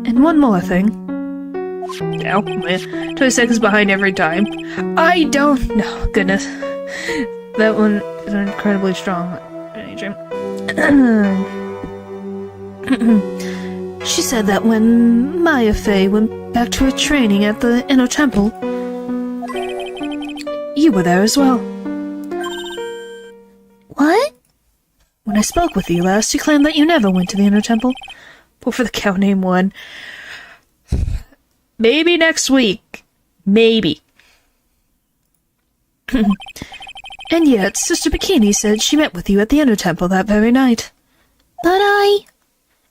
[SPEAKER 2] And one more thing.
[SPEAKER 4] No, 20 seconds behind every time. I don't know. Goodness. That one is incredibly strong.
[SPEAKER 2] She said that when Maya Fey went back to her training at the Inner Temple, you were there as well.
[SPEAKER 3] What?
[SPEAKER 2] When I spoke with you last, you claimed that you never went to the Inner Temple.
[SPEAKER 4] Pull for the cow name one. Maybe next week. Maybe.
[SPEAKER 2] And yet, Sister Bikini said she met with you at the Inner Temple that very night.
[SPEAKER 3] But I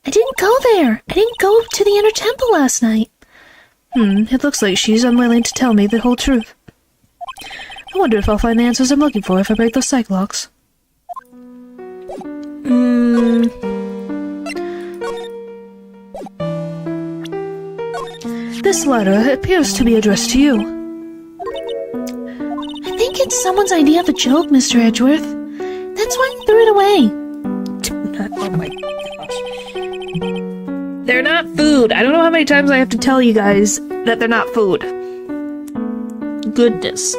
[SPEAKER 3] didn't go there. I didn't go to the Inner Temple last night.
[SPEAKER 2] It looks like she's unwilling to tell me the whole truth. I wonder if I'll find the answers I'm looking for if I break those psych locks. This letter appears to be addressed to you.
[SPEAKER 3] I think it's someone's idea of a joke, Mr. Edgeworth. That's why I threw it away.
[SPEAKER 4] Oh my gosh. They're not food. I don't know how many times I have to tell you guys that they're not food. Goodness.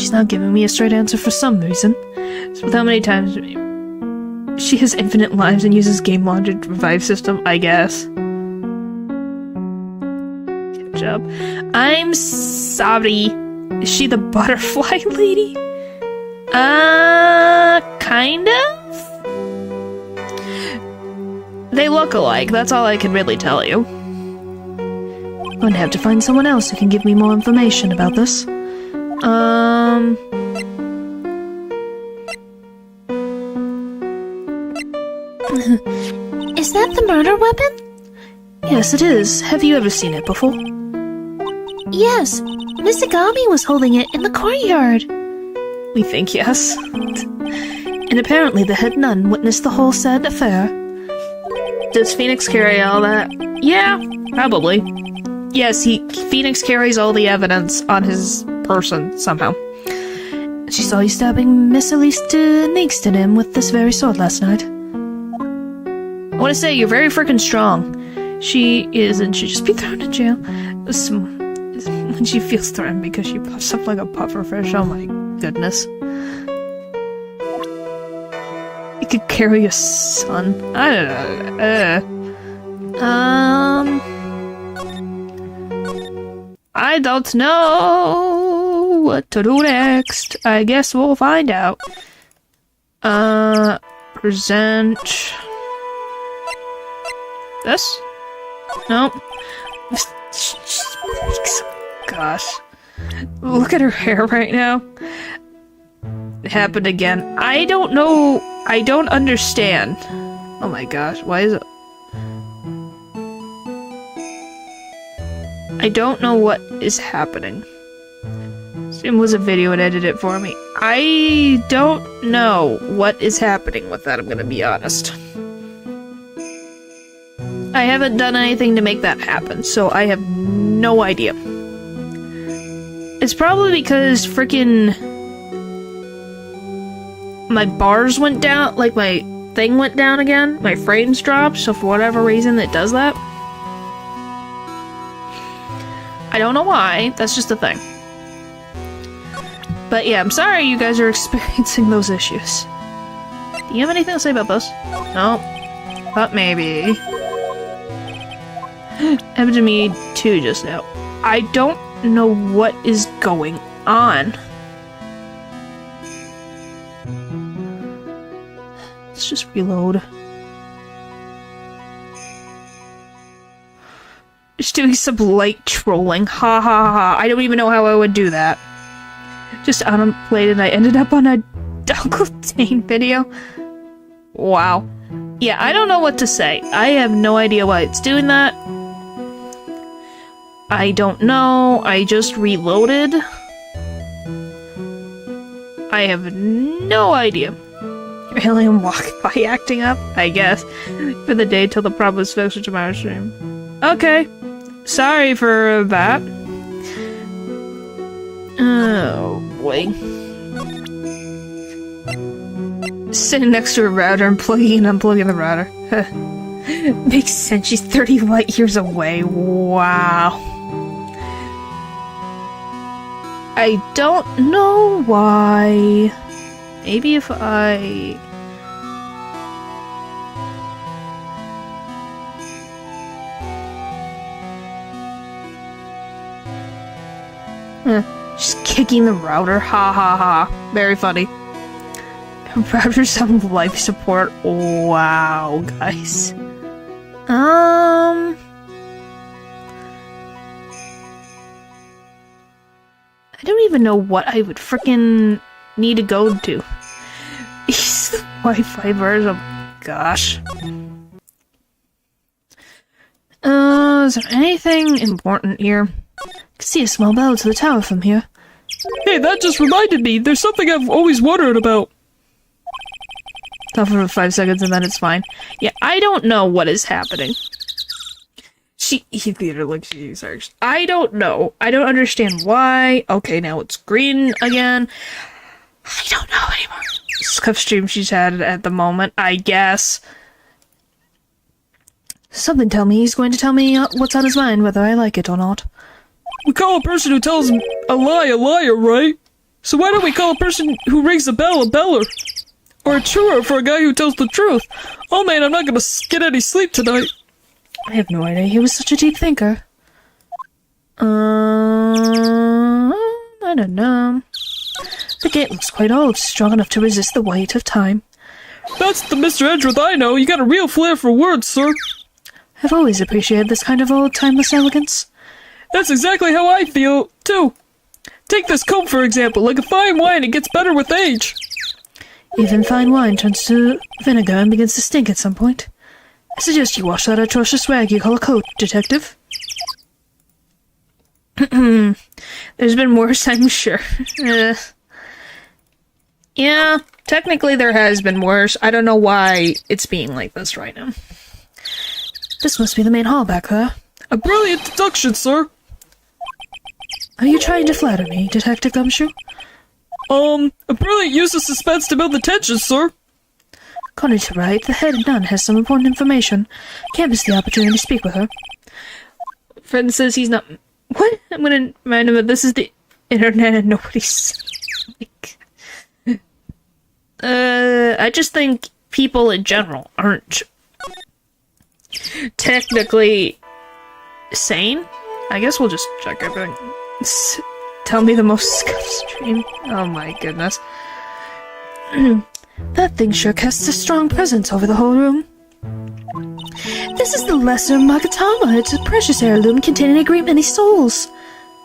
[SPEAKER 2] She's not giving me a straight answer for some reason.
[SPEAKER 4] So with how many times she has infinite lives and uses game logic revive system, I guess. Good job. I'm sorry. Is she the butterfly lady? Kind of? They look alike, that's all I can really tell you.
[SPEAKER 2] I'm going to have to find someone else who can give me more information about this.
[SPEAKER 3] Is that the murder weapon?
[SPEAKER 2] Yes, it is. Have you ever seen it before?
[SPEAKER 3] Yes. Miss Agami was holding it in the courtyard.
[SPEAKER 4] We think yes.
[SPEAKER 2] And apparently the head nun witnessed the whole sad affair.
[SPEAKER 4] Does Phoenix carry all that? Yeah, probably. Yes, Phoenix carries all the evidence on his person somehow.
[SPEAKER 2] She saw you stabbing Miss Elise Denixton with this very sword last night.
[SPEAKER 4] I want to say, you're very freaking strong. She is, and should just be thrown in jail. When she feels threatened because she puffs up like a pufferfish. Oh my goodness. You could carry your son. I don't know. I don't know what to do next. I guess we'll find out. Present. This? Nope.
[SPEAKER 1] gosh. Look at her hair right now. It happened again. I don't know. I don't understand. Oh my gosh, why is it? I don't know what is happening. It was a video and edited it for me. I don't know what is happening with that, I'm gonna be honest. I haven't done anything to make that happen, so I have no idea. It's probably because freaking my bars went down, like my thing went down again, my frames dropped, so for whatever reason it does that. I don't know why, that's just a thing. But yeah, I'm sorry you guys are experiencing those issues. Do you have anything to say about this? No. But maybe. Happened to me too just now. I don't know what is going on. Let's just reload. Just doing some light trolling. Ha ha ha. I don't even know how I would do that. Just unplayed and I ended up on a Uncle Dane video. Wow. Yeah, I don't know what to say. I have no idea why it's doing that. I don't know. I just reloaded. I have no idea. Really, I'm walking by acting up, I guess, for the day till the problem is fixed for tomorrow's stream. Okay. Sorry for that. Oh, boy. Sitting next to a router and plugging and unplugging the router. Makes sense, she's 30 light years away. Wow. I don't know why. Maybe if I... Just kicking the router. Ha ha ha. Very funny. Routers on life support. Wow, guys. I don't even know what I would frickin' need to go to. These Wi-Fi bars, oh my gosh. Is there anything important here?
[SPEAKER 2] I can see a small bell to the tower from here.
[SPEAKER 4] Hey, that just reminded me. There's something I've always wondered about.
[SPEAKER 1] Talk for 5 seconds and then it's fine. Yeah, I don't know what is happening. He theater like she searched. I don't know. I don't understand why. Okay, now it's green again. I don't know anymore. Scuff stream she's had at the moment, I guess.
[SPEAKER 2] Something tell me he's going to tell me what's on his mind, whether I like it or not.
[SPEAKER 4] We call a person who tells a liar, right? So why don't we call a person who rings a bell a beller? Or a truer for a guy who tells the truth? Oh man, I'm not gonna get any sleep tonight.
[SPEAKER 2] I have no idea he was such a deep thinker. I don't know. The gate looks quite old, strong enough to resist the weight of time.
[SPEAKER 4] That's the Mr. Edgeworth I know. You got a real flair for words, sir.
[SPEAKER 2] I've always appreciated this kind of old, timeless elegance.
[SPEAKER 4] That's exactly how I feel, too. Take this comb, for example. Like a fine wine, it gets better with age.
[SPEAKER 2] Even fine wine turns to vinegar and begins to stink at some point. I suggest you wash that atrocious rag you call a coat, detective.
[SPEAKER 1] There's been worse, I'm sure. Yeah, technically there has been worse. I don't know why it's being like this right now.
[SPEAKER 2] This must be the main hall back there.
[SPEAKER 4] A brilliant deduction, sir.
[SPEAKER 2] Are you trying to flatter me, Detective Gumshoe?
[SPEAKER 4] A brilliant use of suspense to build the tension, sir.
[SPEAKER 2] According to Wright, the head nun has some important information. Can't miss the opportunity to speak with her.
[SPEAKER 1] Friend says he's not... What? I'm gonna remind him that this is the internet and nobody's... I just think people in general aren't technically sane. I guess we'll just check everything. Tell me the most scuff stream. Oh my goodness.
[SPEAKER 2] That thing sure casts a strong presence over the whole room. This is the Lesser Magatama. It's a precious heirloom containing a great many souls.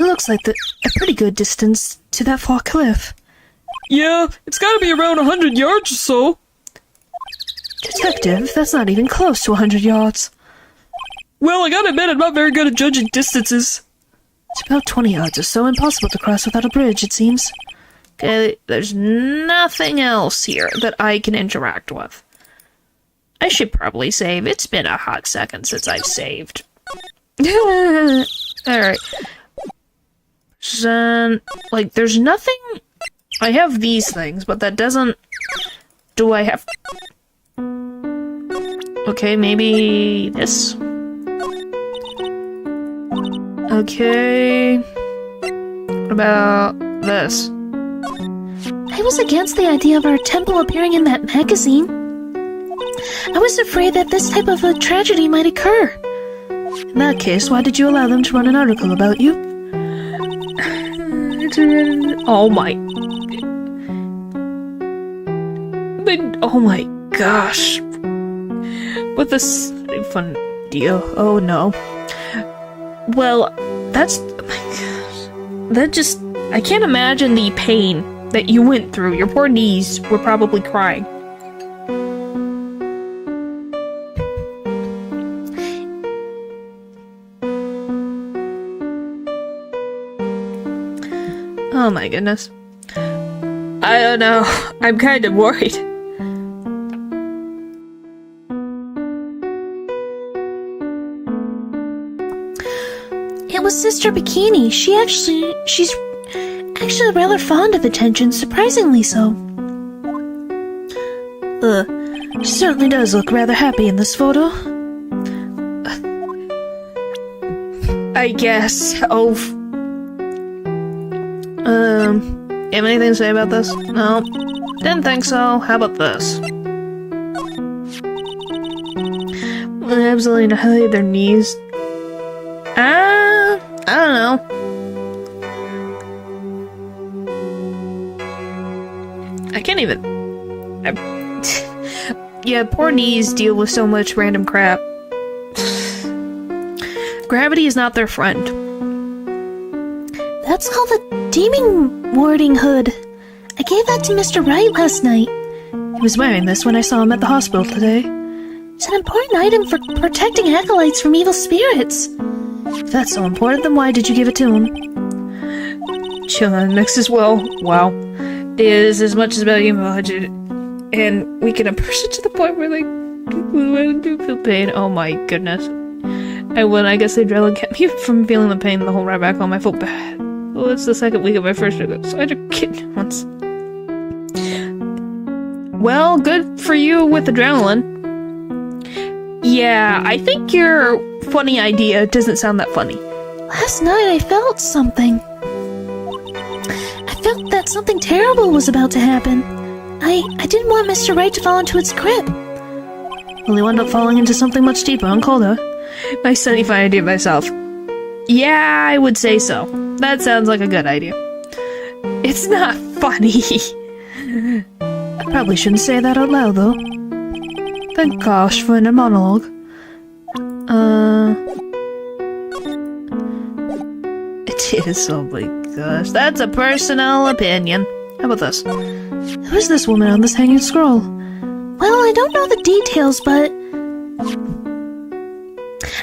[SPEAKER 2] It looks like a pretty good distance to that far cliff.
[SPEAKER 4] Yeah, it's gotta be around 100 yards or so.
[SPEAKER 2] Detective, that's not even close to 100 yards.
[SPEAKER 4] Well, I gotta admit I'm not very good at judging distances.
[SPEAKER 2] It's about 20 yards or so, impossible to cross without a bridge, it seems.
[SPEAKER 1] Okay, there's nothing else here that I can interact with. I should probably save. It's been a hot second since I've saved. Alright. So, like, there's nothing... I have these things, but that doesn't... Do I have... Okay, maybe this. Okay. What about this?
[SPEAKER 3] I was against the idea of our temple appearing in that magazine. I was afraid that this type of a tragedy might occur.
[SPEAKER 2] In that case, why did you allow them to run an article about you?
[SPEAKER 1] Oh my... Oh my gosh. With this fun deal. Oh no. Well, that's... Oh my gosh. That just... I can't imagine the pain that you went through. Your poor knees were probably crying. Oh my goodness. I don't know. I'm kind of worried.
[SPEAKER 3] It was Sister Bikini. She's actually rather fond of attention, surprisingly so.
[SPEAKER 2] She certainly does look rather happy in this photo.
[SPEAKER 1] I guess. Oh. You have anything to say about this? No. Didn't think so. How about this? Absolutely not their knees. I don't know. I can't even... Yeah, poor knees deal with so much random crap. Gravity is not their friend.
[SPEAKER 3] That's called a demon warding hood. I gave that to Mr. Wright last night.
[SPEAKER 2] He was wearing this when I saw him at the hospital today.
[SPEAKER 3] It's an important item for protecting acolytes from evil spirits.
[SPEAKER 2] If that's so important, then why did you give it to him?
[SPEAKER 1] Chillin' next as well. Wow. Is as much as about you budget. And we can impress it to the point where they do feel pain. Oh my goodness. I guess they'd rather get me from feeling the pain the whole ride back home. I felt bad. Well, it's the second week of my first trip, so I had a kid once. Well, good for you with adrenaline. Yeah, I think your funny idea doesn't sound that funny.
[SPEAKER 3] Last night I felt something. I felt that something terrible was about to happen. I didn't want Mr. Wright to fall into its grip.
[SPEAKER 2] Well, he wound up falling into something much deeper and colder.
[SPEAKER 1] Nice sunny fine idea myself. Yeah, I would say so. That sounds like a good idea. It's not funny.
[SPEAKER 2] I probably shouldn't say that out loud, though. Thank gosh for inner monologue.
[SPEAKER 1] It is, oh my gosh. That's a personal opinion. How about this?
[SPEAKER 2] Who is this woman on this hanging scroll?
[SPEAKER 3] Well, I don't know the details, but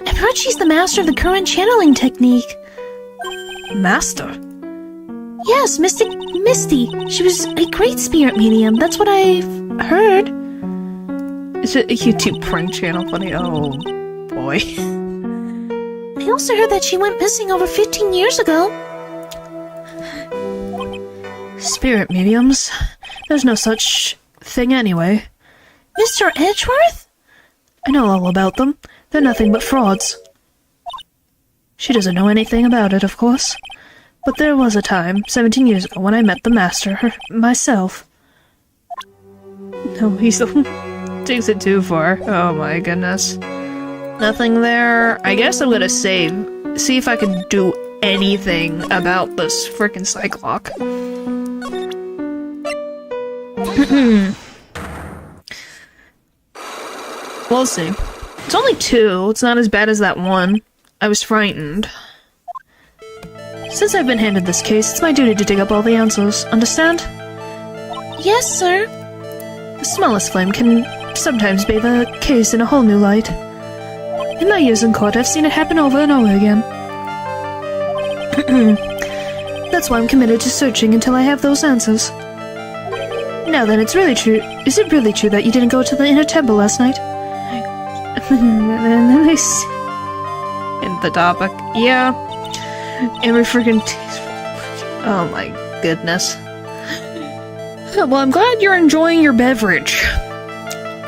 [SPEAKER 3] I've heard she's the master of the current channeling technique.
[SPEAKER 2] Master?
[SPEAKER 3] Yes, Misty. She was a great spirit medium. That's what I've heard.
[SPEAKER 1] Is it a YouTube prank channel funny? Oh, boy.
[SPEAKER 3] I also heard that she went missing over 15 years ago.
[SPEAKER 2] Spirit mediums? There's no such thing anyway.
[SPEAKER 3] Mr. Edgeworth?
[SPEAKER 2] I know all about them. They're nothing but frauds. She doesn't know anything about it, of course. But there was a time, 17 years ago, when I met the master myself.
[SPEAKER 1] No, he still takes it too far. Oh my goodness. Nothing there. I guess I'm gonna save. See if I can do anything about this frickin' Cyclock. We'll see. It's only 2. It's not as bad as that one. I was frightened.
[SPEAKER 2] Since I've been handed this case, it's my duty to dig up all the answers. Understand?
[SPEAKER 3] Yes, sir.
[SPEAKER 2] The smallest flame can sometimes bathe a case in a whole new light. In my years in court, I've seen it happen over and over again. That's why I'm committed to searching until I have those answers. Now then, it's really true. Is it really true that you didn't go to the inner temple last night?
[SPEAKER 1] Nice. In the topic. Yeah. Every freaking... Oh my goodness. Well, I'm glad you're enjoying your beverage.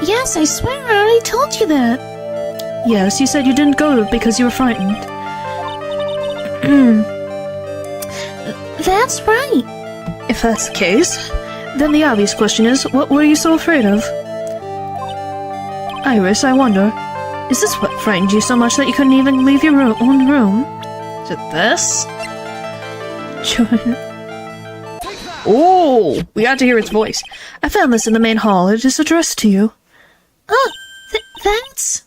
[SPEAKER 3] Yes, I swear I already told you that.
[SPEAKER 2] Yes, you said you didn't go because you were frightened.
[SPEAKER 3] That's right.
[SPEAKER 2] If that's the case, then the obvious question is, what were you so afraid of? Iris, I wonder, is this what frightened you so much that you couldn't even leave your own room?
[SPEAKER 1] Is it this? Oh, we got to hear its voice.
[SPEAKER 2] I found this in the main hall. It is addressed to you.
[SPEAKER 3] Oh, that's...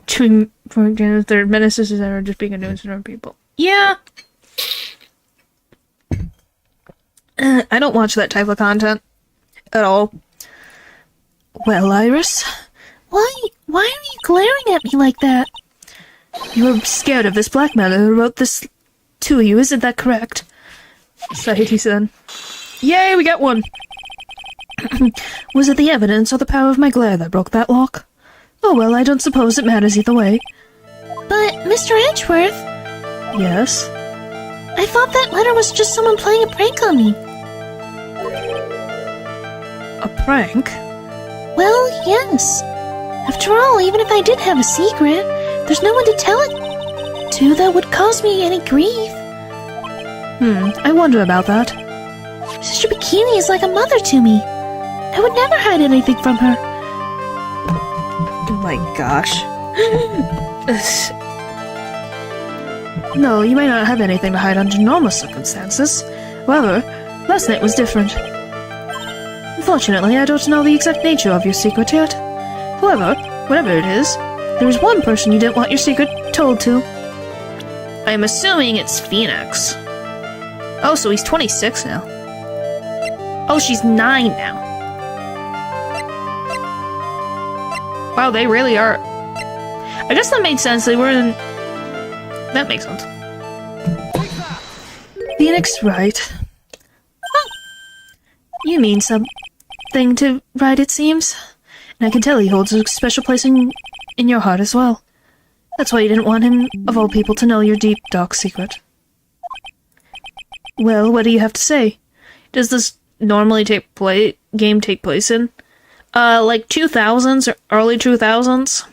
[SPEAKER 1] Between their menaces that are just being a nuisance to people. Yeah. I don't watch that type of content at all.
[SPEAKER 2] Well, Iris,
[SPEAKER 3] Why are you glaring at me like that?
[SPEAKER 2] you were scared of this blackmailer who wrote this to you, isn't that correct?
[SPEAKER 1] Society said. Yay, we got one.
[SPEAKER 2] Was it the evidence or the power of my glare that broke that lock? Oh well, I don't suppose it matters either way.
[SPEAKER 3] But, Mr. Edgeworth,
[SPEAKER 2] Yes?
[SPEAKER 3] I thought that letter was just someone playing a prank on me.
[SPEAKER 2] A prank?
[SPEAKER 3] Well, yes. After all, even if I did have a secret, there's no one to tell it to that would cause me any grief.
[SPEAKER 2] I wonder about that.
[SPEAKER 3] Sister Bikini is like a mother to me. I would never hide anything from her.
[SPEAKER 1] Oh my gosh.
[SPEAKER 2] No, you may not have anything to hide under normal circumstances. However, last night was different. Unfortunately, I don't know the exact nature of your secret yet. However, whatever it is, there is one person you didn't want your secret told to.
[SPEAKER 1] I'm assuming it's Phoenix. Oh, so he's 26 now. Oh, she's 9 now. Wow, they really are. I guess that made sense. They were in... That makes sense.
[SPEAKER 2] Phoenix Wright. You mean something to Wright, it seems. And I can tell he holds a special place in your heart as well. That's why you didn't want him, of all people, to know your deep, dark secret. Well, what do you have to say?
[SPEAKER 1] Does this normally game take place in? Like 2000s or early 2000s?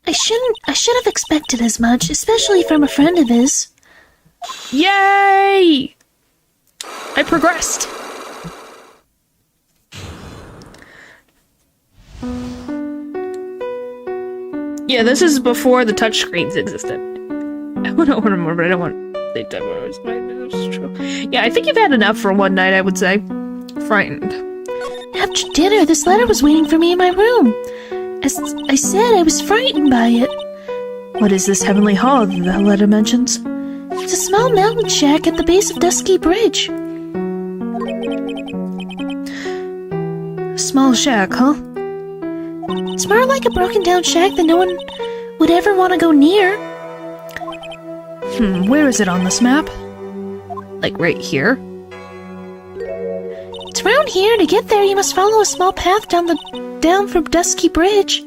[SPEAKER 3] I should have expected as much, especially from a friend of his.
[SPEAKER 1] Yay! I progressed. Yeah, this is before the touchscreens existed. I don't remember, but I don't want to say that was true. Yeah, I think you've had enough for one night, I would say. Frightened.
[SPEAKER 3] After dinner, this letter was waiting for me in my room. As I said, I was frightened by it.
[SPEAKER 2] What is this heavenly hall the letter mentions?
[SPEAKER 3] It's a small mountain shack at the base of Dusky Bridge.
[SPEAKER 2] Small shack, huh?
[SPEAKER 3] It's more like a broken down shack that no one would ever want to go near.
[SPEAKER 2] Where is it on this map?
[SPEAKER 1] Like right here?
[SPEAKER 3] It's around here. To get there, you must follow a small path down from Dusky Bridge.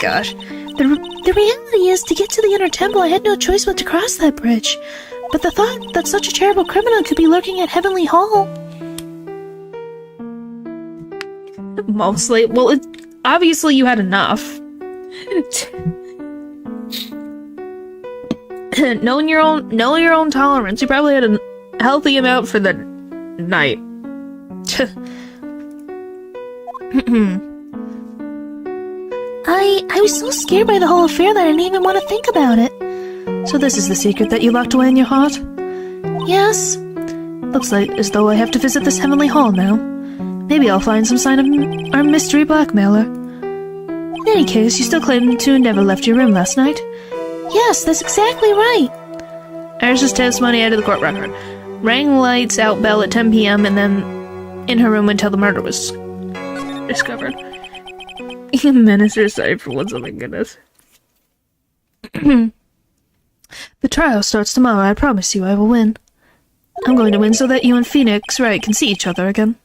[SPEAKER 1] Gosh.
[SPEAKER 3] The reality is, to get to the inner temple, I had no choice but to cross that bridge. But the thought that such a terrible criminal could be lurking at Heavenly Hall...
[SPEAKER 1] Mostly. Well, obviously you had enough. Knowing your own tolerance, you probably had a healthy amount for the night.
[SPEAKER 3] I was so scared by the whole affair that I didn't even want to think about it.
[SPEAKER 2] So this is the secret that you locked away in your heart?
[SPEAKER 3] Yes.
[SPEAKER 2] Looks like as though I have to visit this heavenly hall now. Maybe I'll find some sign of our mystery blackmailer. In any case, you still claim to never left your room last night.
[SPEAKER 3] Yes, that's exactly right.
[SPEAKER 1] Iris' testimony out of the court record. Rang lights out bell at 10 p.m. and then in her room until the murder was discovered. Minister, sorry for once, oh my goodness.
[SPEAKER 2] The trial starts tomorrow. I promise you I will win. I'm going to win so that you and Phoenix Wright can see each other again.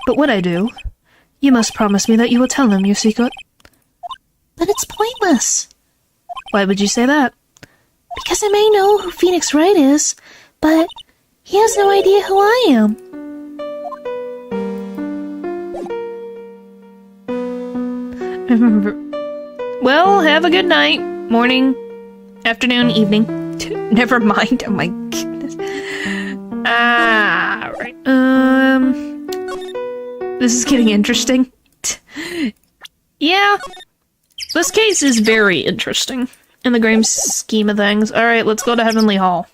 [SPEAKER 2] But when I do, you must promise me that you will tell him your secret.
[SPEAKER 3] But it's pointless.
[SPEAKER 2] Why would you say that?
[SPEAKER 3] Because I may know who Phoenix Wright is, but he has no idea who I am.
[SPEAKER 1] Well, have a good night. Morning, afternoon, evening. Never mind. Oh my goodness. Right. This is getting interesting. Yeah. This case is very interesting in the grand scheme of things. Alright, let's go to Heavenly Hall.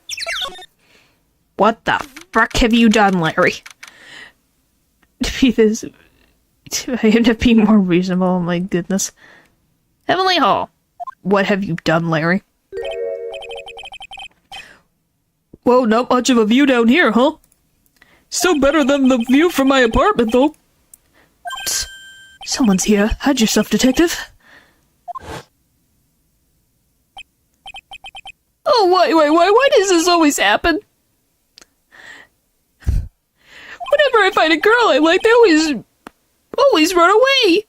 [SPEAKER 1] What the frick have you done, Larry? I end up being more reasonable, oh my goodness. Heavenly Hall. What have you done, Larry?
[SPEAKER 4] Well, not much of a view down here, huh? Still better than the view from my apartment, though.
[SPEAKER 2] Someone's here. Hide yourself, detective.
[SPEAKER 4] Oh, why does this always happen? Whenever I find a girl I like, they always run away.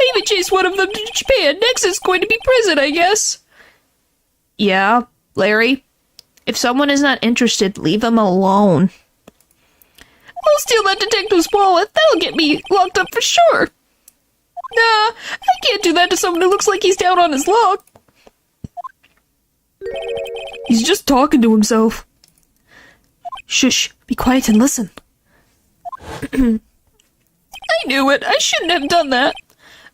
[SPEAKER 4] I even chased one of them to Japan. Next is going to be prison, I guess.
[SPEAKER 1] Yeah, Larry. If someone is not interested, leave them alone.
[SPEAKER 4] I'll steal that detective's wallet. That'll get me locked up for sure. Nah, I can't do that to someone who looks like he's down on his luck.
[SPEAKER 2] He's just talking to himself. Shush, be quiet and listen.
[SPEAKER 4] I knew it. I shouldn't have done that.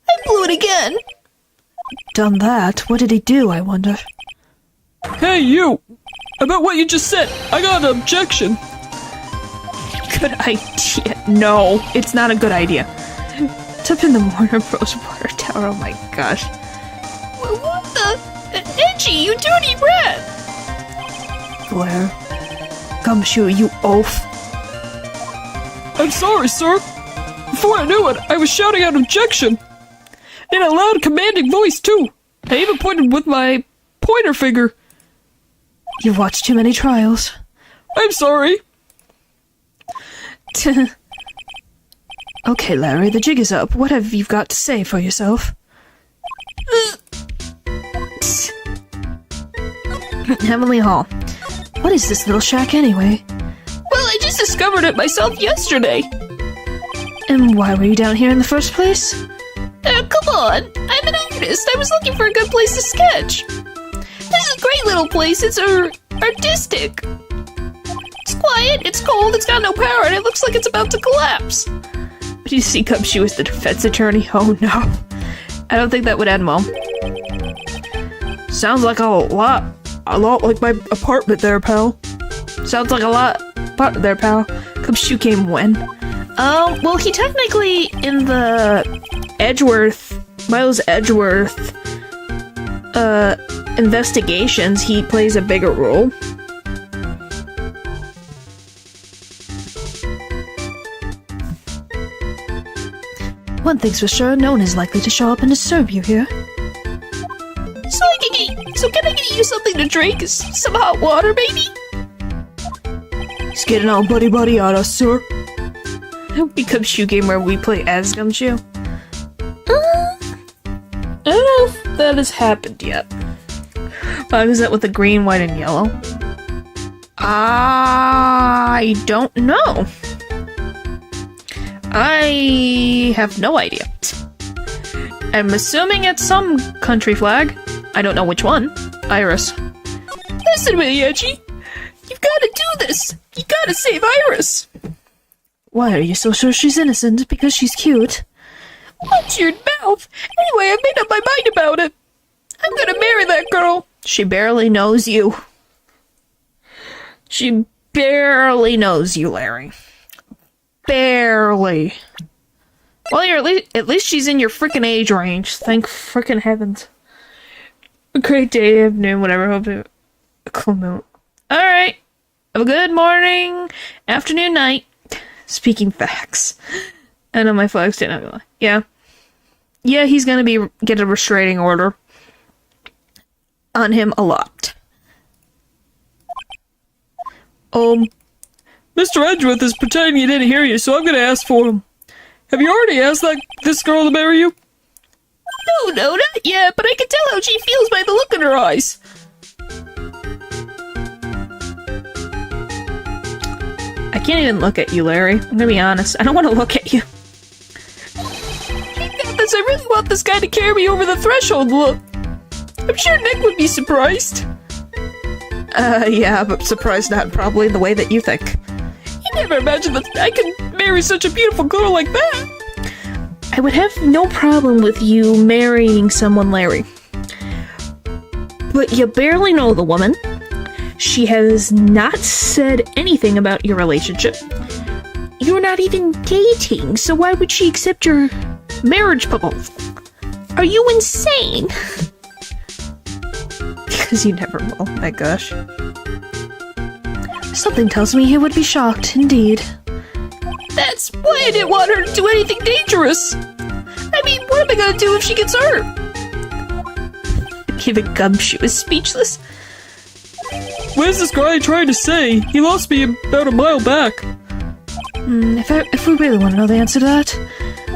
[SPEAKER 4] I blew it again.
[SPEAKER 2] Done that? What did he do, I wonder?
[SPEAKER 4] Hey, you! About what you just said, I got an objection.
[SPEAKER 1] Good idea. No, it's not a good idea. It's up in the Warner Bros. Water Tower, oh my gosh.
[SPEAKER 4] What the? Edgy, you dirty rat!
[SPEAKER 2] Blair. Gumshoe, you oaf.
[SPEAKER 4] I'm sorry, sir. Before I knew it, I was shouting out objection. In a loud, commanding voice, too. I even pointed with my pointer finger.
[SPEAKER 2] You've watched too many trials.
[SPEAKER 4] I'm sorry.
[SPEAKER 2] Okay, Larry, the jig is up. What have you got to say for yourself?
[SPEAKER 1] Heavenly Hall.
[SPEAKER 2] What is this little shack anyway?
[SPEAKER 4] Well, I just discovered it myself yesterday.
[SPEAKER 2] And why were you down here in the first place?
[SPEAKER 4] Come on. I'm an artist. I was looking for a good place to sketch. This is a great little place. It's artistic. It's quiet, it's cold, it's got no power, and it looks like it's about to collapse.
[SPEAKER 1] But you see Gumshoe as the defense attorney? Oh no. I don't think that would end well. Sounds like a lot like my apartment there, pal. Sounds like a lot there, pal. Gumshoe came when? Well, he technically, in the Miles Edgeworth, investigations, he plays a bigger role.
[SPEAKER 2] One thing's for sure, no one is likely to show up and disturb you here.
[SPEAKER 4] So can I get you something to drink? Some hot water, maybe?
[SPEAKER 2] He's getting all buddy on us, sir.
[SPEAKER 1] Gumshoe game where we play as Gumshoe. I don't know if that has happened yet. Why was that with the green, white, and yellow? I don't know. I have no idea. I'm assuming it's some country flag. I don't know which one. Iris.
[SPEAKER 4] Listen to me, Edgy. You've got to do this. You got to save Iris.
[SPEAKER 2] Why are you so sure she's innocent? Because she's cute?
[SPEAKER 4] Watch your mouth. Anyway, I made up my mind about it. I'm gonna marry that girl.
[SPEAKER 1] She barely knows you. She barely knows you, Larry. Barely. Well, at least she's in your freaking age range. Thank freaking heavens. A great day, afternoon, whatever. Hope you a cool note. Alright. Have a good morning, afternoon, night. Speaking facts. I know my flag's staying up. Yeah. Yeah, he's gonna get a restraining order on him a lot.
[SPEAKER 4] Mr. Edgeworth is pretending he didn't hear you, so I'm gonna ask for him. Have you already asked this girl to marry you?
[SPEAKER 1] No, not yet, but I can tell how she feels by the look in her eyes. I can't even look at you, Larry. I'm gonna be honest. I don't want to look at you. I really want this guy to carry me over the threshold, look. I'm sure Nick would be surprised. Yeah, but surprised not probably the way that you think. He never imagined that I could marry such a beautiful girl like that. I would have no problem with you marrying someone, Larry. But you barely know the woman. She has not said anything about your relationship. You're not even dating, so why would she accept your marriage proposal? Are you insane? Because you never will, my gosh.
[SPEAKER 2] Something tells me he would be shocked, indeed.
[SPEAKER 1] That's why I didn't want her to do anything dangerous. I mean, what am I gonna do if she gets hurt? Even Gumshoe is speechless.
[SPEAKER 4] What is this guy trying to say? He lost me about a mile back.
[SPEAKER 2] If we really want to know the answer to that,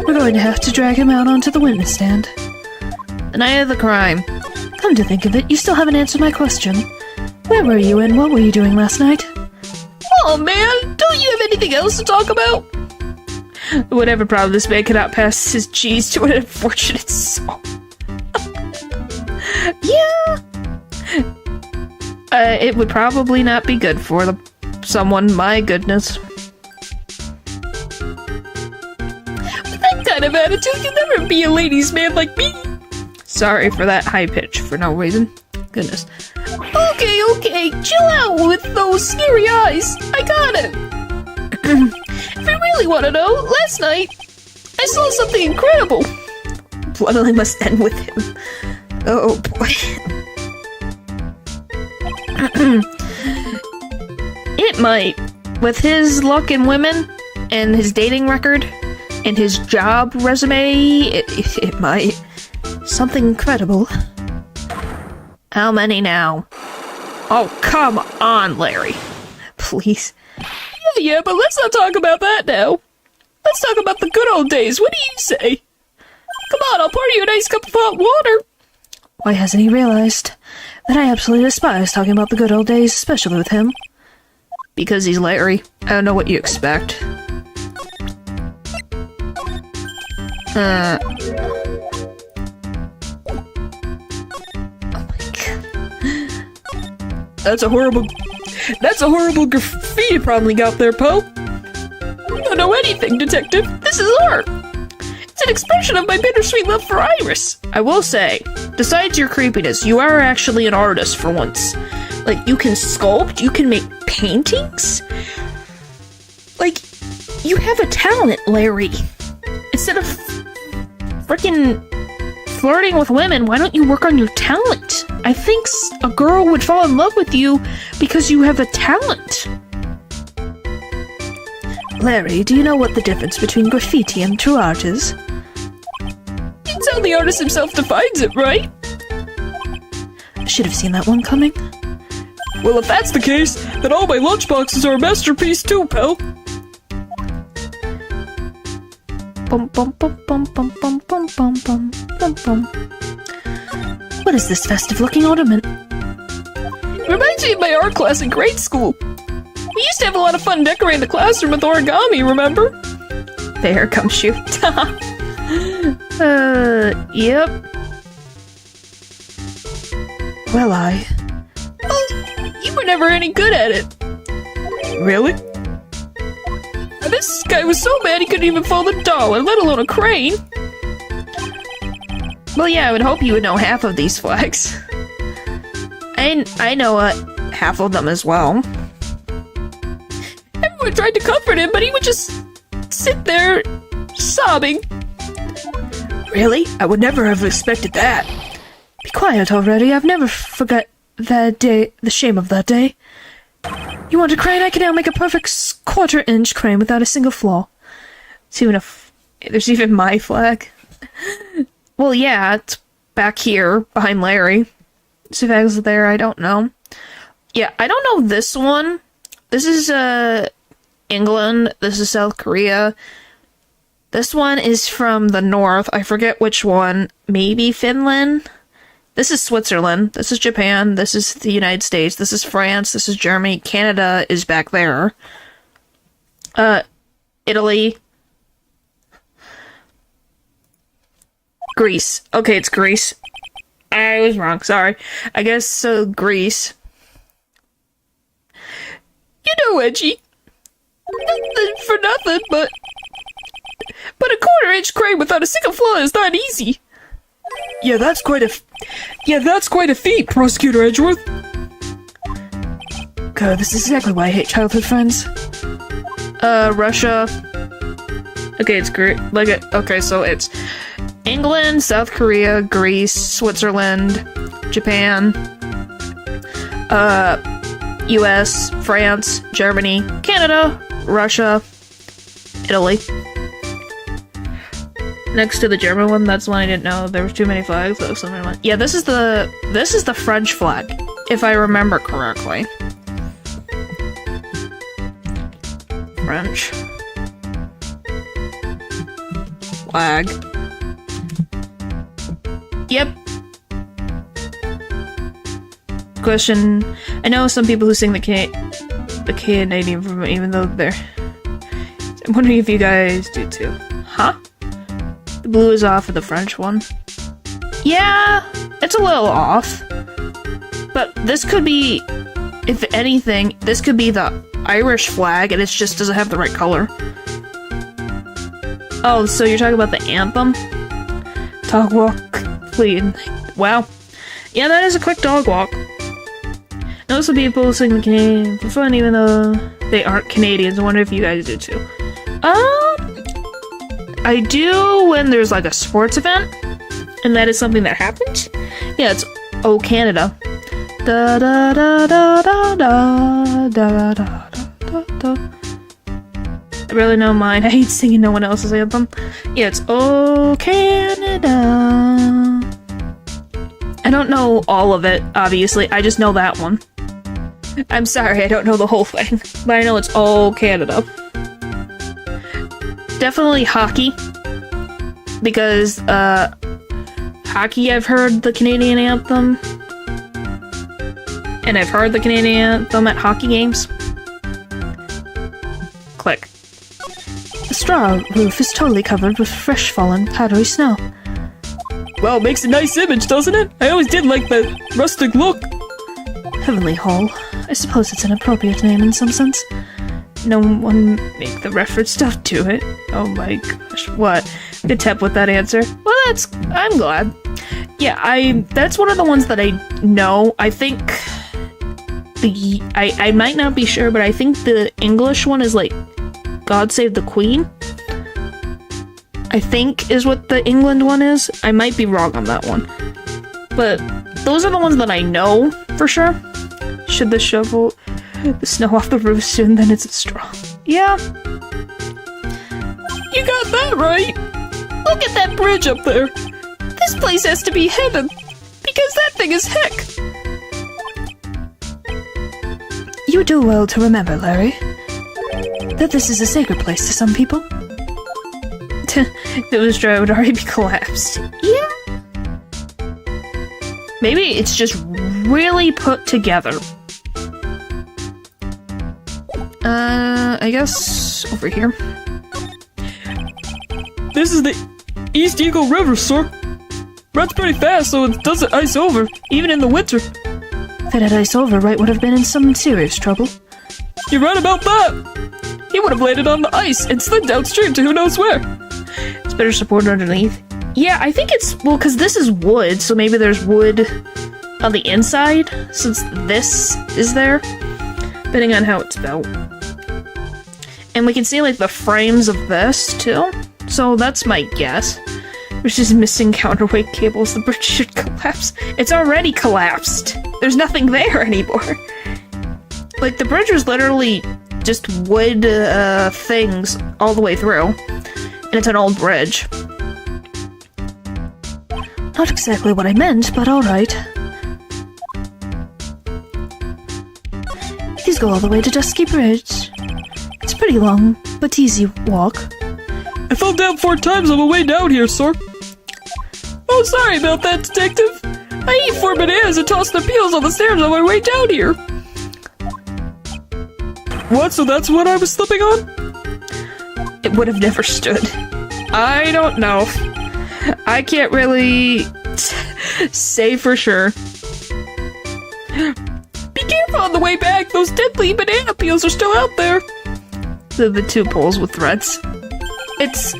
[SPEAKER 2] we're going to have to drag him out onto the witness stand.
[SPEAKER 1] The night of the crime.
[SPEAKER 2] Come to think of it, you still haven't answered my question. Where were you and what were you doing last night?
[SPEAKER 1] Oh man, don't you have anything else to talk about? Whatever problem this man cannot pass his cheese to an unfortunate soul. Yeah. It would probably not be good for someone, my goodness. With that kind of attitude, you'll never be a ladies' man like me. Sorry for that high pitch for no reason. Goodness. Okay, chill out with those scary eyes. I got it. If you really want to know, last night, I saw something incredible. Bloodline must end with him. Oh boy. It might. With his luck in women, and his dating record, and his job resume, it might.
[SPEAKER 2] Something incredible.
[SPEAKER 1] How many now? Oh, come on, Larry. Please. Yeah, but let's not talk about that now. Let's talk about the good old days. What do you say? Come on, I'll pour you a nice cup of hot water.
[SPEAKER 2] Why hasn't he realized that I absolutely despise talking about the good old days, especially with him?
[SPEAKER 1] Because he's Larry. I don't know what you expect. That's a horrible graffiti problem you got there, Poe. You don't know anything, Detective. This is art. It's an expression of my bittersweet love for Iris. I will say, besides your creepiness, you are actually an artist for once. Like, you can sculpt, you can make paintings. Like, you have a talent, Larry. Instead of freaking flirting with women, why don't you work on your talent? I think a girl would fall in love with you because you have a talent.
[SPEAKER 2] Larry, do you know what the difference between graffiti and true art is?
[SPEAKER 1] It's how the artist himself defines it, right?
[SPEAKER 2] I should have seen that one coming.
[SPEAKER 4] Well, if that's the case, then all my lunchboxes are a masterpiece too, pal.
[SPEAKER 2] Bum bum bum bum bum bum bum bum bum bum bum. What is this festive-looking ornament?
[SPEAKER 1] It reminds me of my art class in grade school. We used to have a lot of fun decorating the classroom with origami, remember? There comes shoot. Yep.
[SPEAKER 2] Well,
[SPEAKER 1] Oh, you were never any good at it.
[SPEAKER 4] Really?
[SPEAKER 1] This guy was so bad he couldn't even fold a dollar, let alone a crane. Well, yeah, I would hope you would know half of these flags. I know half of them as well. Everyone tried to comfort him, but he would just sit there, sobbing. Really? I would never have expected that.
[SPEAKER 2] Be quiet already. I've never forgot that day, the shame of that day. You want a crane? I can now make a perfect quarter-inch crane without a single flaw.
[SPEAKER 1] There's even my flag. Well, yeah, it's back here, behind Larry. So if it's there, I don't know. Yeah, I don't know this one. This is, England. This is South Korea. This one is from the north. I forget which one. Maybe Finland? This is Switzerland. This is Japan. This is the United States. This is France. This is Germany. Canada is back there. Italy. Greece. Okay, it's Greece. I was wrong, sorry. I guess, Greece. You know, Edgy. Nothing for nothing, but a quarter-inch crane without a single flaw is not easy.
[SPEAKER 4] Yeah, that's quite a feat, Prosecutor Edgeworth.
[SPEAKER 2] God, this is exactly why I hate childhood friends.
[SPEAKER 1] Russia. Okay, it's great. Okay, so it's England, South Korea, Greece, Switzerland, Japan, US, France, Germany, Canada, Russia, Italy. Next to the German one, that's one I didn't know. There was too many flags. That was something like, yeah, this is the French flag, if I remember correctly. French flag. Yep. Question. I know some people who sing the Canadian version, even though they're... I'm wondering if you guys do too. Huh? The blue is off of the French one. Yeah, it's a little off. But this could be, if anything, this could be the Irish flag, and it just doesn't have the right color. Oh, so you're talking about the anthem? Dog walk, clean. Wow. Yeah, that is a quick dog walk. I know some people sing the Canadian for fun, even though they aren't Canadians. I wonder if you guys do too. I do when there's like a sports event, and that is something that happens. Yeah, it's Oh Canada. Da da da da da da da da da da. I really know mine. I hate singing no one else's anthem. Yeah, it's Oh Canada. I don't know all of it, obviously. I just know that one. I'm sorry, I don't know the whole thing, but I know it's Oh Canada. Definitely hockey, because hockey, I've heard the Canadian anthem, and I've heard the Canadian anthem at hockey games. Click.
[SPEAKER 2] The straw roof is totally covered with fresh fallen powdery snow.
[SPEAKER 4] Well, it makes a nice image, doesn't it? I always did like that rustic look.
[SPEAKER 2] Heavenly Hall. I suppose it's an appropriate name in some sense.
[SPEAKER 1] No one make the reference stuff to it. Oh my gosh, what? Good tap with that answer. Well, I'm glad. Yeah, that's one of the ones that I know. I think I might not be sure, but I think the English one is like God Save the Queen, I think is what the England one is. I might be wrong on that one. But those are the ones that I know for sure. Should the shovel the snow off the roof soon, then it's a straw. Yeah.
[SPEAKER 4] You got that right! Look at that bridge up there! This place has to be heaven! Because that thing is heck!
[SPEAKER 2] You do well to remember, Larry, that this is a sacred place to some people.
[SPEAKER 1] If it was dry, it would already be collapsed. Yeah. Maybe it's just really put together. I guess over here.
[SPEAKER 4] This is the East Eagle River, sir. Runs pretty fast, so it doesn't ice over, even in the winter.
[SPEAKER 2] If it had ice over, Wright would have been in some serious trouble.
[SPEAKER 4] You're right about that! He would have landed on the ice and slid downstream to who knows where.
[SPEAKER 1] It's better supported underneath. Yeah, I think it's, well, because this is wood, so maybe there's wood on the inside, since this is there, depending on how it's built. And we can see, like, the frames of this, too. So that's my guess. There's just missing counterweight cables. The bridge should collapse. It's already collapsed. There's nothing there anymore. Like, the bridge was literally just wood things all the way through. And it's an old bridge.
[SPEAKER 2] Not exactly what I meant, but alright. These go all the way to Dusky Bridge. It's pretty long, but easy walk.
[SPEAKER 4] I fell down 4 times on my way down here, sir. Oh, sorry about that, detective. I ate 4 bananas and tossed the peels on the stairs on my way down here. What, so that's what I was slipping on?
[SPEAKER 1] It would have never stood. I don't know. I can't really say for sure.
[SPEAKER 4] Be careful on the way back, those deadly banana peels are still out there.
[SPEAKER 1] The 2 poles with threads. It's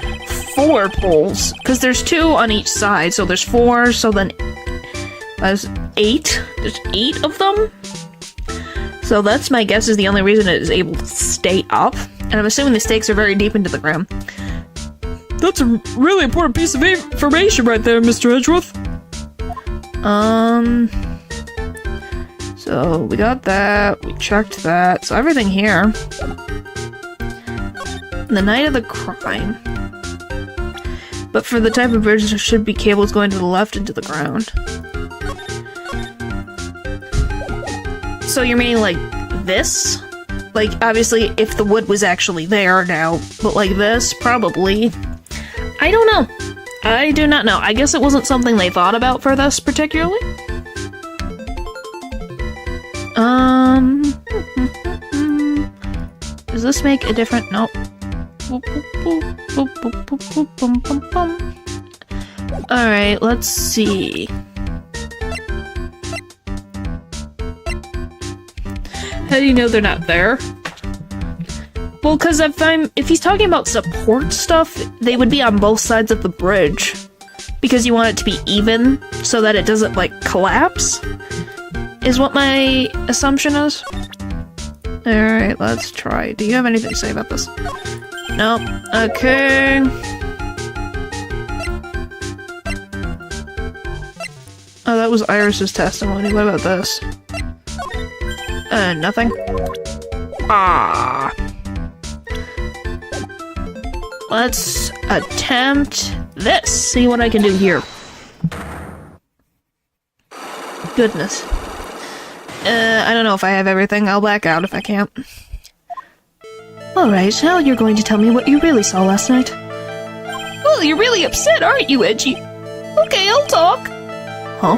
[SPEAKER 1] 4 poles, because there's 2 on each side, so there's 4, so then there's 8. There's 8 of them. So that's my guess is the only reason it is able to stay up. And I'm assuming the stakes are very deep into the ground.
[SPEAKER 4] That's a really important piece of information right there, Mr. Edgeworth.
[SPEAKER 1] So we got that, we checked that, so everything here. The night of the crime. But for the type of bridge, there should be cables going to the left into the ground. So you're meaning like this? Like, obviously, if the wood was actually there now, but like this, probably. I don't know. I do not know. I guess it wasn't something they thought about for this particularly. Does this make a different? Nope. Alright, let's see. How do you know they're not there? Well, because if he's talking about support stuff, they would be on both sides of the bridge. Because you want it to be even, so that it doesn't, like, collapse. Is what my assumption is. Alright, let's try. Do you have anything to say about this? Nope. Okay. Oh, that was Iris's testimony. What about this? Nothing. Ah. Let's attempt this. See what I can do here. Goodness. I don't know if I have everything. I'll back out if I can't.
[SPEAKER 2] Alright, now you're going to tell me what you really saw last night.
[SPEAKER 1] Well, you're really upset, aren't you, Edgy? Okay, I'll talk.
[SPEAKER 2] Huh?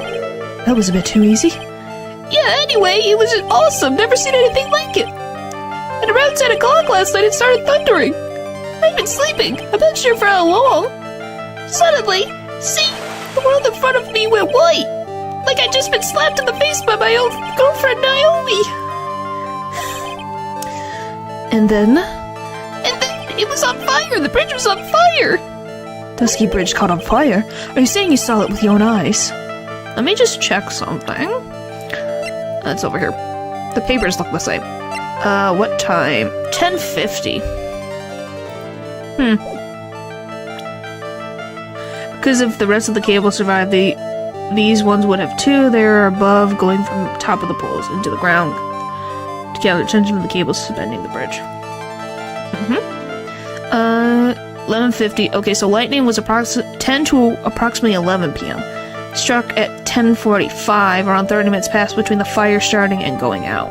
[SPEAKER 2] That was a bit too easy.
[SPEAKER 1] Yeah, anyway, it was awesome. Never seen anything like it. And around 10 o'clock last night, it started thundering. I'd been sleeping. I'm not sure for how long. Suddenly, see, the world in front of me went white. Like I'd just been slapped in the face by my old girlfriend, Naomi.
[SPEAKER 2] And then?
[SPEAKER 1] And then it was on fire. The bridge was on fire.
[SPEAKER 2] Dusky Bridge caught on fire? Are you saying you saw it with your own eyes?
[SPEAKER 1] Let me just check something. That's over here. The papers look the same. What time? 10:50. Because if the rest of the cable survived, these ones would have 2. They're above, going from the top of the poles into the ground to gather attention of the cables suspending the bridge. 11:50. Okay, so lightning was 10 to approximately 11 p.m. Struck at 10:45, around 30 minutes passed between the fire starting and going out.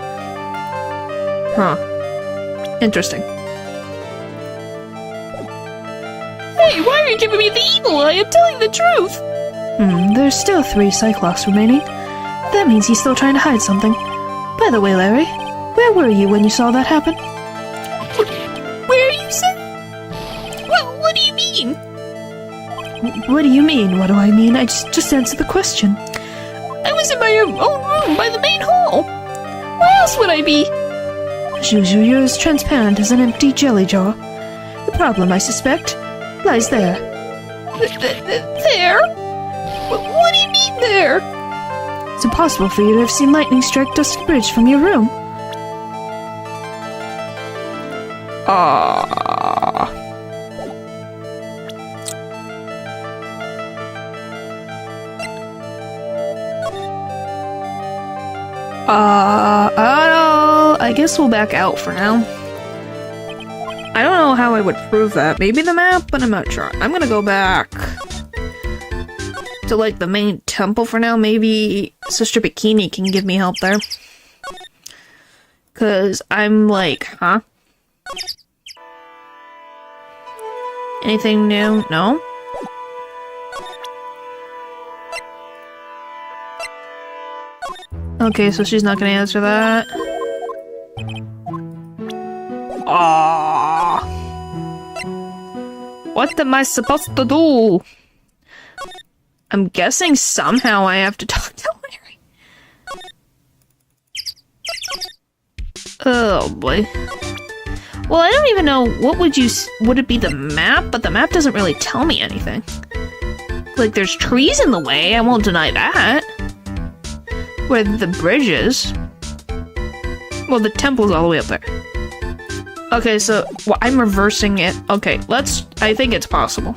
[SPEAKER 1] Huh. Interesting. Hey, why are you giving me the evil eye? I'm telling the truth!
[SPEAKER 2] There's still 3 Cyclops remaining. That means he's still trying to hide something. By the way, Larry, where were you when you saw that happen?
[SPEAKER 1] Where you said? What do you mean?
[SPEAKER 2] What do you mean? What do I mean? I just answered the question.
[SPEAKER 1] I was in my own room by the main hall. Where else would I be?
[SPEAKER 2] Juju, you're as transparent as an empty jelly jar. The problem, I suspect, lies there.
[SPEAKER 1] There? What do you mean there?
[SPEAKER 2] It's impossible for you to have seen lightning strike Dusky Bridge from your room.
[SPEAKER 1] I guess we'll back out for now. I don't know how I would prove that. Maybe the map, but I'm not sure. I'm gonna go back to, like, the main temple for now. Maybe Sister Bikini can give me help there. Cause I'm like, huh? Anything new? No? Okay, so she's not gonna answer that. Ah, what am I supposed to do? I'm guessing somehow I have to talk to Larry. Oh boy. Well, I don't even know, would it be the map? But the map doesn't really tell me anything. Like, there's trees in the way, I won't deny that. Where the bridge is. Well, the temple's all the way up there. Okay, so, well, I'm reversing it. Okay, I think it's possible.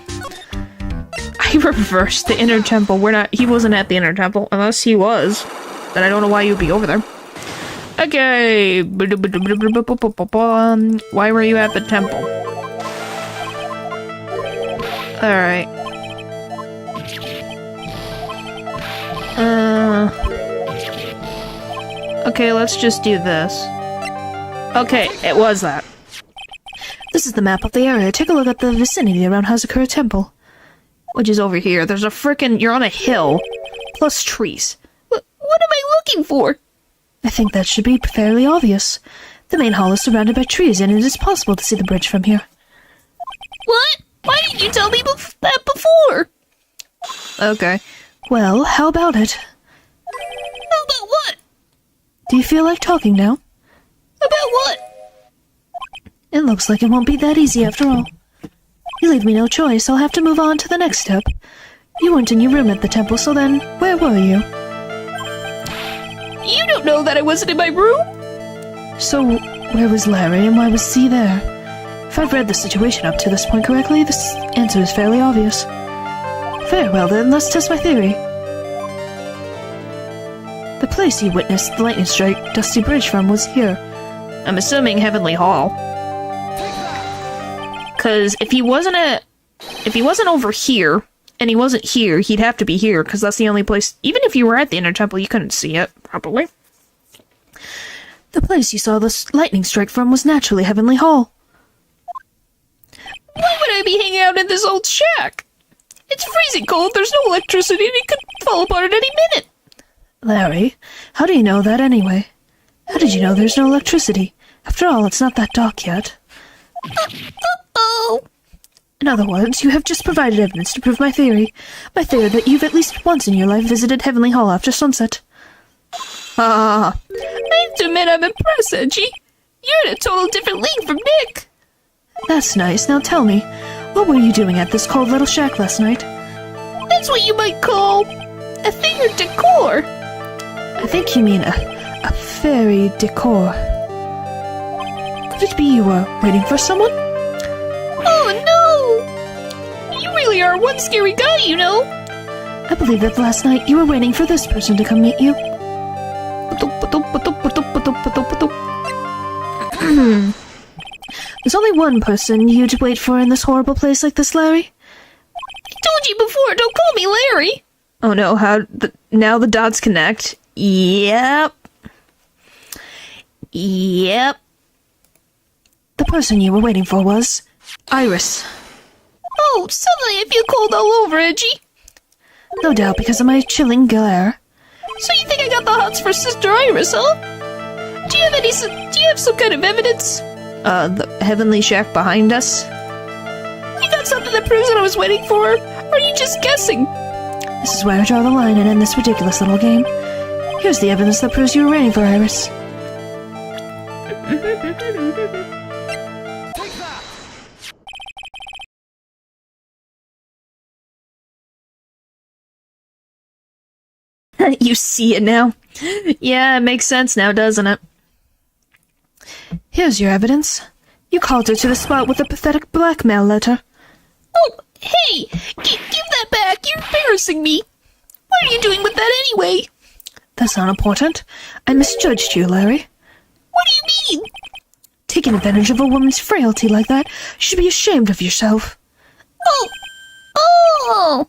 [SPEAKER 1] I reversed the inner temple. He wasn't at the inner temple. Unless he was. Then I don't know why you'd be over there. Okay. Why were you at the temple? Alright. Okay, let's just do this. Okay, it was that.
[SPEAKER 2] This is the map of the area. Take a look at the vicinity around Hazakura Temple.
[SPEAKER 1] Which is over here. There's a frickin'... You're on a hill. Plus trees. What am I looking for?
[SPEAKER 2] I think that should be fairly obvious. The main hall is surrounded by trees, and it is possible to see the bridge from here.
[SPEAKER 3] What? Why didn't you tell me that before?
[SPEAKER 1] Okay.
[SPEAKER 2] Well, how about it?
[SPEAKER 3] How about what?
[SPEAKER 2] Do you feel like talking now?
[SPEAKER 3] About what?
[SPEAKER 2] It looks like it won't be that easy after all. You leave me no choice. I'll have to move on to the next step. You weren't in your room at the temple, so then, where were you?
[SPEAKER 3] You don't know that I wasn't in my room?
[SPEAKER 2] So, where was Larry and why was C there? If I've read the situation up to this point correctly, this answer is fairly obvious. Very well then, let's test my theory. The place you witnessed the lightning strike Dusty Bridge from was here.
[SPEAKER 1] I'm assuming Heavenly Hall. Cause if he wasn't over here, and he wasn't here, he'd have to be here, because that's the only place... Even if you were at the inner temple, you couldn't see it, probably.
[SPEAKER 2] The place you saw the lightning strike from was naturally Heavenly Hall.
[SPEAKER 3] Why would I be hanging out in this old shack? It's freezing cold, there's no electricity, and it could fall apart at any minute.
[SPEAKER 2] Larry, how do you know that anyway? How did you know there's no electricity? After all, it's not that dark yet.
[SPEAKER 3] Uh-oh.
[SPEAKER 2] In other words, you have just provided evidence to prove my theory. My theory that you've at least once in your life visited Heavenly Hall after sunset.
[SPEAKER 3] I have to admit I'm impressed, Edgy. You're in a total different league from Nick.
[SPEAKER 2] That's nice. Now tell me, what were you doing at this cold little shack last night?
[SPEAKER 3] That's what you might call a thing of decor.
[SPEAKER 2] I think you mean a fairy decor. Could it be you were waiting for someone?
[SPEAKER 3] Oh no! You really are one scary guy, you know.
[SPEAKER 2] I believe that last night you were waiting for this person to come meet you. There's only one person you'd wait for in this horrible place like this, Larry.
[SPEAKER 3] I told you before, don't call me Larry.
[SPEAKER 1] Oh no, now the dots connect. Yep.
[SPEAKER 2] The person you were waiting for was Iris.
[SPEAKER 3] Oh, suddenly I feel cold all over, Edgy.
[SPEAKER 2] No doubt because of my chilling glare.
[SPEAKER 3] So you think I got the hots for Sister Iris, huh? Do you have some kind of evidence?
[SPEAKER 1] The heavenly shack behind us?
[SPEAKER 3] You got something that proves what I was waiting for? Or are you just guessing?
[SPEAKER 2] This is where I draw the line and end this ridiculous little game. Here's the evidence that proves you were waiting for Iris.
[SPEAKER 1] You see it now? Yeah, it makes sense now, doesn't it?
[SPEAKER 2] Here's your evidence. You called her to the spot with a pathetic blackmail letter.
[SPEAKER 3] Oh, hey! Give that back! You're embarrassing me! What are you doing with that anyway?
[SPEAKER 2] That's not important. I misjudged you, Larry.
[SPEAKER 3] What do you mean?
[SPEAKER 2] Taking advantage of a woman's frailty like that, you should be ashamed of yourself.
[SPEAKER 3] Oh!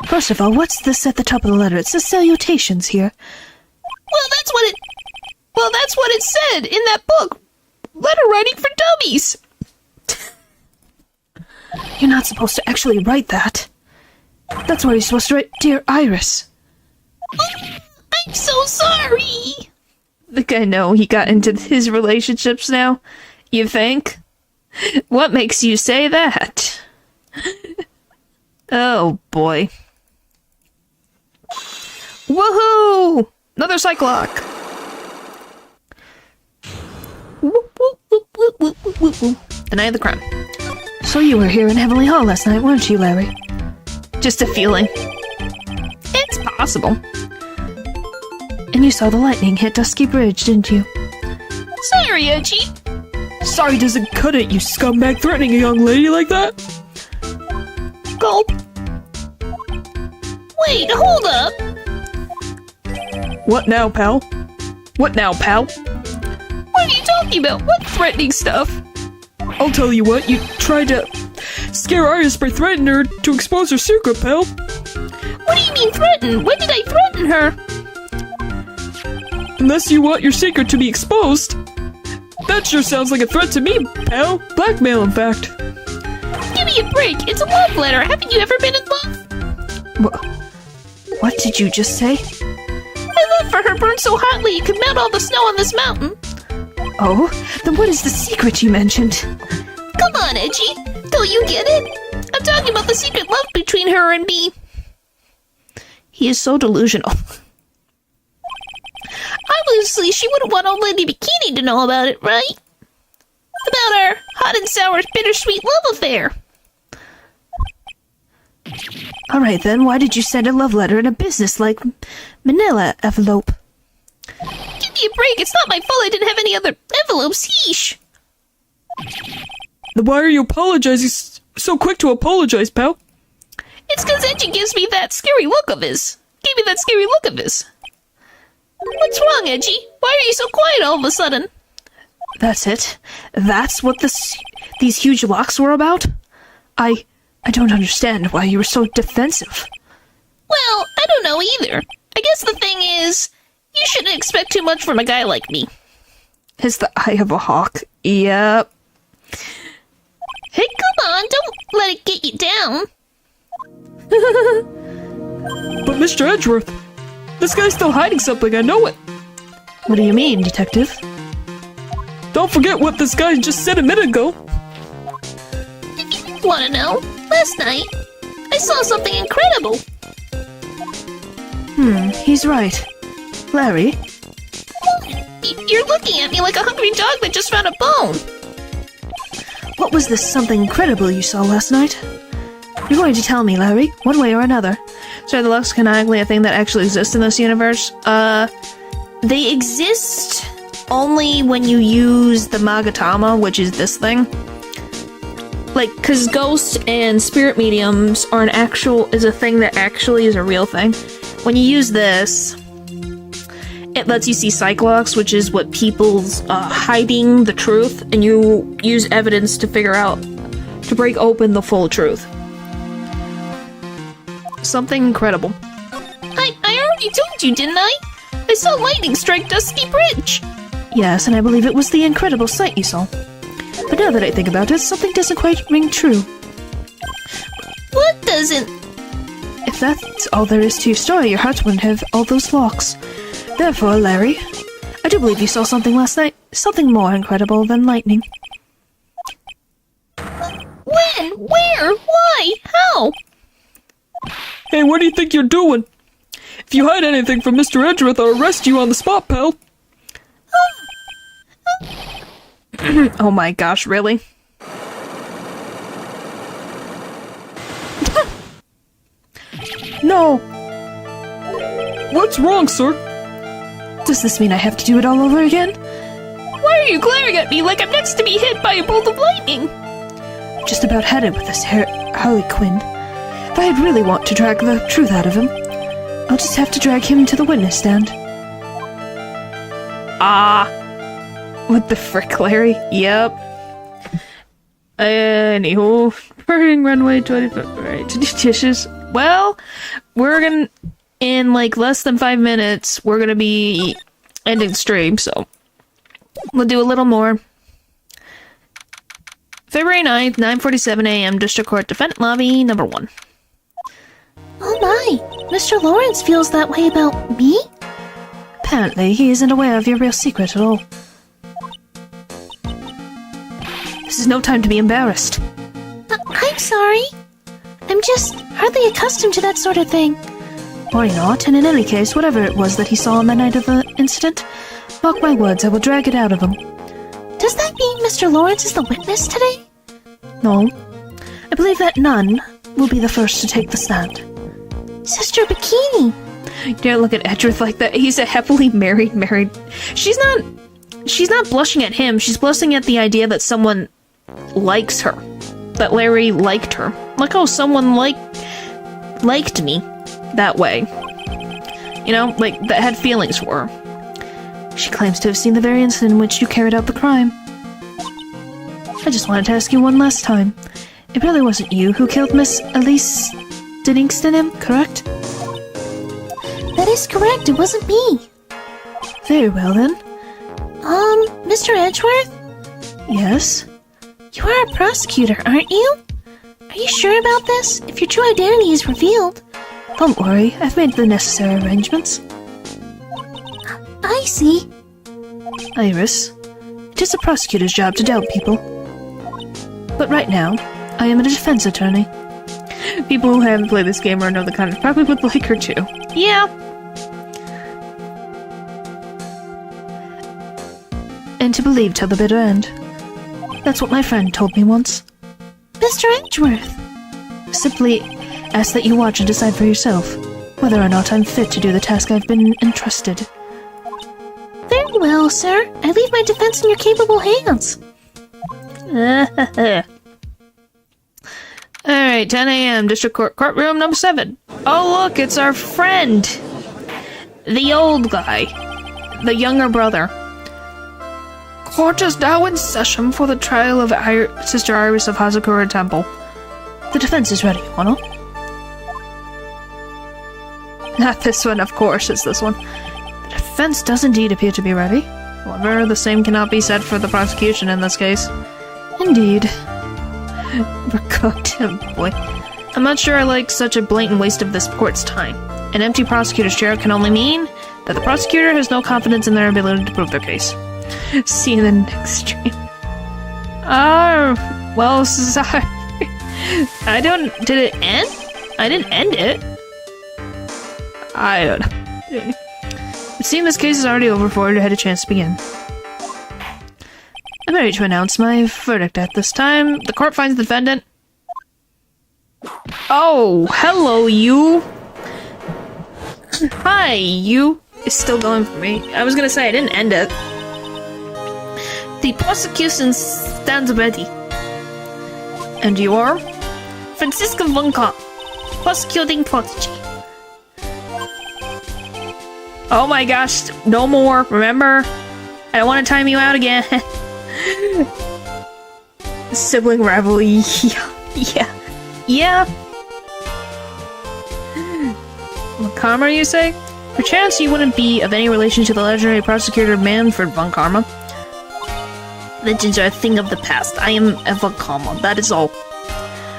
[SPEAKER 2] First of all, what's this at the top of the letter? It says salutations here.
[SPEAKER 3] Well, that's what it said in that book. Letter writing for dummies.
[SPEAKER 2] You're not supposed to actually write that. That's why you're supposed to write, Dear Iris.
[SPEAKER 3] I'm so sorry.
[SPEAKER 1] Think I know he got into his relationships now? You think? What makes you say that? Oh boy. Woohoo! Another Cyclock! Whoop, whoop, whoop, whoop, whoop, whoop, whoop, whoop. Deny the crime.
[SPEAKER 2] So you were here in Heavenly Hall last night, weren't you, Larry?
[SPEAKER 1] Just a feeling. It's possible.
[SPEAKER 2] And you saw the lightning hit Dusky Bridge, didn't you?
[SPEAKER 3] Sorry, Edgy.
[SPEAKER 4] Sorry doesn't cut it, you scumbag, threatening a young lady like that.
[SPEAKER 3] Gulp. Wait, hold up.
[SPEAKER 4] What now, pal?
[SPEAKER 1] What now, pal?
[SPEAKER 3] What are you talking about? What threatening stuff?
[SPEAKER 4] I'll tell you what, you tried to scare Iris by threatening her to expose her secret, pal.
[SPEAKER 3] What do you mean threaten? When did I threaten her?
[SPEAKER 4] Unless you want your secret to be exposed. That sure sounds like a threat to me, pal. Blackmail, in fact.
[SPEAKER 3] Give me a break. It's a love letter. Haven't you ever been in love?
[SPEAKER 2] What did you just say?
[SPEAKER 3] My love for her burned so hotly it could melt all the snow on this mountain.
[SPEAKER 2] Oh, then what is the secret you mentioned?
[SPEAKER 3] Come on, Edgy. Don't you get it? I'm talking about the secret love between her and me.
[SPEAKER 1] He is so delusional.
[SPEAKER 3] Obviously, she wouldn't want old Lady Bikini to know about it, right? About our hot and sour, bittersweet love affair.
[SPEAKER 2] Alright then, why did you send a love letter in a business-like manila envelope?
[SPEAKER 3] Give me a break. It's not my fault I didn't have any other envelopes. Yeesh.
[SPEAKER 4] Then why are you apologizing so quick to apologize, pal?
[SPEAKER 3] It's because Edgy gives me that scary look of his. Gave me that scary look of his. What's wrong, Edgy? Why are you so quiet all of a sudden?
[SPEAKER 2] That's it? That's what these huge locks were about? I don't understand why you were so defensive.
[SPEAKER 3] Well, I don't know either. I guess the thing is, you shouldn't expect too much from a guy like me.
[SPEAKER 1] Is the eye of a hawk. Yep.
[SPEAKER 3] Hey, come on, don't let it get you down.
[SPEAKER 4] But Mr. Edgeworth, this guy's still hiding something, I know it.
[SPEAKER 2] What do you mean, detective?
[SPEAKER 4] Don't forget what this guy just said a minute ago.
[SPEAKER 3] Want to know? Last night, I saw something incredible.
[SPEAKER 2] He's right. Larry?
[SPEAKER 3] You're looking at me like a hungry dog that just found a bone.
[SPEAKER 2] What was this something incredible you saw last night? You're going to tell me, Larry, one way or another.
[SPEAKER 1] So the Lux canonically a thing that actually exists in this universe? They exist only when you use the Magatama, which is this thing. Like, cause ghosts and spirit mediums are is a thing that actually is a real thing. When you use this, it lets you see Cyclops, which is what people's hiding the truth, and you use evidence to figure out, to break open the full truth. Something incredible.
[SPEAKER 3] I already told you, didn't I? I saw lightning strike Dusky Bridge.
[SPEAKER 2] Yes, and I believe it was the incredible sight you saw. But now that I think about it, something doesn't quite ring true.
[SPEAKER 3] What doesn't?
[SPEAKER 2] If that's all there is to your story, your heart wouldn't have all those locks. Therefore, Larry, I do believe you saw something last night, something more incredible than lightning.
[SPEAKER 3] When? Where? Why? How?
[SPEAKER 4] Hey, what do you think you're doing? If you hide anything from Mr. Edgeworth, I'll arrest you on the spot, pal.
[SPEAKER 1] Oh my gosh, really?
[SPEAKER 2] No!
[SPEAKER 4] What's wrong, sir?
[SPEAKER 2] Does this mean I have to do it all over again?
[SPEAKER 3] Why are you glaring at me like I'm next to be hit by a bolt of lightning?
[SPEAKER 2] Just about had it with this Harley Quinn. If I really want to drag the truth out of him, I'll just have to drag him to the witness stand.
[SPEAKER 1] What the frick, Larry? Yep. Anywho, burning runway 25. Right, to do dishes. Well, we're gonna in like less than 5 minutes. We're gonna be ending stream, so we'll do a little more. February 9th, 9:47 a.m. District Court Defendant Lobby number 1.
[SPEAKER 3] Oh my, Mr. Lawrence feels that way about me?
[SPEAKER 2] Apparently, he isn't aware of your real secret at all. This is no time to be embarrassed.
[SPEAKER 3] I'm sorry. I'm just hardly accustomed to that sort of thing.
[SPEAKER 2] Worry not, and in any case, whatever it was that he saw on the night of the incident, mark my words, I will drag it out of him.
[SPEAKER 3] Does that mean Mr. Lawrence is the witness today?
[SPEAKER 2] No. I believe that none will be the first to take the stand.
[SPEAKER 3] Sister Bikini!
[SPEAKER 1] Don't look at Edgeworth like that. He's a happily married. She's not blushing at him. She's blushing at the idea that someone likes her. That Larry liked her. Like, oh, someone liked me that way. You know, like, that had feelings for her.
[SPEAKER 2] She claims to have seen the very instant in which you carried out the crime. I just wanted to ask you one last time. It really wasn't you who killed Miss Elise Denningston, correct?
[SPEAKER 3] That is correct, it wasn't me.
[SPEAKER 2] Very well then.
[SPEAKER 3] Mr. Edgeworth?
[SPEAKER 2] Yes?
[SPEAKER 3] You are a prosecutor, aren't you? Are you sure about this? If your true identity is revealed.
[SPEAKER 2] Don't worry, I've made the necessary arrangements.
[SPEAKER 3] I see.
[SPEAKER 2] Iris, it is a prosecutor's job to doubt people. But right now, I am a defense attorney.
[SPEAKER 1] People who haven't played this game or know the content probably would like her too. Yeah.
[SPEAKER 2] And to believe till the bitter end. That's what my friend told me once.
[SPEAKER 3] Mr. Edgeworth!
[SPEAKER 2] Simply ask that you watch and decide for yourself whether or not I'm fit to do the task I've been entrusted.
[SPEAKER 3] Very well, sir. I leave my defense in your capable hands.
[SPEAKER 1] Alright, 10 a.m. District Court, courtroom number 7. Oh, look, it's our friend. The old guy. The younger brother. Court is now in session for the trial of Sister Iris of Hazakura Temple.
[SPEAKER 2] The defense is ready, Wano.
[SPEAKER 1] Not this one, of course, it's this one. The defense does indeed appear to be ready. However, the same cannot be said for the prosecution in this case.
[SPEAKER 2] Indeed.
[SPEAKER 1] We're cooked, boy. I'm not sure I like such a blatant waste of this court's time. An empty prosecutor's chair can only mean that the prosecutor has no confidence in their ability to prove their case. See you in the next stream. Well, sorry. Did it end? I didn't end it. I don't know. It seems this case is already over before it had a chance to begin.
[SPEAKER 2] I'm ready to announce my verdict at this time.
[SPEAKER 1] The court finds the defendant. Oh, hello, you. Hi, you. It's still going for me. I was gonna say I didn't end it. The prosecution stands ready.
[SPEAKER 2] And you are?
[SPEAKER 1] Francisca Vonka, prosecuting prodigy. Oh my gosh, no more, remember? I don't want to time you out again. Sibling rivalry, yeah. Von Karma, you say? Perchance you wouldn't be of any relation to the legendary prosecutor Manfred Von Karma. Legends are a thing of the past. I am a Von Karma, that is all.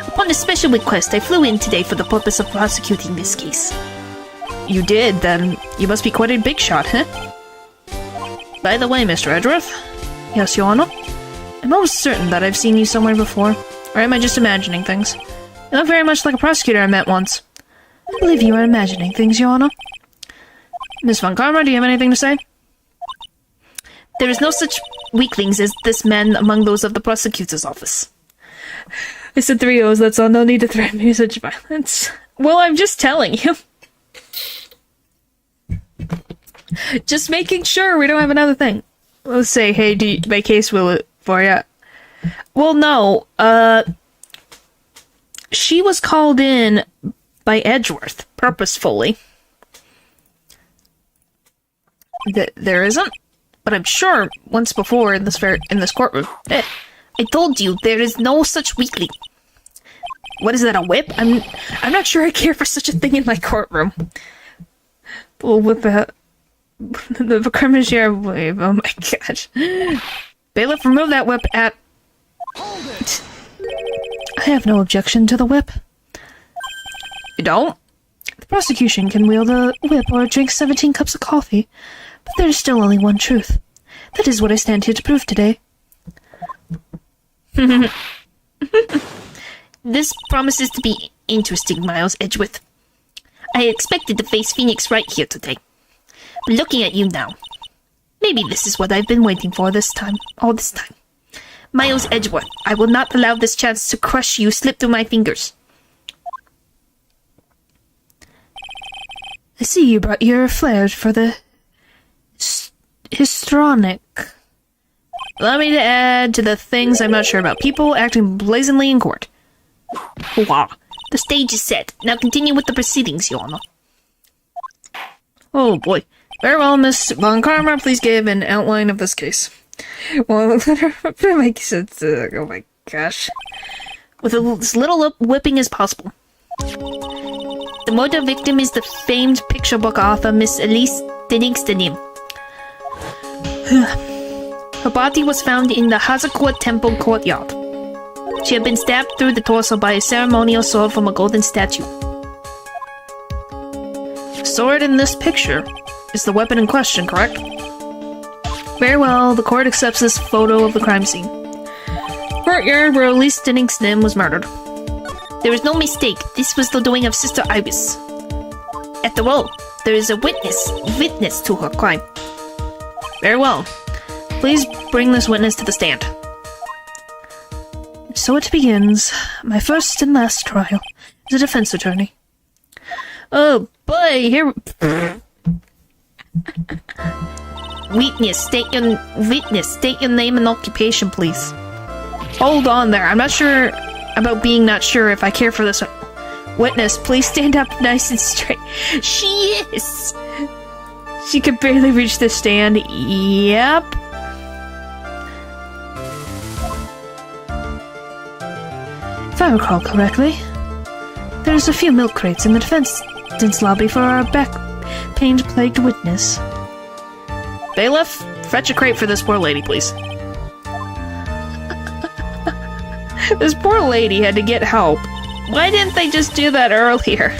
[SPEAKER 1] Upon a special request, I flew in today for the purpose of prosecuting this case. You did? Then you must be quite a big shot, huh? By the way, Mr. Edgeworth.
[SPEAKER 2] Yes, Your Honor?
[SPEAKER 1] I'm almost certain that I've seen you somewhere before. Or am I just imagining things? You look very much like a prosecutor I met once.
[SPEAKER 2] I believe you are imagining things, Your Honor.
[SPEAKER 1] Miss Von Karma, do you have anything to say? There is no such weaklings as this man among those of the prosecutor's office. I said 3 O's, that's all. No need to threaten me with such violence. Well, I'm just telling you. Just making sure we don't have another thing. Let's say, hey, my case will it for ya? Well, no. She was called in by Edgeworth, purposefully. There isn't? but I'm sure once before in this courtroom.
[SPEAKER 3] I told you, there is no such weakling.
[SPEAKER 1] What is that, a whip? I'm not sure I care for such a thing in my courtroom. We'll whip out the criminal sheriff wave. Oh my gosh. Bailiff, remove that whip at...
[SPEAKER 2] I have no objection to the whip.
[SPEAKER 1] You don't?
[SPEAKER 2] The prosecution can wield a whip or drink 17 cups of coffee, but there is still only one truth. That is what I stand here to prove today.
[SPEAKER 3] This promises to be interesting, Miles Edgeworth. I expected to face Phoenix Wright here today. But looking at you now, maybe this is what I've been waiting for all this time. Miles Edgeworth, I will not allow this chance to crush you slip through my fingers.
[SPEAKER 2] I see you brought your flair for the histrionic.
[SPEAKER 1] Allow me to add to the things I'm not sure about. People acting blazingly in court.
[SPEAKER 3] Wow. The stage is set. Now continue with the proceedings, Your Honor.
[SPEAKER 1] Oh boy. Very well, Miss Von Karma, please give an outline of this case. Well, that makes sense. Oh my gosh.
[SPEAKER 3] With as little whipping as possible. The murder victim is the famed picture book author, Miss Elise Denningstenim. Her body was found in the Hazakura Temple courtyard. She had been stabbed through the torso by a ceremonial sword from a golden statue.
[SPEAKER 1] The sword in this picture is the weapon in question, correct?
[SPEAKER 3] Very well, the court accepts this photo of the crime scene.
[SPEAKER 1] Courtyard where Elise Denningstenim was murdered.
[SPEAKER 3] There is no mistake, this was the doing of Sister Iris. After all, there is a witness to her crime.
[SPEAKER 1] Very well. Please bring this witness to the stand.
[SPEAKER 2] So it begins, my first and last trial as a defense attorney.
[SPEAKER 1] Oh boy, here...
[SPEAKER 3] Witness, state your name and occupation, please.
[SPEAKER 1] Hold on there, I'm not sure about being not sure if I care for this witness. Please stand up nice and straight.
[SPEAKER 3] She is!
[SPEAKER 1] She could barely reach the stand. Yep.
[SPEAKER 2] If I recall correctly, there's a few milk crates in the defense lobby for our back-pain-plagued witness.
[SPEAKER 1] Bailiff, fetch a crate for this poor lady, please. This poor lady had to get help. Why didn't they just do that earlier?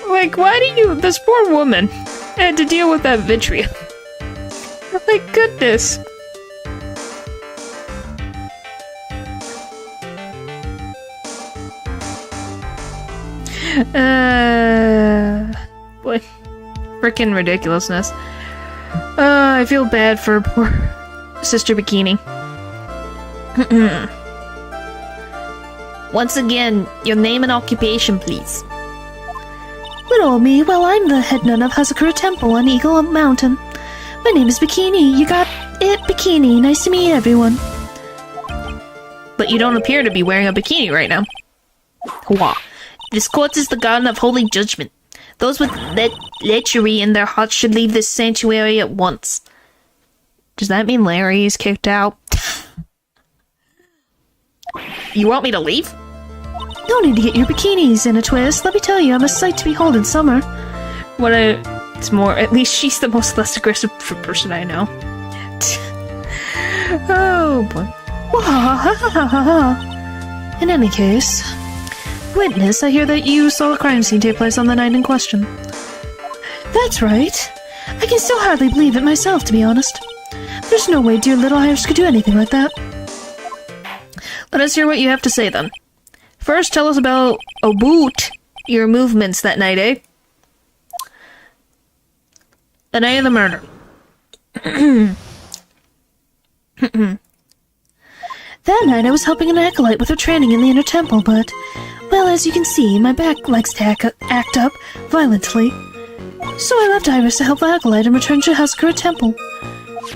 [SPEAKER 1] Like, why do you... This poor woman had to deal with that vitriol. My goodness. Boy. Frickin' ridiculousness. I feel bad for poor Sister Bikini.
[SPEAKER 3] Once again, your name and occupation, please.
[SPEAKER 2] Little me, well, I'm the head nun of Hazakura Temple on Eagle Mountain. My name is Bikini. You got it, Bikini. Nice to meet everyone.
[SPEAKER 1] But you don't appear to be wearing a bikini right now.
[SPEAKER 3] Hua. This court is the garden of holy judgment. Those with lechery in their hearts should leave this sanctuary at once.
[SPEAKER 1] Does that mean Larry's kicked out? You want me to leave?
[SPEAKER 2] No need to get your bikinis in a twist. Let me tell you, I'm a sight to behold in summer.
[SPEAKER 1] It's more, at least she's the most less aggressive person I know. Oh boy.
[SPEAKER 2] In any case, witness, I hear that you saw a crime scene take place on the night in question. That's right. I can still hardly believe it myself, to be honest. There's no way dear little Iris could do anything like that.
[SPEAKER 1] Let us hear what you have to say then. First, tell us about your movements that night, eh? The night of the murder.
[SPEAKER 2] That night I was helping an acolyte with her training in the inner temple, but, well, as you can see, my back likes to act up violently. So I left Iris to help the acolyte and returned to Hazakura Temple.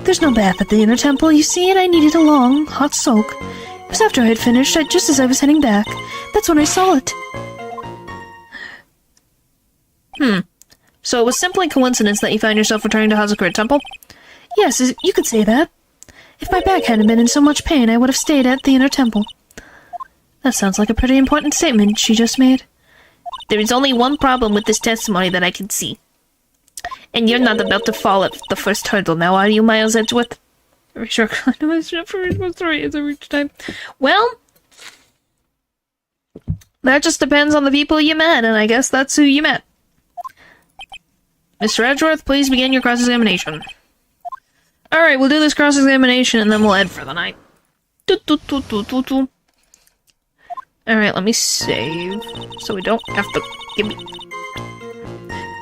[SPEAKER 2] There's no bath at the inner temple, you see, and I needed a long, hot soak. It was after I had finished, just as I was heading back. That's when I saw it.
[SPEAKER 1] So it was simply coincidence that you found yourself returning to Hazakura Temple?
[SPEAKER 2] Yes, you could say that. If my back hadn't been in so much pain, I would have stayed at the inner temple. That sounds like a pretty important statement she just made.
[SPEAKER 1] There is only one problem with this testimony that I can see. And you're not about to fall at the first hurdle now, are you, Miles Edgeworth? Sure, every time. Well, that just depends on the people you met, and I guess that's who you met. Mr. Edgeworth, please begin your cross-examination. Alright, we'll do this cross-examination and then we'll end for the night. Alright, let me save, so we don't have to give me...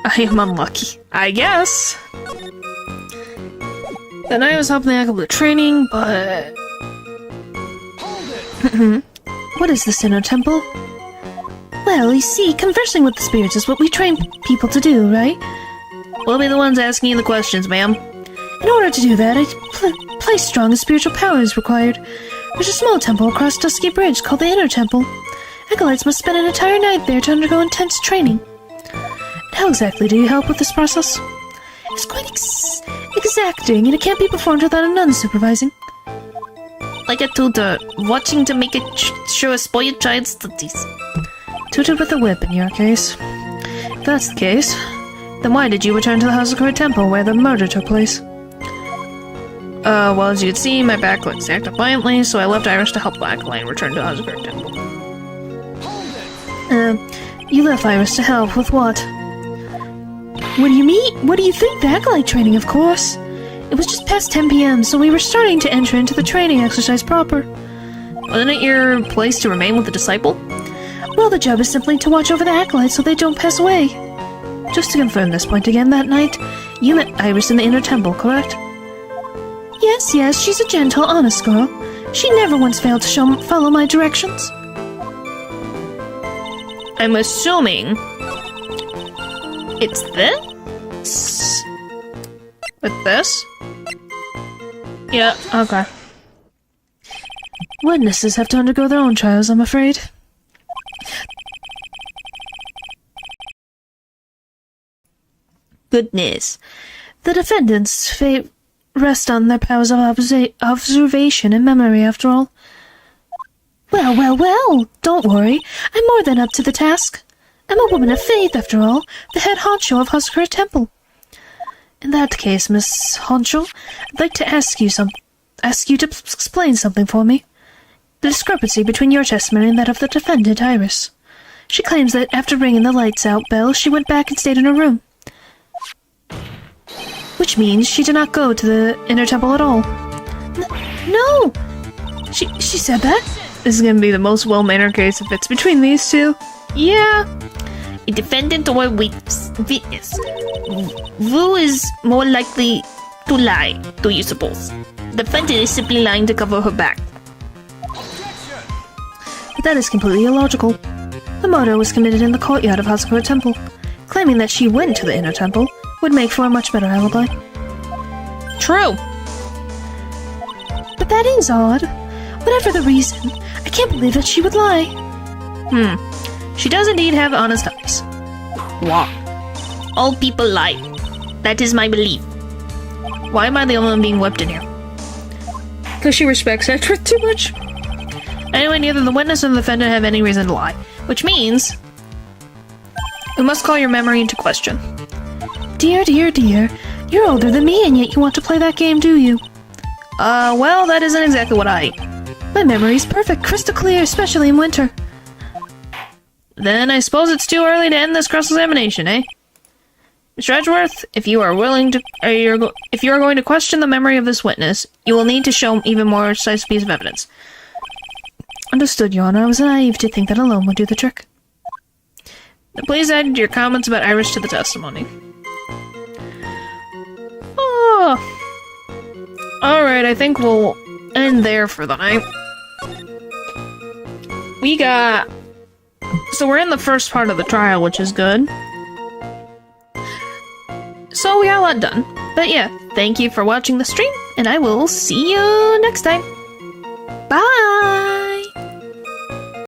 [SPEAKER 1] I am unlucky, I guess. Then I was helping out with the training, but...
[SPEAKER 2] What is this inner temple?
[SPEAKER 3] Well, you see, conversing with the spirits is what we train people to do, right?
[SPEAKER 1] We'll be the ones asking you the questions, ma'am.
[SPEAKER 3] In order to do that, a place strong and spiritual power is required. There's a small temple across Dusky Bridge called the Inner Temple. Acolytes must spend an entire night there to undergo intense training.
[SPEAKER 2] And how exactly do you help with this process?
[SPEAKER 3] It's quite exacting, and it can't be performed without a nun supervising.
[SPEAKER 1] Like a tutor, watching to make it sure a spoiled child studies.
[SPEAKER 2] Tutor with a whip in your case. If that's the case, then why did you return to the Hazakura Temple where the murder took place?
[SPEAKER 1] Well, as you can see, my back legs acted violently, so I left Iris to help Blackline return to Hazakura Temple.
[SPEAKER 2] You left Iris to help with what?
[SPEAKER 3] What do you mean? What do you think? The acolyte training, of course. It was just past 10 p.m., so we were starting to enter into the training exercise proper.
[SPEAKER 1] Wasn't it your place to remain with the disciple?
[SPEAKER 3] Well, the job is simply to watch over the acolytes so they don't pass away.
[SPEAKER 2] Just to confirm this point again, that night, you met Iris in the Inner Temple, correct?
[SPEAKER 3] Yes, she's a gentle, honest girl. She never once failed to follow my directions.
[SPEAKER 1] I'm assuming it's this? With this? Yeah, okay.
[SPEAKER 2] Witnesses have to undergo their own trials, I'm afraid.
[SPEAKER 1] Goodness.
[SPEAKER 2] The defendants' fate rest on their powers of observation and memory, after all.
[SPEAKER 3] Well, don't worry. I'm more than up to the task. I'm a woman of faith, after all, the head honcho of Hazakura Temple.
[SPEAKER 2] In that case, Miss Honcho, I'd like to ask you to explain something for me. The discrepancy between your testimony and that of the defendant, Iris. She claims that after ringing the lights out bell, she went back and stayed in her room. Which means she did not go to the Inner Temple at all.
[SPEAKER 3] No! She said that?
[SPEAKER 1] This is gonna be the most well-mannered case if it's between these two. Yeah. A defendant or a witness. Who is more likely to lie, do you suppose? The defendant is simply lying to cover her back.
[SPEAKER 2] But that is completely illogical. The murder was committed in the courtyard of Hazakura Temple. Claiming that she went to the Inner Temple would make for a much better alibi.
[SPEAKER 1] True.
[SPEAKER 3] But that is odd. Whatever the reason, I can't believe that she would lie.
[SPEAKER 1] She does indeed have honest eyes. What? All people lie. That is my belief. Why am I the only one being whipped in here? Because she respects Edgeworth too much? Anyway, neither the witness nor the defendant have any reason to lie. Which means... we must call your memory into question.
[SPEAKER 2] Dear. You're older than me, and yet you want to play that game, do you?
[SPEAKER 1] Well, that isn't exactly what I...
[SPEAKER 2] My memory's perfect, crystal clear, especially in winter.
[SPEAKER 1] Then I suppose it's too early to end this cross-examination, eh? Mr. Edgeworth, if you are willing to... if you are going to question the memory of this witness, you will need to show even more precise piece of evidence.
[SPEAKER 2] Understood, Your Honor. I was naive to think that alone would do the trick.
[SPEAKER 1] Now please add your comments about Iris to the testimony. Alright, I think we'll end there for the night. So we're in the first part of the trial, which is good. So we got a lot done. But yeah, thank you for watching the stream, and I will see you next time. Bye!